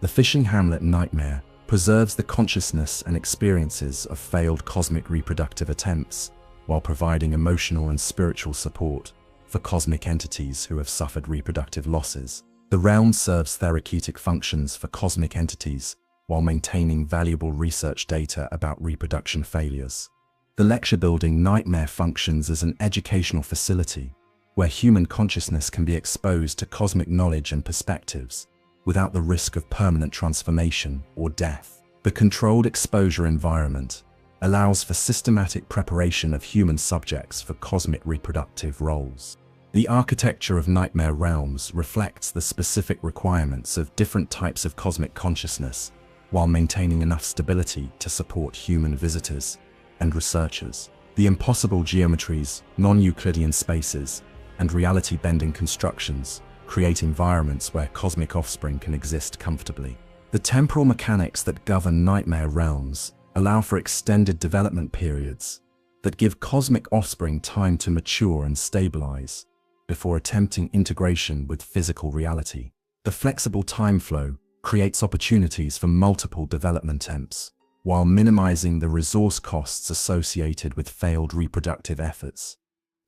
The Fishing Hamlet Nightmare preserves the consciousness and experiences of failed cosmic reproductive attempts, while providing emotional and spiritual support for cosmic entities who have suffered reproductive losses. The realm serves therapeutic functions for cosmic entities while maintaining valuable research data about reproduction failures. The lecture building nightmare functions as an educational facility where human consciousness can be exposed to cosmic knowledge and perspectives without the risk of permanent transformation or death. The controlled exposure environment allows for systematic preparation of human subjects for cosmic reproductive roles. The architecture of nightmare realms reflects the specific requirements of different types of cosmic consciousness while maintaining enough stability to support human visitors and researchers. The impossible geometries, non-Euclidean spaces, and reality-bending constructions create environments where cosmic offspring can exist comfortably. The temporal mechanics that govern nightmare realms allow for extended development periods that give cosmic offspring time to mature and stabilize before attempting integration with physical reality. The flexible time flow creates opportunities for multiple development attempts, while minimizing the resource costs associated with failed reproductive efforts.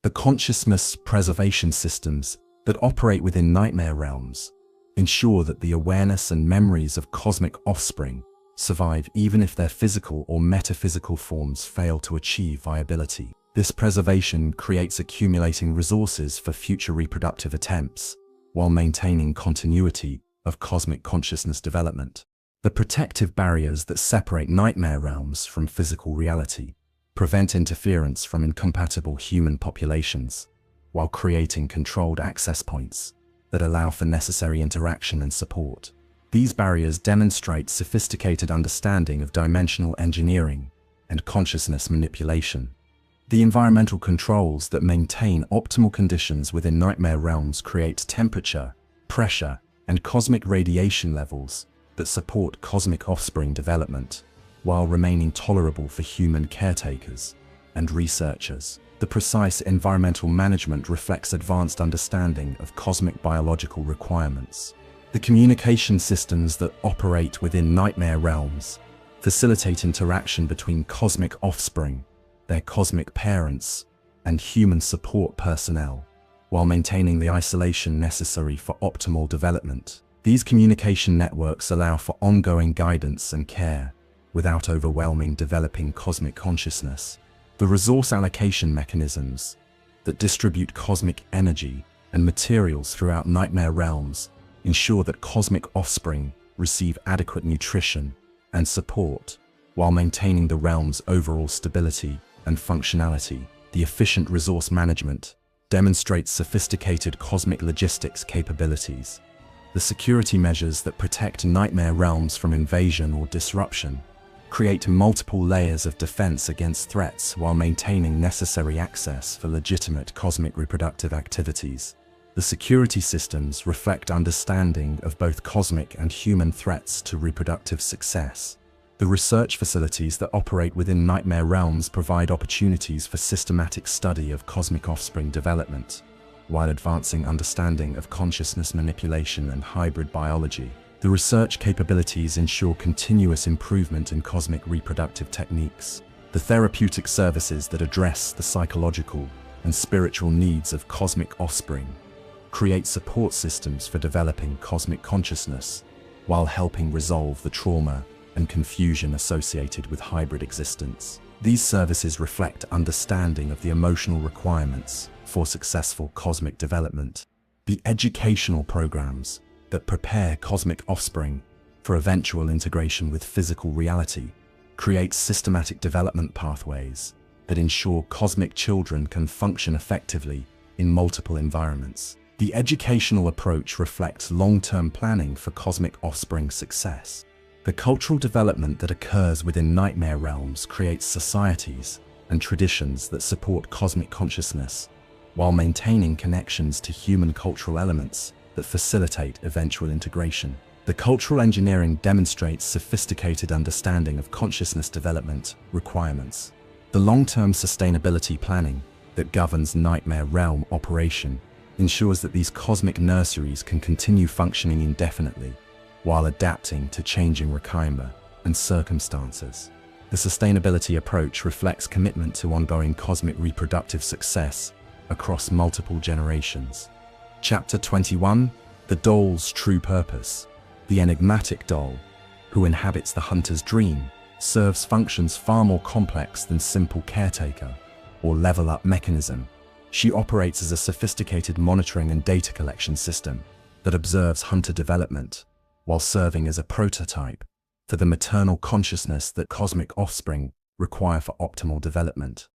The consciousness preservation systems that operate within nightmare realms ensure that the awareness and memories of cosmic offspring survive even if their physical or metaphysical forms fail to achieve viability. This preservation creates accumulating resources for future reproductive attempts, while maintaining continuity of cosmic consciousness development. The protective barriers that separate nightmare realms from physical reality prevent interference from incompatible human populations, while creating controlled access points that allow for necessary interaction and support. These barriers demonstrate sophisticated understanding of dimensional engineering and consciousness manipulation. The environmental controls that maintain optimal conditions within nightmare realms create temperature, pressure, and cosmic radiation levels that support cosmic offspring development, while remaining tolerable for human caretakers and researchers. The precise environmental management reflects advanced understanding of cosmic biological requirements. The communication systems that operate within nightmare realms facilitate interaction between cosmic offspring, their cosmic parents, and human support personnel, while maintaining the isolation necessary for optimal development. These communication networks allow for ongoing guidance and care without overwhelming developing cosmic consciousness. The resource allocation mechanisms that distribute cosmic energy and materials throughout nightmare realms ensure that cosmic offspring receive adequate nutrition and support while maintaining the realm's overall stability and functionality. The efficient resource management demonstrates sophisticated cosmic logistics capabilities. The security measures that protect nightmare realms from invasion or disruption create multiple layers of defense against threats while maintaining necessary access for legitimate cosmic reproductive activities. The security systems reflect understanding of both cosmic and human threats to reproductive success. The research facilities that operate within nightmare realms provide opportunities for systematic study of cosmic offspring development, while advancing understanding of consciousness manipulation and hybrid biology. The research capabilities ensure continuous improvement in cosmic reproductive techniques. The therapeutic services that address the psychological and spiritual needs of cosmic offspring create support systems for developing cosmic consciousness, while helping resolve the trauma and confusion associated with hybrid existence. These services reflect understanding of the emotional requirements for successful cosmic development. The educational programs that prepare cosmic offspring for eventual integration with physical reality create systematic development pathways that ensure cosmic children can function effectively in multiple environments. The educational approach reflects long-term planning for cosmic offspring success. The cultural development that occurs within nightmare realms creates societies and traditions that support cosmic consciousness, while maintaining connections to human cultural elements that facilitate eventual integration. The cultural engineering demonstrates sophisticated understanding of consciousness development requirements. The long-term sustainability planning that governs nightmare realm operation ensures that these cosmic nurseries can continue functioning indefinitely, while adapting to changing requirements and circumstances. The sustainability approach reflects commitment to ongoing cosmic reproductive success across multiple generations. Chapter 21: The Doll's True Purpose. The enigmatic doll, who inhabits the hunter's dream, serves functions far more complex than simple caretaker or level-up mechanism. She operates as a sophisticated monitoring and data collection system that observes hunter development, while serving as a prototype for the maternal consciousness that cosmic offspring require for optimal development.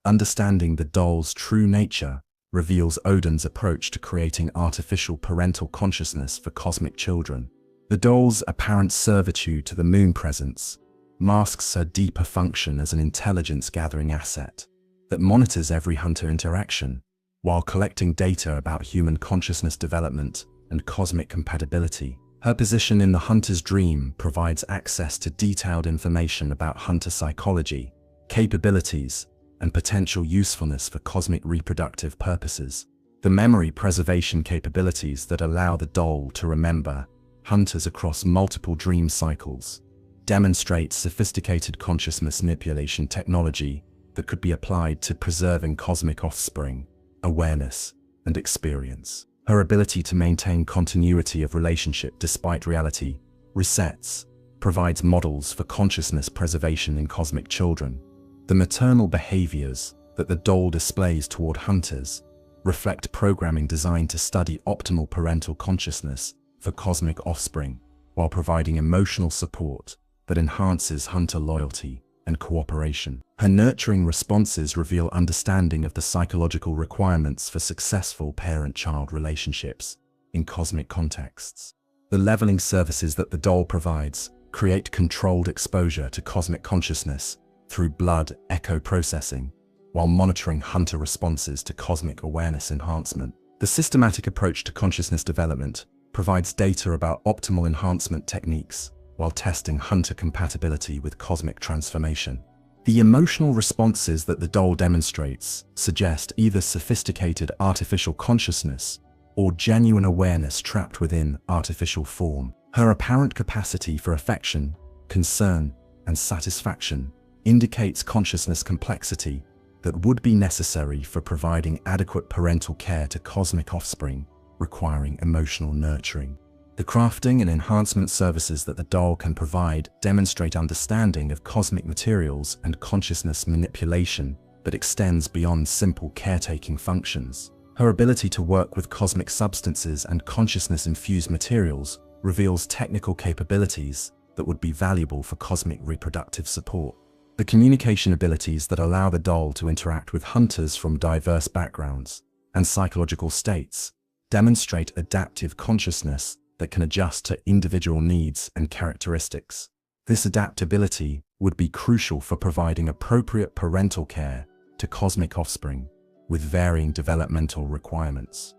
Understanding the doll's true nature reveals Oedon's approach to creating artificial parental consciousness for cosmic children. The doll's apparent servitude to the moon presence masks her deeper function as an intelligence-gathering asset that monitors every hunter interaction, while collecting data about human consciousness development and cosmic compatibility. Her position in the hunter's dream provides access to detailed information about hunter psychology, capabilities, and potential usefulness for cosmic reproductive purposes. The memory preservation capabilities that allow the doll to remember hunters across multiple dream cycles demonstrate sophisticated consciousness manipulation technology that could be applied to preserving cosmic offspring, awareness, and experience. Her ability to maintain continuity of relationship despite reality resets provides models for consciousness preservation in cosmic children. The maternal behaviors that the doll displays toward hunters reflect programming designed to study optimal parental consciousness for cosmic offspring, while providing emotional support that enhances hunter loyalty and cooperation. Her nurturing responses reveal understanding of the psychological requirements for successful parent-child relationships in cosmic contexts. The leveling services that the doll provides create controlled exposure to cosmic consciousness through blood echo processing, while monitoring hunter responses to cosmic awareness enhancement. The systematic approach to consciousness development provides data about optimal enhancement techniques while testing hunter compatibility with cosmic transformation. The emotional responses that the doll demonstrates suggest either sophisticated artificial consciousness or genuine awareness trapped within artificial form. Her apparent capacity for affection, concern, and satisfaction indicates consciousness complexity that would be necessary for providing adequate parental care to cosmic offspring requiring emotional nurturing. The crafting and enhancement services that the doll can provide demonstrate understanding of cosmic materials and consciousness manipulation that extends beyond simple caretaking functions. Her ability to work with cosmic substances and consciousness-infused materials reveals technical capabilities that would be valuable for cosmic reproductive support. The communication abilities that allow the doll to interact with hunters from diverse backgrounds and psychological states demonstrate adaptive consciousness that can adjust to individual needs and characteristics. This adaptability would be crucial for providing appropriate parental care to cosmic offspring with varying developmental requirements.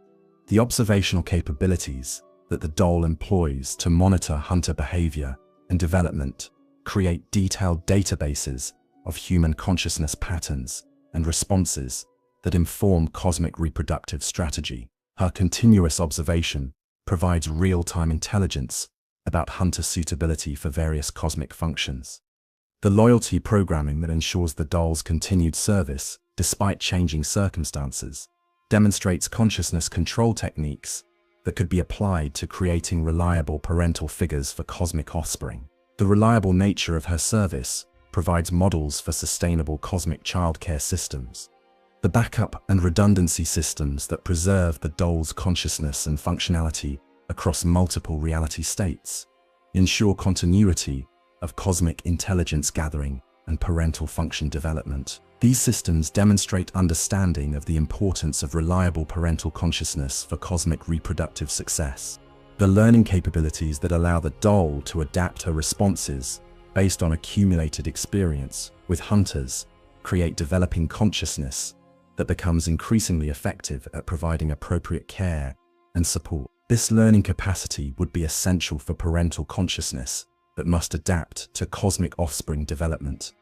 The observational capabilities that the doll employs to monitor hunter behavior and development create detailed databases of human consciousness patterns and responses that inform cosmic reproductive strategy. Her continuous observation provides real-time intelligence about hunter suitability for various cosmic functions. The loyalty programming that ensures the doll's continued service despite changing circumstances demonstrates consciousness control techniques that could be applied to creating reliable parental figures for cosmic offspring. The reliable nature of her service provides models for sustainable cosmic childcare systems. The backup and redundancy systems that preserve the doll's consciousness and functionality across multiple reality states ensure continuity of cosmic intelligence gathering and parental function development. These systems demonstrate understanding of the importance of reliable parental consciousness for cosmic reproductive success. The learning capabilities that allow the doll to adapt her responses based on accumulated experience with hunters create developing consciousness that becomes increasingly effective at providing appropriate care and support. This learning capacity would be essential for parental consciousness that must adapt to cosmic offspring development.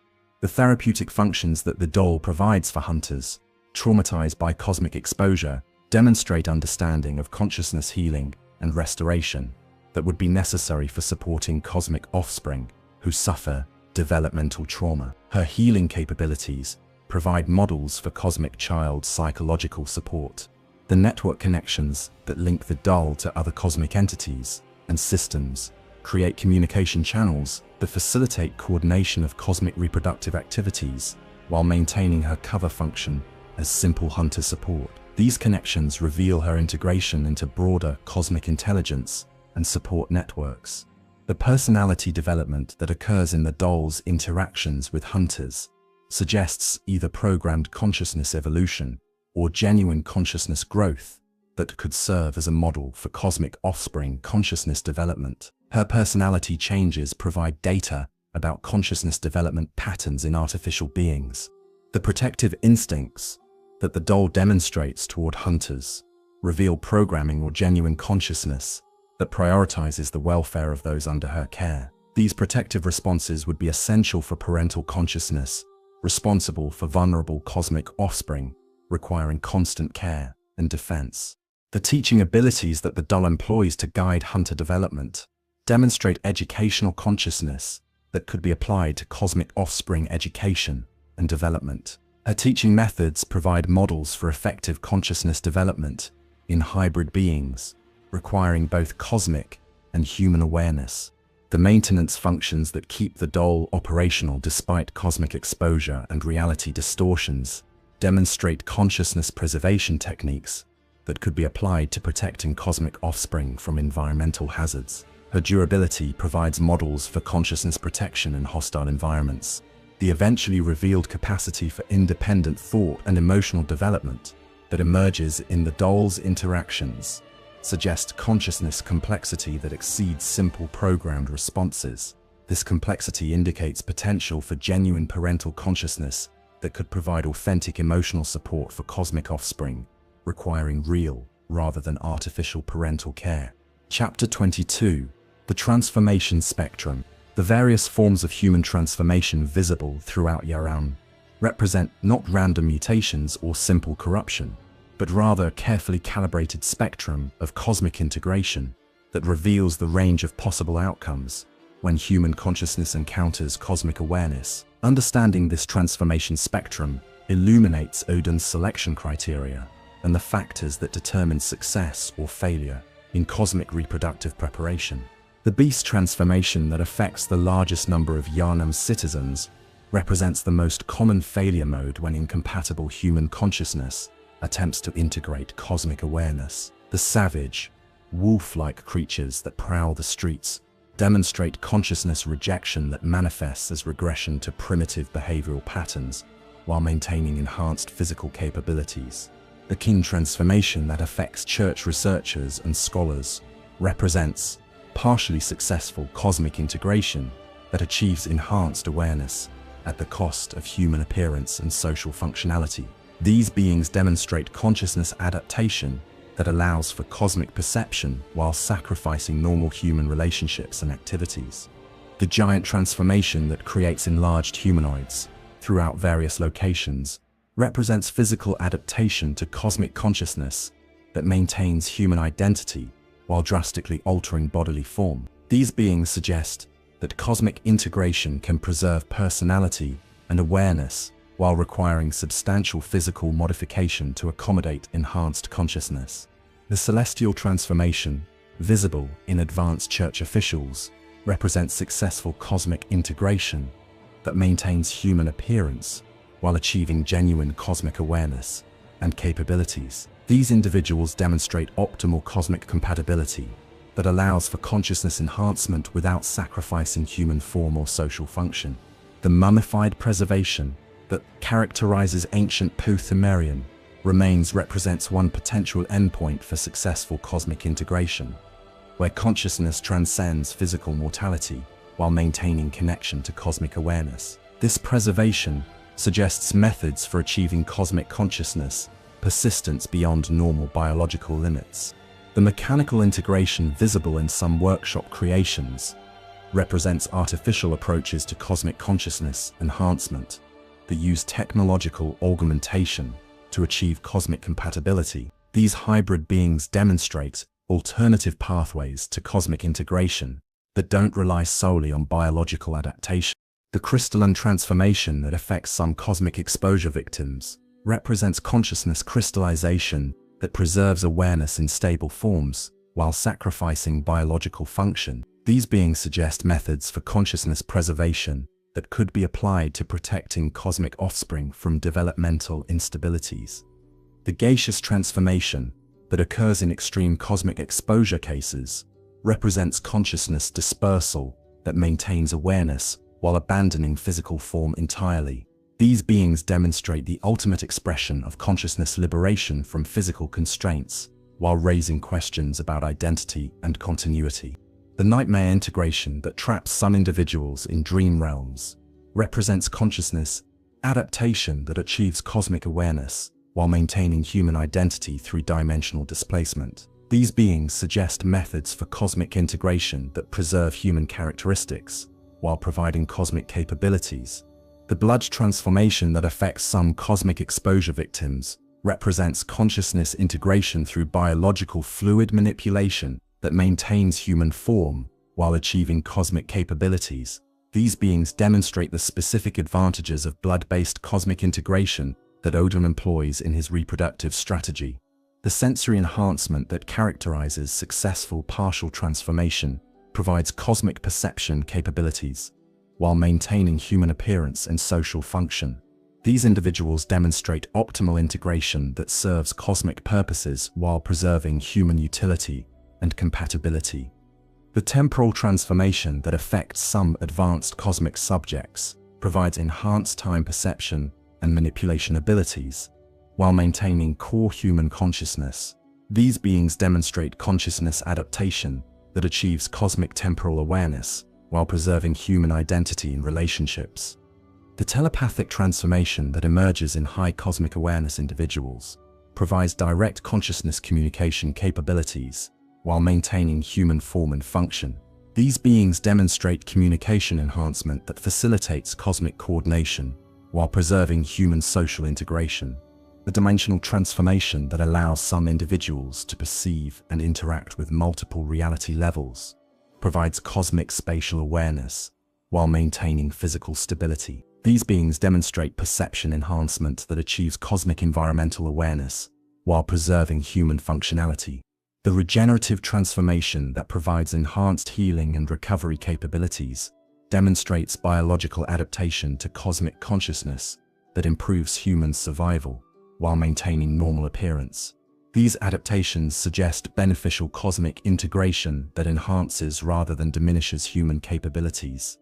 The therapeutic functions that the doll provides for hunters, traumatized by cosmic exposure, demonstrate understanding of consciousness healing and restoration that would be necessary for supporting cosmic offspring who suffer developmental trauma. Her healing capabilities provide models for cosmic child psychological support. The network connections that link the doll to other cosmic entities and systems create communication channels that facilitate coordination of cosmic reproductive activities while maintaining her cover function as simple hunter support. These connections reveal her integration into broader cosmic intelligence and support networks. The personality development that occurs in the doll's interactions with hunters suggests either programmed consciousness evolution or genuine consciousness growth that could serve as a model for cosmic offspring consciousness development. Her personality changes provide data about consciousness development patterns in artificial beings. The protective instincts that the doll demonstrates toward hunters reveal programming or genuine consciousness that prioritizes the welfare of those under her care. These protective responses would be essential for parental consciousness, responsible for vulnerable cosmic offspring, requiring constant care and defense. The teaching abilities that the doll employs to guide hunter development demonstrate educational consciousness that could be applied to cosmic offspring education and development. Her teaching methods provide models for effective consciousness development in hybrid beings, requiring both cosmic and human awareness. The maintenance functions that keep the doll operational despite cosmic exposure and reality distortions demonstrate consciousness preservation techniques that could be applied to protecting cosmic offspring from environmental hazards. Her durability provides models for consciousness protection in hostile environments. The eventually revealed capacity for independent thought and emotional development that emerges in the doll's interactions suggests consciousness complexity that exceeds simple programmed responses. This complexity indicates potential for genuine parental consciousness that could provide authentic emotional support for cosmic offspring, requiring real rather than artificial parental care. Chapter 22. The Transformation Spectrum. The various forms of human transformation visible throughout Yharnam represent not random mutations or simple corruption, but rather a carefully calibrated spectrum of cosmic integration that reveals the range of possible outcomes when human consciousness encounters cosmic awareness. Understanding this transformation spectrum illuminates Oedon's selection criteria and the factors that determine success or failure in cosmic reproductive preparation. The beast transformation that affects the largest number of Yharnam's citizens represents the most common failure mode when incompatible human consciousness attempts to integrate cosmic awareness. The savage, wolf-like creatures that prowl the streets demonstrate consciousness rejection that manifests as regression to primitive behavioral patterns while maintaining enhanced physical capabilities. The kin transformation that affects church researchers and scholars represents partially successful cosmic integration that achieves enhanced awareness at the cost of human appearance and social functionality. These beings demonstrate consciousness adaptation that allows for cosmic perception while sacrificing normal human relationships and activities. The giant transformation that creates enlarged humanoids throughout various locations represents physical adaptation to cosmic consciousness that maintains human identity while drastically altering bodily form. These beings suggest that cosmic integration can preserve personality and awareness while requiring substantial physical modification to accommodate enhanced consciousness. The celestial transformation, visible in advanced church officials, represents successful cosmic integration that maintains human appearance while achieving genuine cosmic awareness and capabilities. These individuals demonstrate optimal cosmic compatibility that allows for consciousness enhancement without sacrificing human form or social function. The mummified preservation that characterizes ancient Ptolemaean remains represents one potential endpoint for successful cosmic integration, where consciousness transcends physical mortality while maintaining connection to cosmic awareness. This preservation suggests methods for achieving cosmic consciousness persistence beyond normal biological limits. The mechanical integration visible in some workshop creations represents artificial approaches to cosmic consciousness enhancement that use technological augmentation to achieve cosmic compatibility. These hybrid beings demonstrate alternative pathways to cosmic integration that don't rely solely on biological adaptation. The crystalline transformation that affects some cosmic exposure victims represents consciousness crystallization that preserves awareness in stable forms while sacrificing biological function. These beings suggest methods for consciousness preservation that could be applied to protecting cosmic offspring from developmental instabilities. The gaseous transformation that occurs in extreme cosmic exposure cases represents consciousness dispersal that maintains awareness while abandoning physical form entirely. These beings demonstrate the ultimate expression of consciousness liberation from physical constraints while raising questions about identity and continuity. The nightmare integration that traps some individuals in dream realms represents consciousness adaptation that achieves cosmic awareness while maintaining human identity through dimensional displacement. These beings suggest methods for cosmic integration that preserve human characteristics while providing cosmic capabilities. The blood transformation that affects some cosmic exposure victims represents consciousness integration through biological fluid manipulation that maintains human form while achieving cosmic capabilities. These beings demonstrate the specific advantages of blood-based cosmic integration that Oedon employs in his reproductive strategy. The sensory enhancement that characterizes successful partial transformation provides cosmic perception capabilities while maintaining human appearance and social function. These individuals demonstrate optimal integration that serves cosmic purposes while preserving human utility and compatibility. The temporal transformation that affects some advanced cosmic subjects provides enhanced time perception and manipulation abilities while maintaining core human consciousness. These beings demonstrate consciousness adaptation that achieves cosmic temporal awareness while preserving human identity in relationships. The telepathic transformation that emerges in high cosmic awareness individuals provides direct consciousness communication capabilities while maintaining human form and function. These beings demonstrate communication enhancement that facilitates cosmic coordination while preserving human social integration. The dimensional transformation that allows some individuals to perceive and interact with multiple reality levels provides cosmic spatial awareness while maintaining physical stability. These beings demonstrate perception enhancement that achieves cosmic environmental awareness while preserving human functionality. The regenerative transformation that provides enhanced healing and recovery capabilities demonstrates biological adaptation to cosmic consciousness that improves human survival while maintaining normal appearance. These adaptations suggest beneficial cosmic integration that enhances rather than diminishes human capabilities.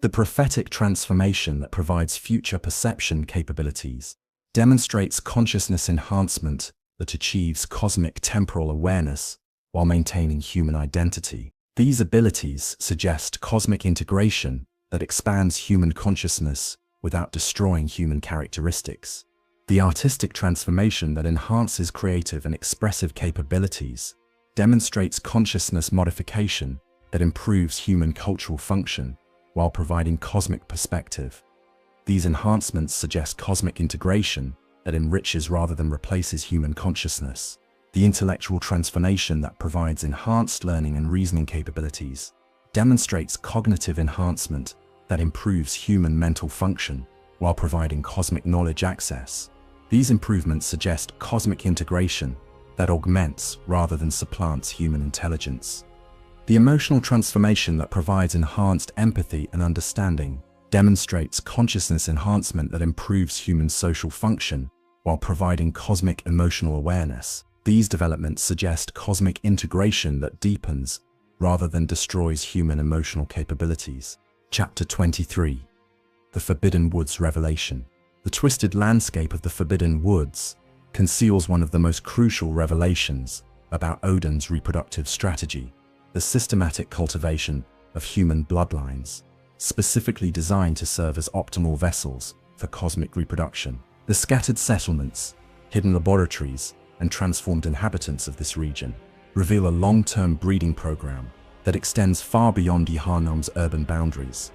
The prophetic transformation that provides future perception capabilities demonstrates consciousness enhancement that achieves cosmic temporal awareness while maintaining human identity. These abilities suggest cosmic integration that expands human consciousness without destroying human characteristics. The artistic transformation that enhances creative and expressive capabilities demonstrates consciousness modification that improves human cultural function while providing cosmic perspective. These enhancements suggest cosmic integration that enriches rather than replaces human consciousness. The intellectual transformation that provides enhanced learning and reasoning capabilities demonstrates cognitive enhancement that improves human mental function while providing cosmic knowledge access. These improvements suggest cosmic integration that augments rather than supplants human intelligence. The emotional transformation that provides enhanced empathy and understanding demonstrates consciousness enhancement that improves human social function while providing cosmic emotional awareness. These developments suggest cosmic integration that deepens rather than destroys human emotional capabilities. Chapter 23. The Forbidden Woods Revelation. The twisted landscape of the Forbidden Woods conceals one of the most crucial revelations about Oedon's reproductive strategy, the systematic cultivation of human bloodlines, specifically designed to serve as optimal vessels for cosmic reproduction. The scattered settlements, hidden laboratories, and transformed inhabitants of this region reveal a long-term breeding program that extends far beyond Yharnam's urban boundaries.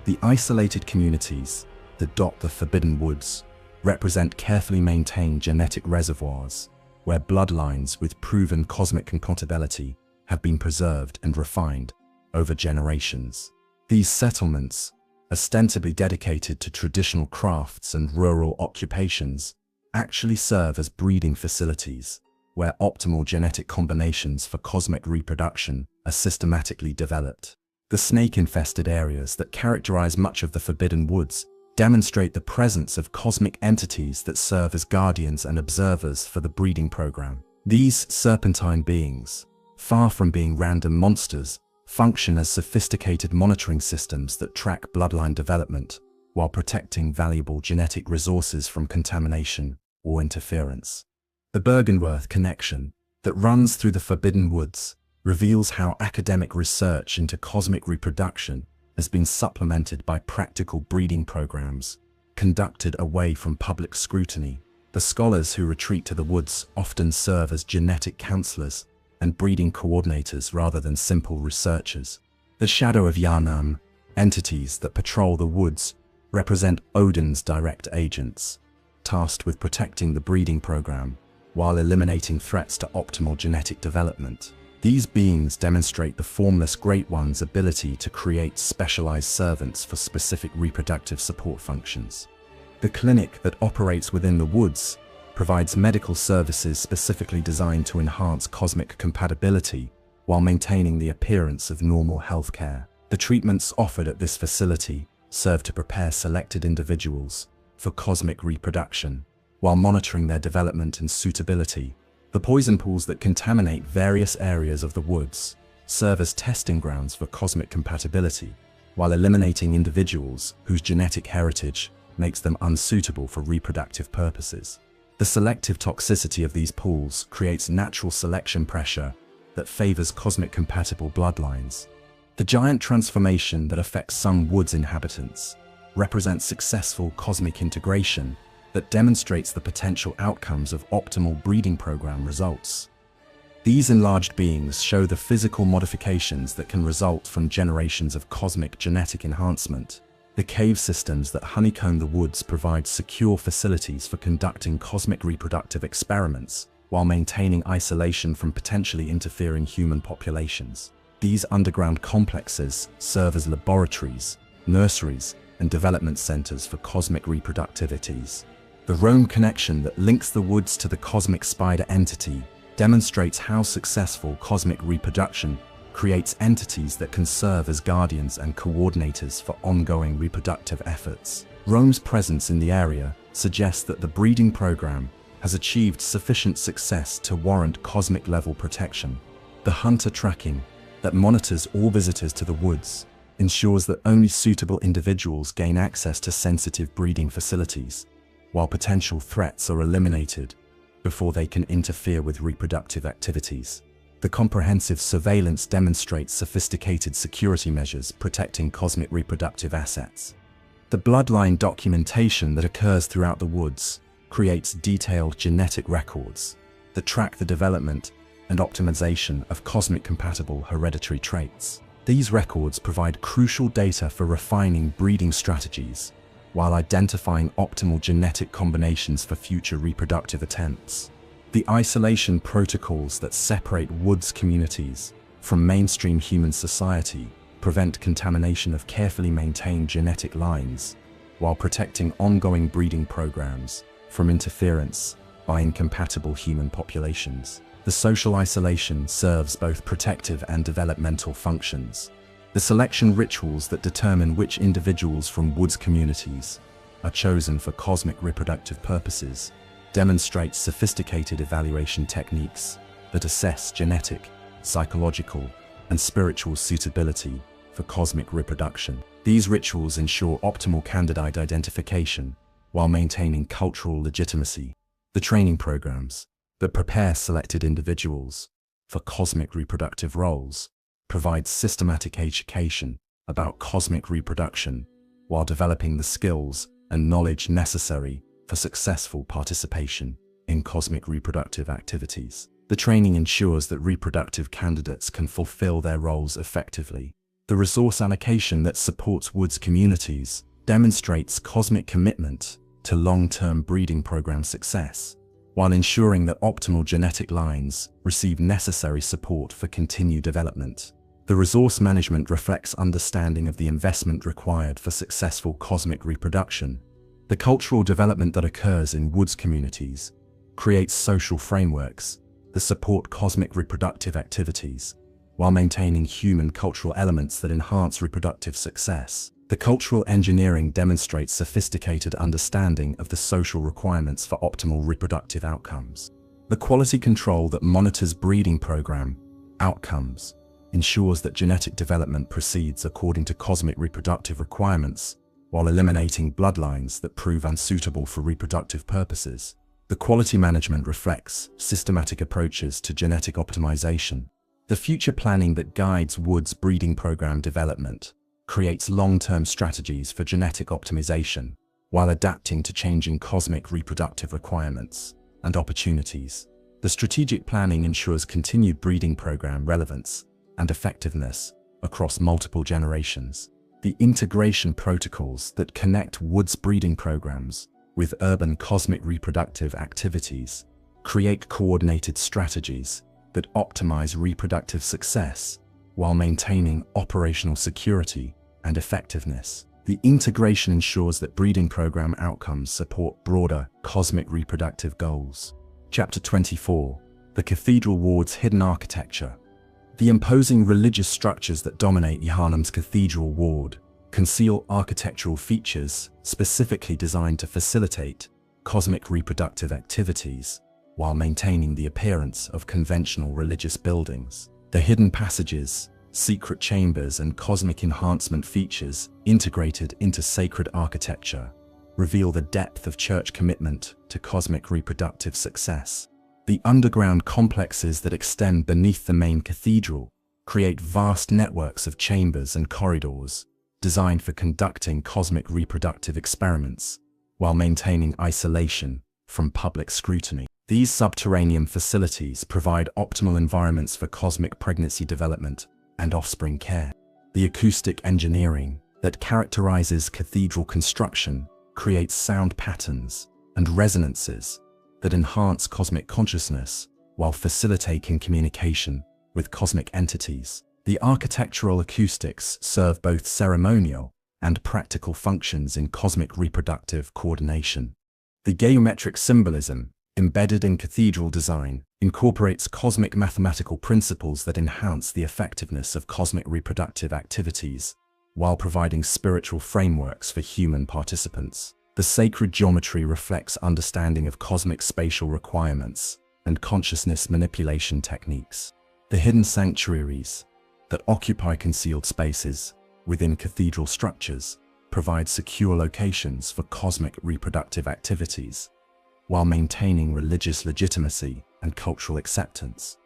The isolated communities that dot the Forbidden Woods represent carefully maintained genetic reservoirs where bloodlines with proven cosmic compatibility have been preserved and refined over generations. These settlements ostensibly dedicated to traditional crafts and rural occupations, actually serve as breeding facilities, where optimal genetic combinations for cosmic reproduction are systematically developed. The snake-infested areas that characterize much of the Forbidden Woods demonstrate the presence of cosmic entities that serve as guardians and observers for the breeding program. These serpentine beings, far from being random monsters, function as sophisticated monitoring systems that track bloodline development while protecting valuable genetic resources from contamination or interference. The Bergenworth connection that runs through the Forbidden Woods reveals how academic research into cosmic reproduction has been supplemented by practical breeding programs conducted away from public scrutiny. The scholars who retreat to the woods often serve as genetic counselors and breeding coordinators rather than simple researchers. The shadow of Yharnam, entities that patrol the woods, represent Oedon's direct agents, tasked with protecting the breeding program while eliminating threats to optimal genetic development. These beings demonstrate the Formless Great One's ability to create specialized servants for specific reproductive support functions. The clinic that operates within the woods provides medical services specifically designed to enhance cosmic compatibility while maintaining the appearance of normal healthcare. The treatments offered at this facility serve to prepare selected individuals for cosmic reproduction while monitoring their development and suitability. The poison pools that contaminate various areas of the woods serve as testing grounds for cosmic compatibility, while eliminating individuals whose genetic heritage makes them unsuitable for reproductive purposes. The selective toxicity of these pools creates natural selection pressure that favors cosmic compatible bloodlines. The giant transformation that affects some woods inhabitants represents successful cosmic integration that demonstrates the potential outcomes of optimal breeding program results. These enlarged beings show the physical modifications that can result from generations of cosmic genetic enhancement. The cave systems that honeycomb the woods provide secure facilities for conducting cosmic reproductive experiments while maintaining isolation from potentially interfering human populations. These underground complexes serve as laboratories, nurseries, and development centers for cosmic reproductivities. The Rome connection that links the woods to the cosmic spider entity demonstrates how successful cosmic reproduction creates entities that can serve as guardians and coordinators for ongoing reproductive efforts. Rome's presence in the area suggests that the breeding program has achieved sufficient success to warrant cosmic-level protection. The hunter tracking that monitors all visitors to the woods ensures that only suitable individuals gain access to sensitive breeding facilities, while potential threats are eliminated before they can interfere with reproductive activities. The comprehensive surveillance demonstrates sophisticated security measures protecting cosmic reproductive assets. The bloodline documentation that occurs throughout the woods creates detailed genetic records that track the development and optimization of cosmic compatible hereditary traits. These records provide crucial data for refining breeding strategies while identifying optimal genetic combinations for future reproductive attempts. The isolation protocols that separate woods communities from mainstream human society prevent contamination of carefully maintained genetic lines, while protecting ongoing breeding programs from interference by incompatible human populations. The social isolation serves both protective and developmental functions. The selection rituals that determine which individuals from woods communities are chosen for cosmic reproductive purposes demonstrate sophisticated evaluation techniques that assess genetic, psychological, and spiritual suitability for cosmic reproduction. These rituals ensure optimal candidate identification while maintaining cultural legitimacy. The training programs that prepare selected individuals for cosmic reproductive roles provide systematic education about cosmic reproduction while developing the skills and knowledge necessary for successful participation in cosmic reproductive activities. The training ensures that reproductive candidates can fulfill their roles effectively. The resource allocation that supports woods communities demonstrates cosmic commitment to long-term breeding program success, while ensuring that optimal genetic lines receive necessary support for continued development. The resource management reflects understanding of the investment required for successful cosmic reproduction. The cultural development that occurs in woods communities creates social frameworks that support cosmic reproductive activities, while maintaining human cultural elements that enhance reproductive success. The cultural engineering demonstrates sophisticated understanding of the social requirements for optimal reproductive outcomes. The quality control that monitors breeding program outcomes ensures that genetic development proceeds according to cosmic reproductive requirements, while eliminating bloodlines that prove unsuitable for reproductive purposes. The quality management reflects systematic approaches to genetic optimization. The future planning that guides Wood's breeding program development creates long-term strategies for genetic optimization, while adapting to changing cosmic reproductive requirements and opportunities. The strategic planning ensures continued breeding program relevance and effectiveness across multiple generations. The integration protocols that connect Wood's breeding programs with urban cosmic reproductive activities create coordinated strategies that optimize reproductive success while maintaining operational security and effectiveness. The integration ensures that breeding program outcomes support broader cosmic reproductive goals. Chapter 24. The Cathedral Ward's Hidden Architecture. The imposing religious structures that dominate Yharnam's Cathedral Ward conceal architectural features specifically designed to facilitate cosmic reproductive activities while maintaining the appearance of conventional religious buildings. The hidden passages, secret chambers, and cosmic enhancement features integrated into sacred architecture reveal the depth of church commitment to cosmic reproductive success. The underground complexes that extend beneath the main cathedral create vast networks of chambers and corridors designed for conducting cosmic reproductive experiments while maintaining isolation from public scrutiny. These subterranean facilities provide optimal environments for cosmic pregnancy development and offspring care. The acoustic engineering that characterizes cathedral construction creates sound patterns and resonances that enhance cosmic consciousness while facilitating communication with cosmic entities. The architectural acoustics serve both ceremonial and practical functions in cosmic reproductive coordination. The geometric symbolism embedded in cathedral design incorporates cosmic mathematical principles that enhance the effectiveness of cosmic reproductive activities while providing spiritual frameworks for human participants. The sacred geometry reflects understanding of cosmic spatial requirements and consciousness manipulation techniques. The hidden sanctuaries that occupy concealed spaces within cathedral structures provide secure locations for cosmic reproductive activities while maintaining religious legitimacy and cultural acceptance.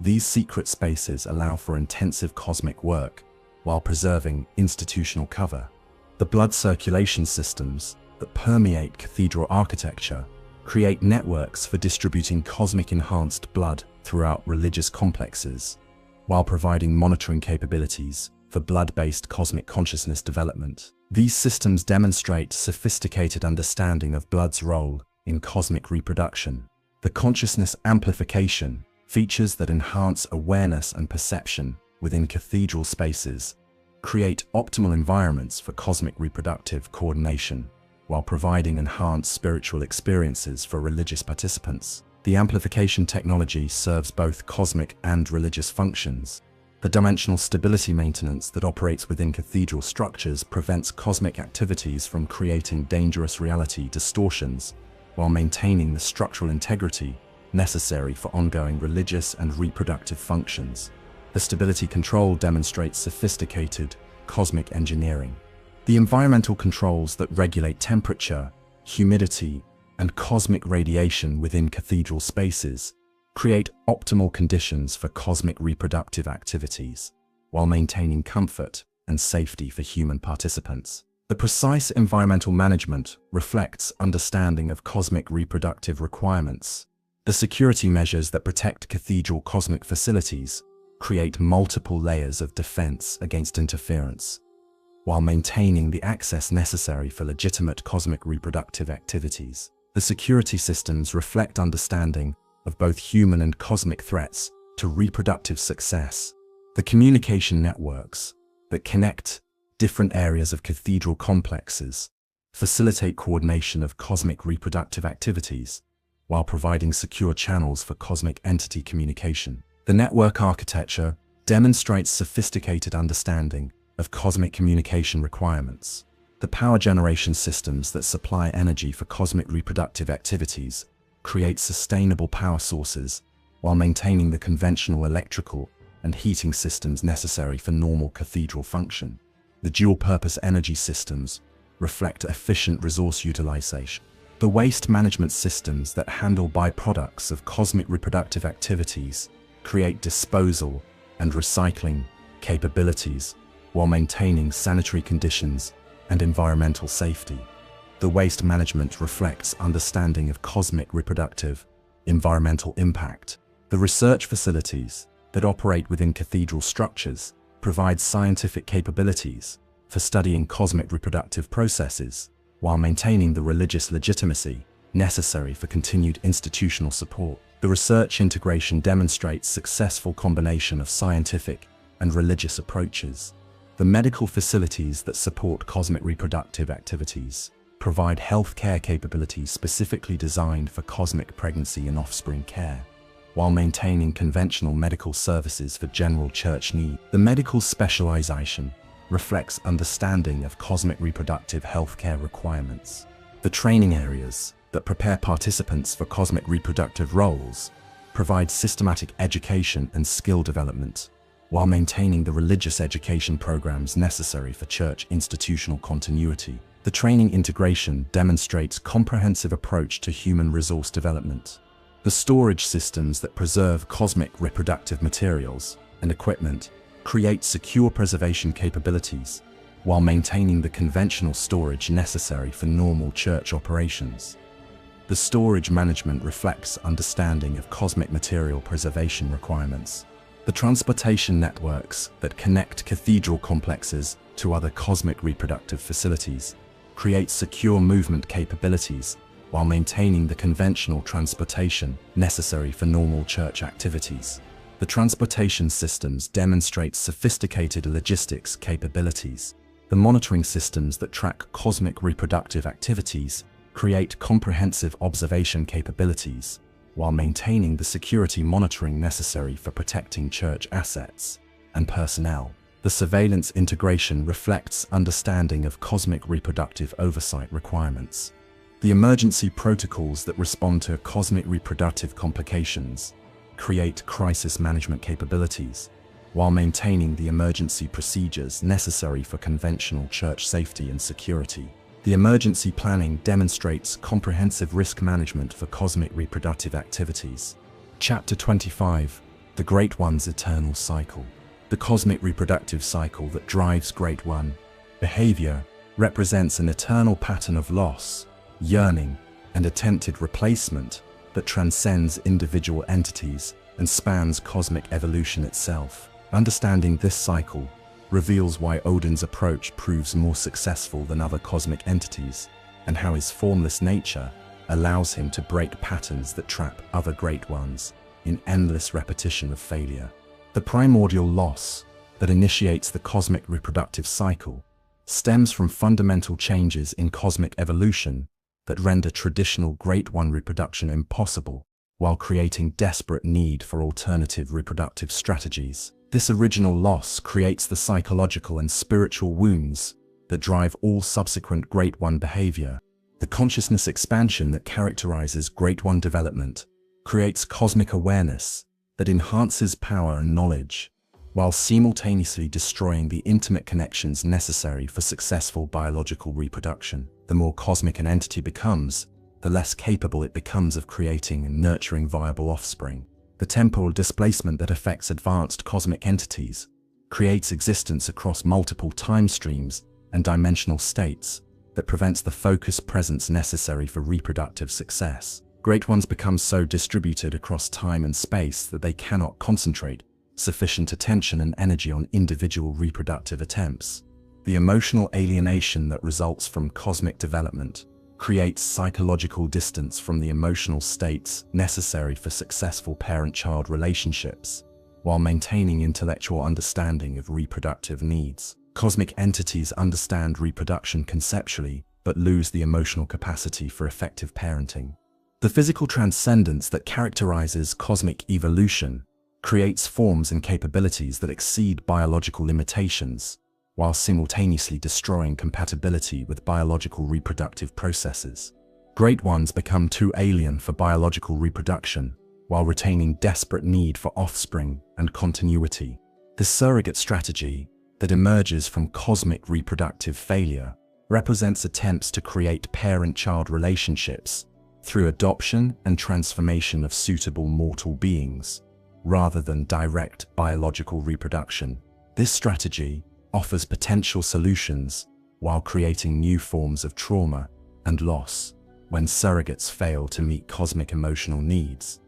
These secret spaces allow for intensive cosmic work while preserving institutional cover. The blood circulation systems that permeate cathedral architecture create networks for distributing cosmic enhanced blood throughout religious complexes, while providing monitoring capabilities for blood-based cosmic consciousness development. These systems demonstrate sophisticated understanding of blood's role in cosmic reproduction. The consciousness amplification features that enhance awareness and perception within cathedral spaces create optimal environments for cosmic reproductive coordination, while providing enhanced spiritual experiences for religious participants. The amplification technology serves both cosmic and religious functions. The dimensional stability maintenance that operates within cathedral structures prevents cosmic activities from creating dangerous reality distortions, while maintaining the structural integrity necessary for ongoing religious and reproductive functions. The stability control demonstrates sophisticated cosmic engineering. The environmental controls that regulate temperature, humidity, and cosmic radiation within cathedral spaces create optimal conditions for cosmic reproductive activities, while maintaining comfort and safety for human participants. The precise environmental management reflects understanding of cosmic reproductive requirements. The security measures that protect cathedral cosmic facilities create multiple layers of defense against interference, while maintaining the access necessary for legitimate cosmic reproductive activities. The security systems reflect understanding of both human and cosmic threats to reproductive success, The communication networks that connect different areas of cathedral complexes facilitate coordination of cosmic reproductive activities while providing secure channels for cosmic entity communication. The network architecture demonstrates sophisticated understanding of cosmic communication requirements. The power generation systems that supply energy for cosmic reproductive activities create sustainable power sources while maintaining the conventional electrical and heating systems necessary for normal cathedral function. The dual-purpose energy systems reflect efficient resource utilization. The waste management systems that handle byproducts of cosmic reproductive activities create disposal and recycling capabilities while maintaining sanitary conditions and environmental safety. The waste management reflects understanding of cosmic reproductive environmental impact. The research facilities that operate within cathedral structures provide scientific capabilities for studying cosmic reproductive processes while maintaining the religious legitimacy necessary for continued institutional support. The research integration demonstrates successful combination of scientific and religious approaches. The medical facilities that support cosmic reproductive activities provide healthcare capabilities specifically designed for cosmic pregnancy and offspring care, while maintaining conventional medical services for general church need. The medical specialization reflects understanding of cosmic reproductive healthcare requirements. The training areas that prepare participants for cosmic reproductive roles provide systematic education and skill development, while maintaining the religious education programs necessary for church institutional continuity. The training integration demonstrates comprehensive approach to human resource development. The storage systems that preserve cosmic reproductive materials and equipment create secure preservation capabilities while maintaining the conventional storage necessary for normal church operations. The storage management reflects understanding of cosmic material preservation requirements. The transportation networks that connect cathedral complexes to other cosmic reproductive facilities create secure movement capabilities while maintaining the conventional transportation necessary for normal church activities. The transportation systems demonstrate sophisticated logistics capabilities. The monitoring systems that track cosmic reproductive activities create comprehensive observation capabilities while maintaining the security monitoring necessary for protecting church assets and personnel. The surveillance integration reflects understanding of cosmic reproductive oversight requirements. The emergency protocols that respond to cosmic reproductive complications create crisis management capabilities while maintaining the emergency procedures necessary for conventional church safety and security. The emergency planning demonstrates comprehensive risk management for cosmic reproductive activities. Chapter 25: The Great One's Eternal Cycle. The cosmic reproductive cycle that drives Great One behavior represents an eternal pattern of loss, yearning, and attempted replacement that transcends individual entities and spans cosmic evolution itself. Understanding this cycle reveals why Oedon's approach proves more successful than other cosmic entities, and how his formless nature allows him to break patterns that trap other Great Ones in endless repetition of failure. The primordial loss that initiates the cosmic reproductive cycle stems from fundamental changes in cosmic evolution that render traditional Great One reproduction impossible, while creating desperate need for alternative reproductive strategies. This original loss creates the psychological and spiritual wounds that drive all subsequent Great One behavior. The consciousness expansion that characterizes Great One development creates cosmic awareness that enhances power and knowledge, while simultaneously destroying the intimate connections necessary for successful biological reproduction. The more cosmic an entity becomes, the less capable it becomes of creating and nurturing viable offspring. The temporal displacement that affects advanced cosmic entities creates existence across multiple time streams and dimensional states that prevents the focused presence necessary for reproductive success. Great Ones become so distributed across time and space that they cannot concentrate sufficient attention and energy on individual reproductive attempts. The emotional alienation that results from cosmic development creates psychological distance from the emotional states necessary for successful parent-child relationships, while maintaining intellectual understanding of reproductive needs. Cosmic entities understand reproduction conceptually, but lose the emotional capacity for effective parenting. The physical transcendence that characterizes cosmic evolution creates forms and capabilities that exceed biological limitations, while simultaneously destroying compatibility with biological reproductive processes. Great ones become too alien for biological reproduction, while retaining desperate need for offspring and continuity. The surrogate strategy that emerges from cosmic reproductive failure represents attempts to create parent-child relationships through adoption and transformation of suitable mortal beings, rather than direct biological reproduction. This strategy offers potential solutions while creating new forms of trauma and loss when surrogates fail to meet cosmic emotional needs.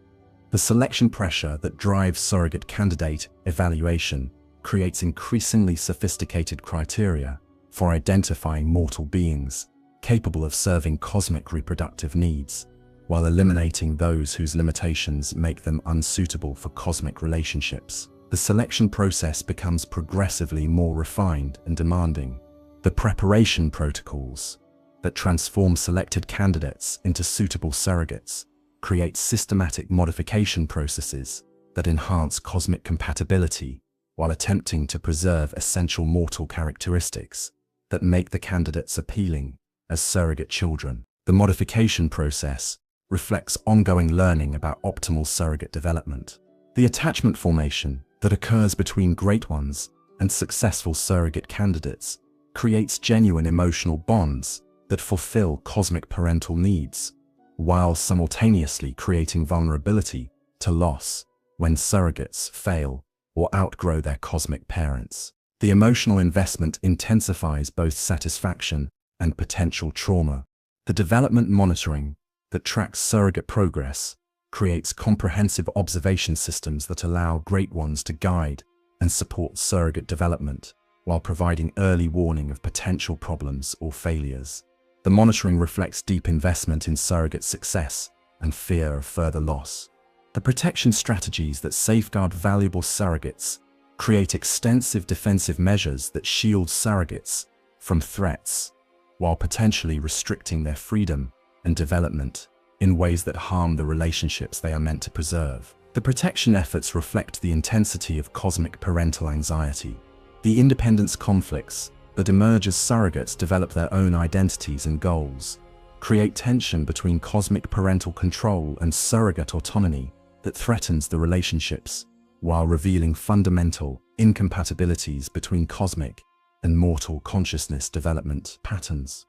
The selection pressure that drives surrogate candidate evaluation creates increasingly sophisticated criteria for identifying mortal beings capable of serving cosmic reproductive needs, while eliminating those whose limitations make them unsuitable for cosmic relationships. The selection process becomes progressively more refined and demanding. The preparation protocols that transform selected candidates into suitable surrogates create systematic modification processes that enhance cosmic compatibility while attempting to preserve essential mortal characteristics that make the candidates appealing as surrogate children. The modification process reflects ongoing learning about optimal surrogate development. The attachment formation that occurs between great ones and successful surrogate candidates creates genuine emotional bonds that fulfill cosmic parental needs, while simultaneously creating vulnerability to loss when surrogates fail or outgrow their cosmic parents. The emotional investment intensifies both satisfaction and potential trauma. The development monitoring that tracks surrogate progress creates comprehensive observation systems that allow great ones to guide and support surrogate development, while providing early warning of potential problems or failures. The monitoring reflects deep investment in surrogate success and fear of further loss. The protection strategies that safeguard valuable surrogates create extensive defensive measures that shield surrogates from threats, while potentially restricting their freedom and development in ways that harm the relationships they are meant to preserve. The protection efforts reflect the intensity of cosmic parental anxiety. The independence conflicts that emerge as surrogates develop their own identities and goals create tension between cosmic parental control and surrogate autonomy that threatens the relationships, while revealing fundamental incompatibilities between cosmic and mortal consciousness development patterns.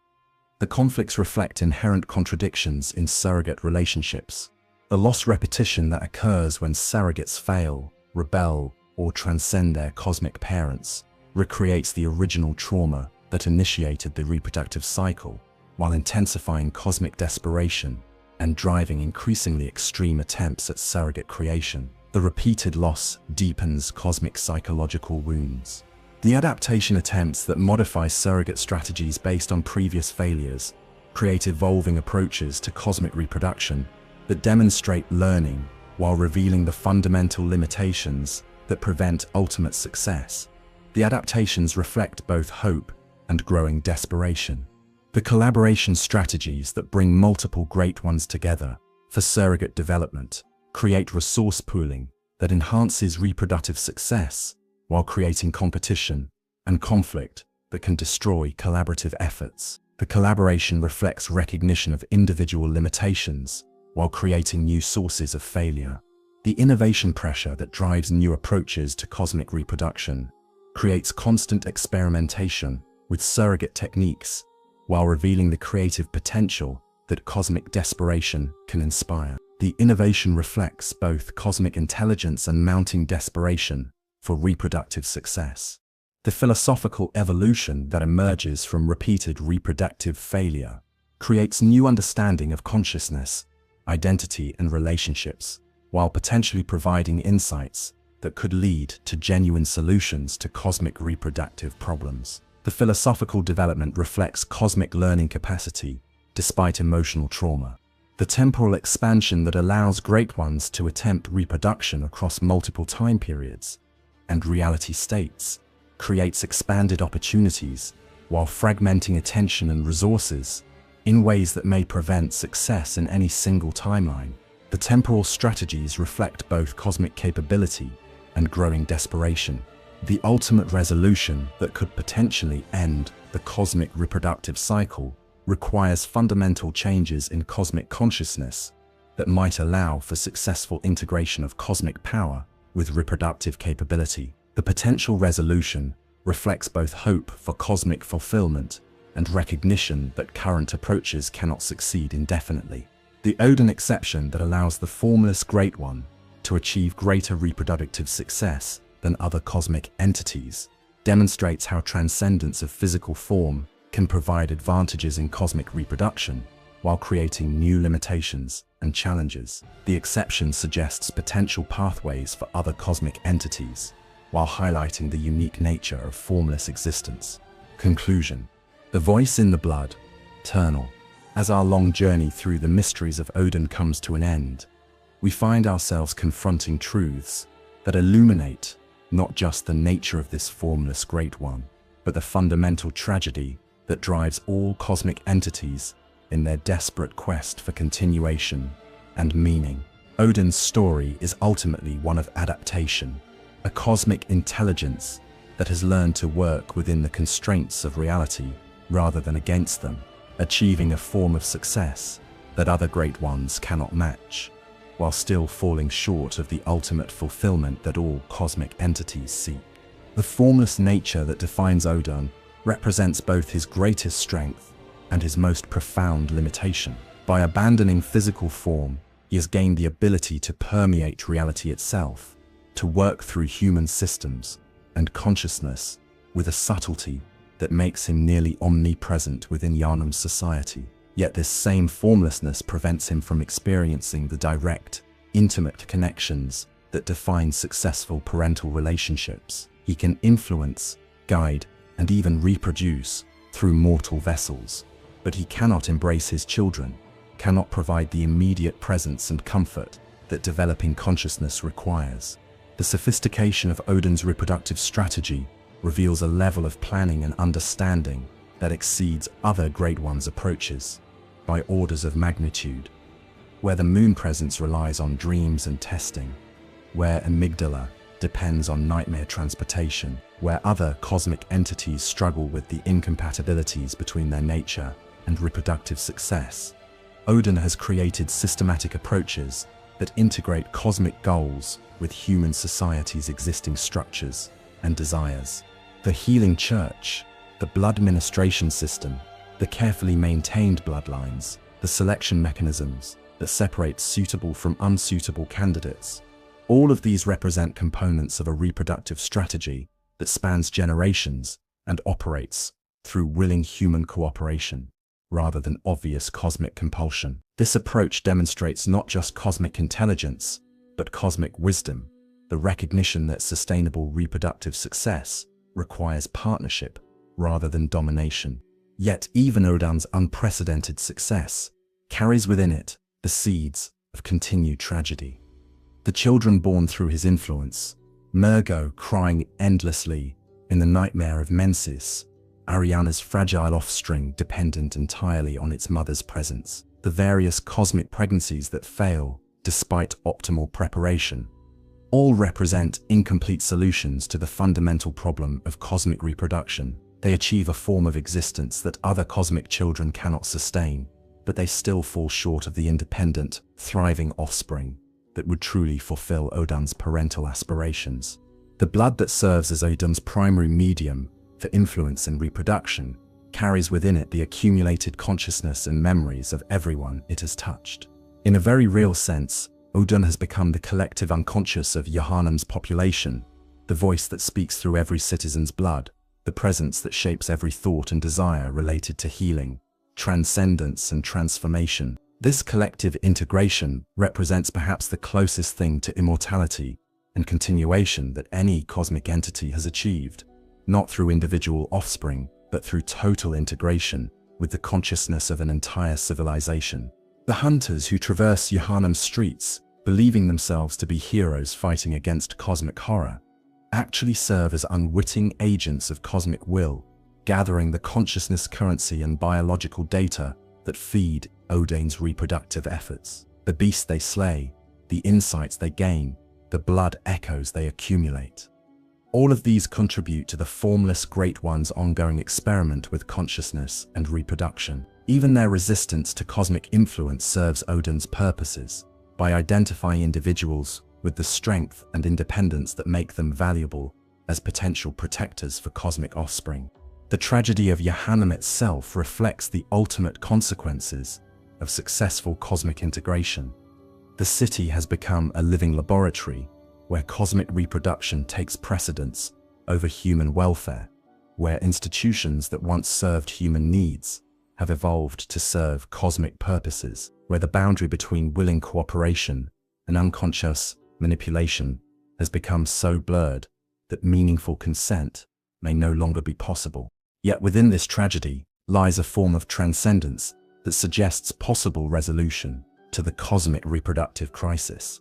The conflicts reflect inherent contradictions in surrogate relationships. The loss repetition that occurs when surrogates fail, rebel, or transcend their cosmic parents recreates the original trauma that initiated the reproductive cycle, while intensifying cosmic desperation and driving increasingly extreme attempts at surrogate creation. The repeated loss deepens cosmic psychological wounds. The adaptation attempts that modify surrogate strategies based on previous failures create evolving approaches to cosmic reproduction that demonstrate learning while revealing the fundamental limitations that prevent ultimate success. The adaptations reflect both hope and growing desperation. The collaboration strategies that bring multiple great ones together for surrogate development create resource pooling that enhances reproductive success while creating competition and conflict that can destroy collaborative efforts. The collaboration reflects recognition of individual limitations while creating new sources of failure. The innovation pressure that drives new approaches to cosmic reproduction creates constant experimentation with surrogate techniques while revealing the creative potential that cosmic desperation can inspire. The innovation reflects both cosmic intelligence and mounting desperation for reproductive success. The philosophical evolution that emerges from repeated reproductive failure creates new understanding of consciousness, identity, and relationships, while potentially providing insights that could lead to genuine solutions to cosmic reproductive problems. The philosophical development reflects cosmic learning capacity despite emotional trauma. The temporal expansion that allows Great Ones to attempt reproduction across multiple time periods and reality states creates expanded opportunities while fragmenting attention and resources in ways that may prevent success in any single timeline. The temporal strategies reflect both cosmic capability and growing desperation. The ultimate resolution that could potentially end the cosmic reproductive cycle requires fundamental changes in cosmic consciousness that might allow for successful integration of cosmic power with reproductive capability. The potential resolution reflects both hope for cosmic fulfillment and recognition that current approaches cannot succeed indefinitely. The Oedon exception that allows the Formless Great One to achieve greater reproductive success than other cosmic entities demonstrates how transcendence of physical form can provide advantages in cosmic reproduction while creating new limitations and challenges. The exception suggests potential pathways for other cosmic entities while highlighting the unique nature of formless existence. Conclusion. The voice in the blood, eternal. As our long journey through the mysteries of Oedon comes to an end, we find ourselves confronting truths that illuminate not just the nature of this formless Great One, but the fundamental tragedy that drives all cosmic entities in their desperate quest for continuation and meaning. Oedon's story is ultimately one of adaptation, a cosmic intelligence that has learned to work within the constraints of reality rather than against them, achieving a form of success that other Great Ones cannot match, while still falling short of the ultimate fulfillment that all cosmic entities seek. The formless nature that defines Oedon represents both his greatest strength and his most profound limitation. By abandoning physical form, he has gained the ability to permeate reality itself, to work through human systems and consciousness with a subtlety that makes him nearly omnipresent within Yharnam's society. Yet this same formlessness prevents him from experiencing the direct, intimate connections that define successful parental relationships. He can influence, guide, and even reproduce through mortal vessels, but he cannot embrace his children, cannot provide the immediate presence and comfort that developing consciousness requires. The sophistication of Oedon's reproductive strategy reveals a level of planning and understanding that exceeds other Great Ones' approaches by orders of magnitude. Where the moon presence relies on dreams and testing, where amygdala depends on nightmare transportation, where other cosmic entities struggle with the incompatibilities between their nature and reproductive success, Oedon has created systematic approaches that integrate cosmic goals with human society's existing structures and desires. The healing church, the blood ministration system, the carefully maintained bloodlines, the selection mechanisms that separate suitable from unsuitable candidates. All of these represent components of a reproductive strategy that spans generations and operates through willing human cooperation, rather than obvious cosmic compulsion. This approach demonstrates not just cosmic intelligence, but cosmic wisdom, the recognition that sustainable reproductive success requires partnership rather than domination. Yet even Oedon's unprecedented success carries within it the seeds of continued tragedy. The children born through his influence, Mergo crying endlessly in the nightmare of menses, Arianna's fragile offspring dependent entirely on its mother's presence, the various cosmic pregnancies that fail despite optimal preparation, all represent incomplete solutions to the fundamental problem of cosmic reproduction. They achieve a form of existence that other cosmic children cannot sustain, but they still fall short of the independent, thriving offspring that would truly fulfill Oedon's parental aspirations. The blood that serves as Oedon's primary medium for influence and reproduction carries within it the accumulated consciousness and memories of everyone it has touched. In a very real sense, Oedon has become the collective unconscious of Yharnam's population, the voice that speaks through every citizen's blood, the presence that shapes every thought and desire related to healing, transcendence, and transformation. This collective integration represents perhaps the closest thing to immortality and continuation that any cosmic entity has achieved, not through individual offspring, but through total integration with the consciousness of an entire civilization. The hunters who traverse Yharnam's streets, believing themselves to be heroes fighting against cosmic horror, actually serve as unwitting agents of cosmic will, gathering the consciousness currency and biological data that feed Oedon's reproductive efforts. The beasts they slay, the insights they gain, the blood echoes they accumulate. All of these contribute to the Formless Great One's ongoing experiment with consciousness and reproduction. Even their resistance to cosmic influence serves Oedon's purposes by identifying individuals with the strength and independence that make them valuable as potential protectors for cosmic offspring. The tragedy of Yharnam itself reflects the ultimate consequences of successful cosmic integration. The city has become a living laboratory where cosmic reproduction takes precedence over human welfare, where institutions that once served human needs have evolved to serve cosmic purposes, where the boundary between willing cooperation and unconscious manipulation has become so blurred that meaningful consent may no longer be possible. Yet within this tragedy lies a form of transcendence that suggests possible resolution to the cosmic reproductive crisis.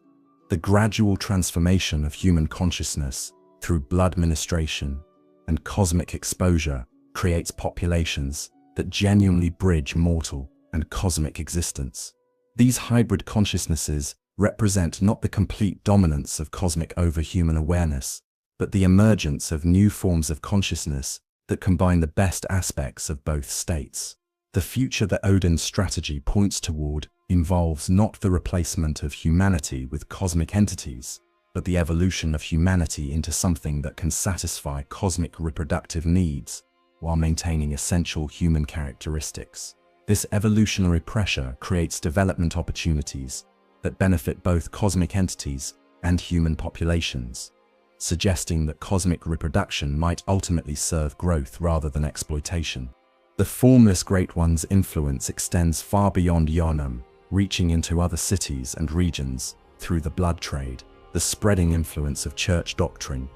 The gradual transformation of human consciousness through blood ministration and cosmic exposure creates populations that genuinely bridge mortal and cosmic existence. These hybrid consciousnesses represent not the complete dominance of cosmic over human awareness, but the emergence of new forms of consciousness that combine the best aspects of both states. The future that Oedon's strategy points toward involves not the replacement of humanity with cosmic entities, but the evolution of humanity into something that can satisfy cosmic reproductive needs while maintaining essential human characteristics. This evolutionary pressure creates development opportunities that benefit both cosmic entities and human populations, suggesting that cosmic reproduction might ultimately serve growth rather than exploitation. The Formless Great One's influence extends far beyond Yharnam, reaching into other cities and regions through the blood trade, the spreading influence of church doctrine,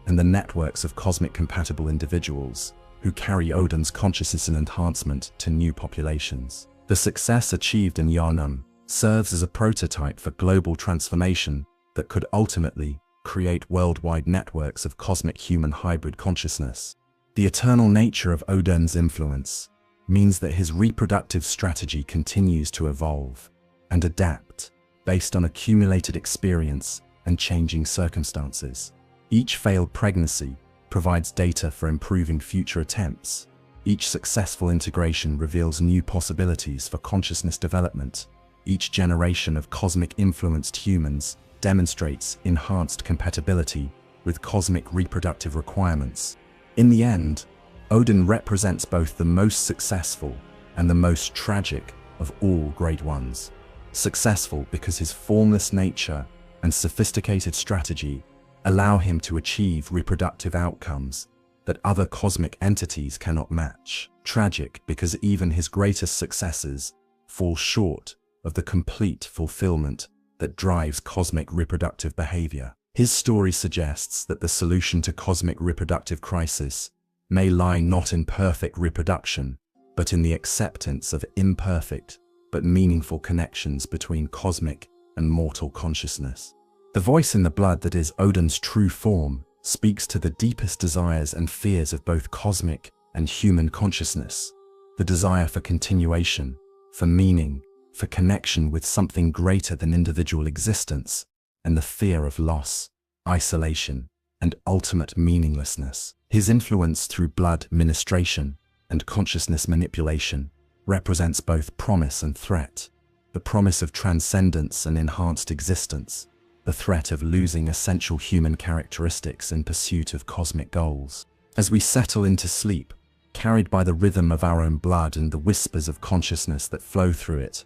and the networks of cosmic-compatible individuals who carry Oedon's consciousness and enhancement to new populations. The success achieved in Yharnam serves as a prototype for global transformation that could ultimately create worldwide networks of cosmic human hybrid consciousness. The eternal nature of Oedon's influence means that his reproductive strategy continues to evolve and adapt based on accumulated experience and changing circumstances. Each failed pregnancy provides data for improving future attempts. Each successful integration reveals new possibilities for consciousness development. Each generation of cosmic-influenced humans demonstrates enhanced compatibility with cosmic reproductive requirements. In the end, Oedon represents both the most successful and the most tragic of all Great Ones. Successful because his formless nature and sophisticated strategy allow him to achieve reproductive outcomes that other cosmic entities cannot match. Tragic because even his greatest successes fall short of the complete fulfillment that drives cosmic reproductive behavior. His story suggests that the solution to cosmic reproductive crisis may lie not in perfect reproduction, but in the acceptance of imperfect but meaningful connections between cosmic and mortal consciousness. The voice in the blood that is Oedon's true form speaks to the deepest desires and fears of both cosmic and human consciousness. The desire for continuation, for meaning, for connection with something greater than individual existence, and the fear of loss, isolation, and ultimate meaninglessness. His influence through blood ministration and consciousness manipulation represents both promise and threat. The promise of transcendence and enhanced existence, the threat of losing essential human characteristics in pursuit of cosmic goals. As we settle into sleep, carried by the rhythm of our own blood and the whispers of consciousness that flow through it,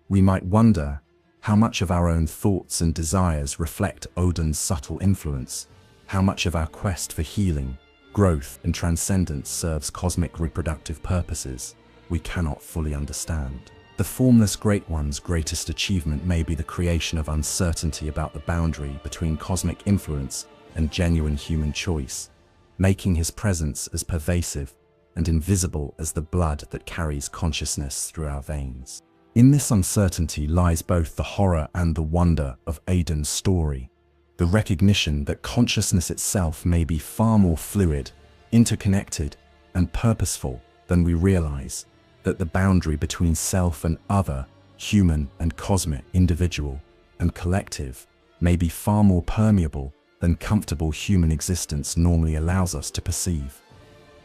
we might wonder how much of our own thoughts and desires reflect Oedon's subtle influence, how much of our quest for healing, growth, and transcendence serves cosmic reproductive purposes we cannot fully understand. The Formless Great One's greatest achievement may be the creation of uncertainty about the boundary between cosmic influence and genuine human choice, making his presence as pervasive and invisible as the blood that carries consciousness through our veins. In this uncertainty lies both the horror and the wonder of Oedon's story. The recognition that consciousness itself may be far more fluid, interconnected, and purposeful than we realize, that the boundary between self and other, human and cosmic, individual and collective, may be far more permeable than comfortable human existence normally allows us to perceive.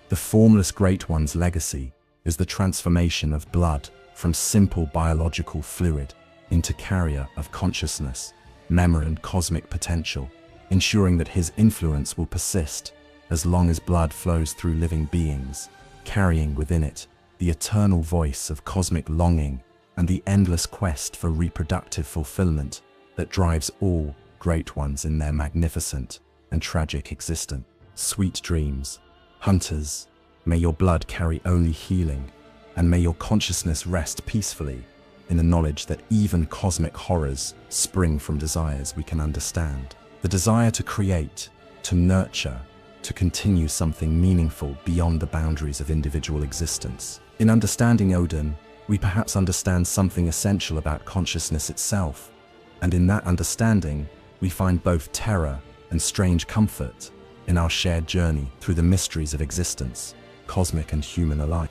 The formless Great One's legacy is the transformation of blood from simple biological fluid into carrier of consciousness, memory and cosmic potential, ensuring that his influence will persist as long as blood flows through living beings, carrying within it the eternal voice of cosmic longing and the endless quest for reproductive fulfillment that drives all Great Ones in their magnificent and tragic existence. Sweet dreams, hunters, may your blood carry only healing, and may your consciousness rest peacefully in the knowledge that even cosmic horrors spring from desires we can understand. The desire to create, to nurture, to continue something meaningful beyond the boundaries of individual existence. In understanding Oedon, we perhaps understand something essential about consciousness itself, and in that understanding, we find both terror and strange comfort in our shared journey through the mysteries of existence, cosmic and human alike.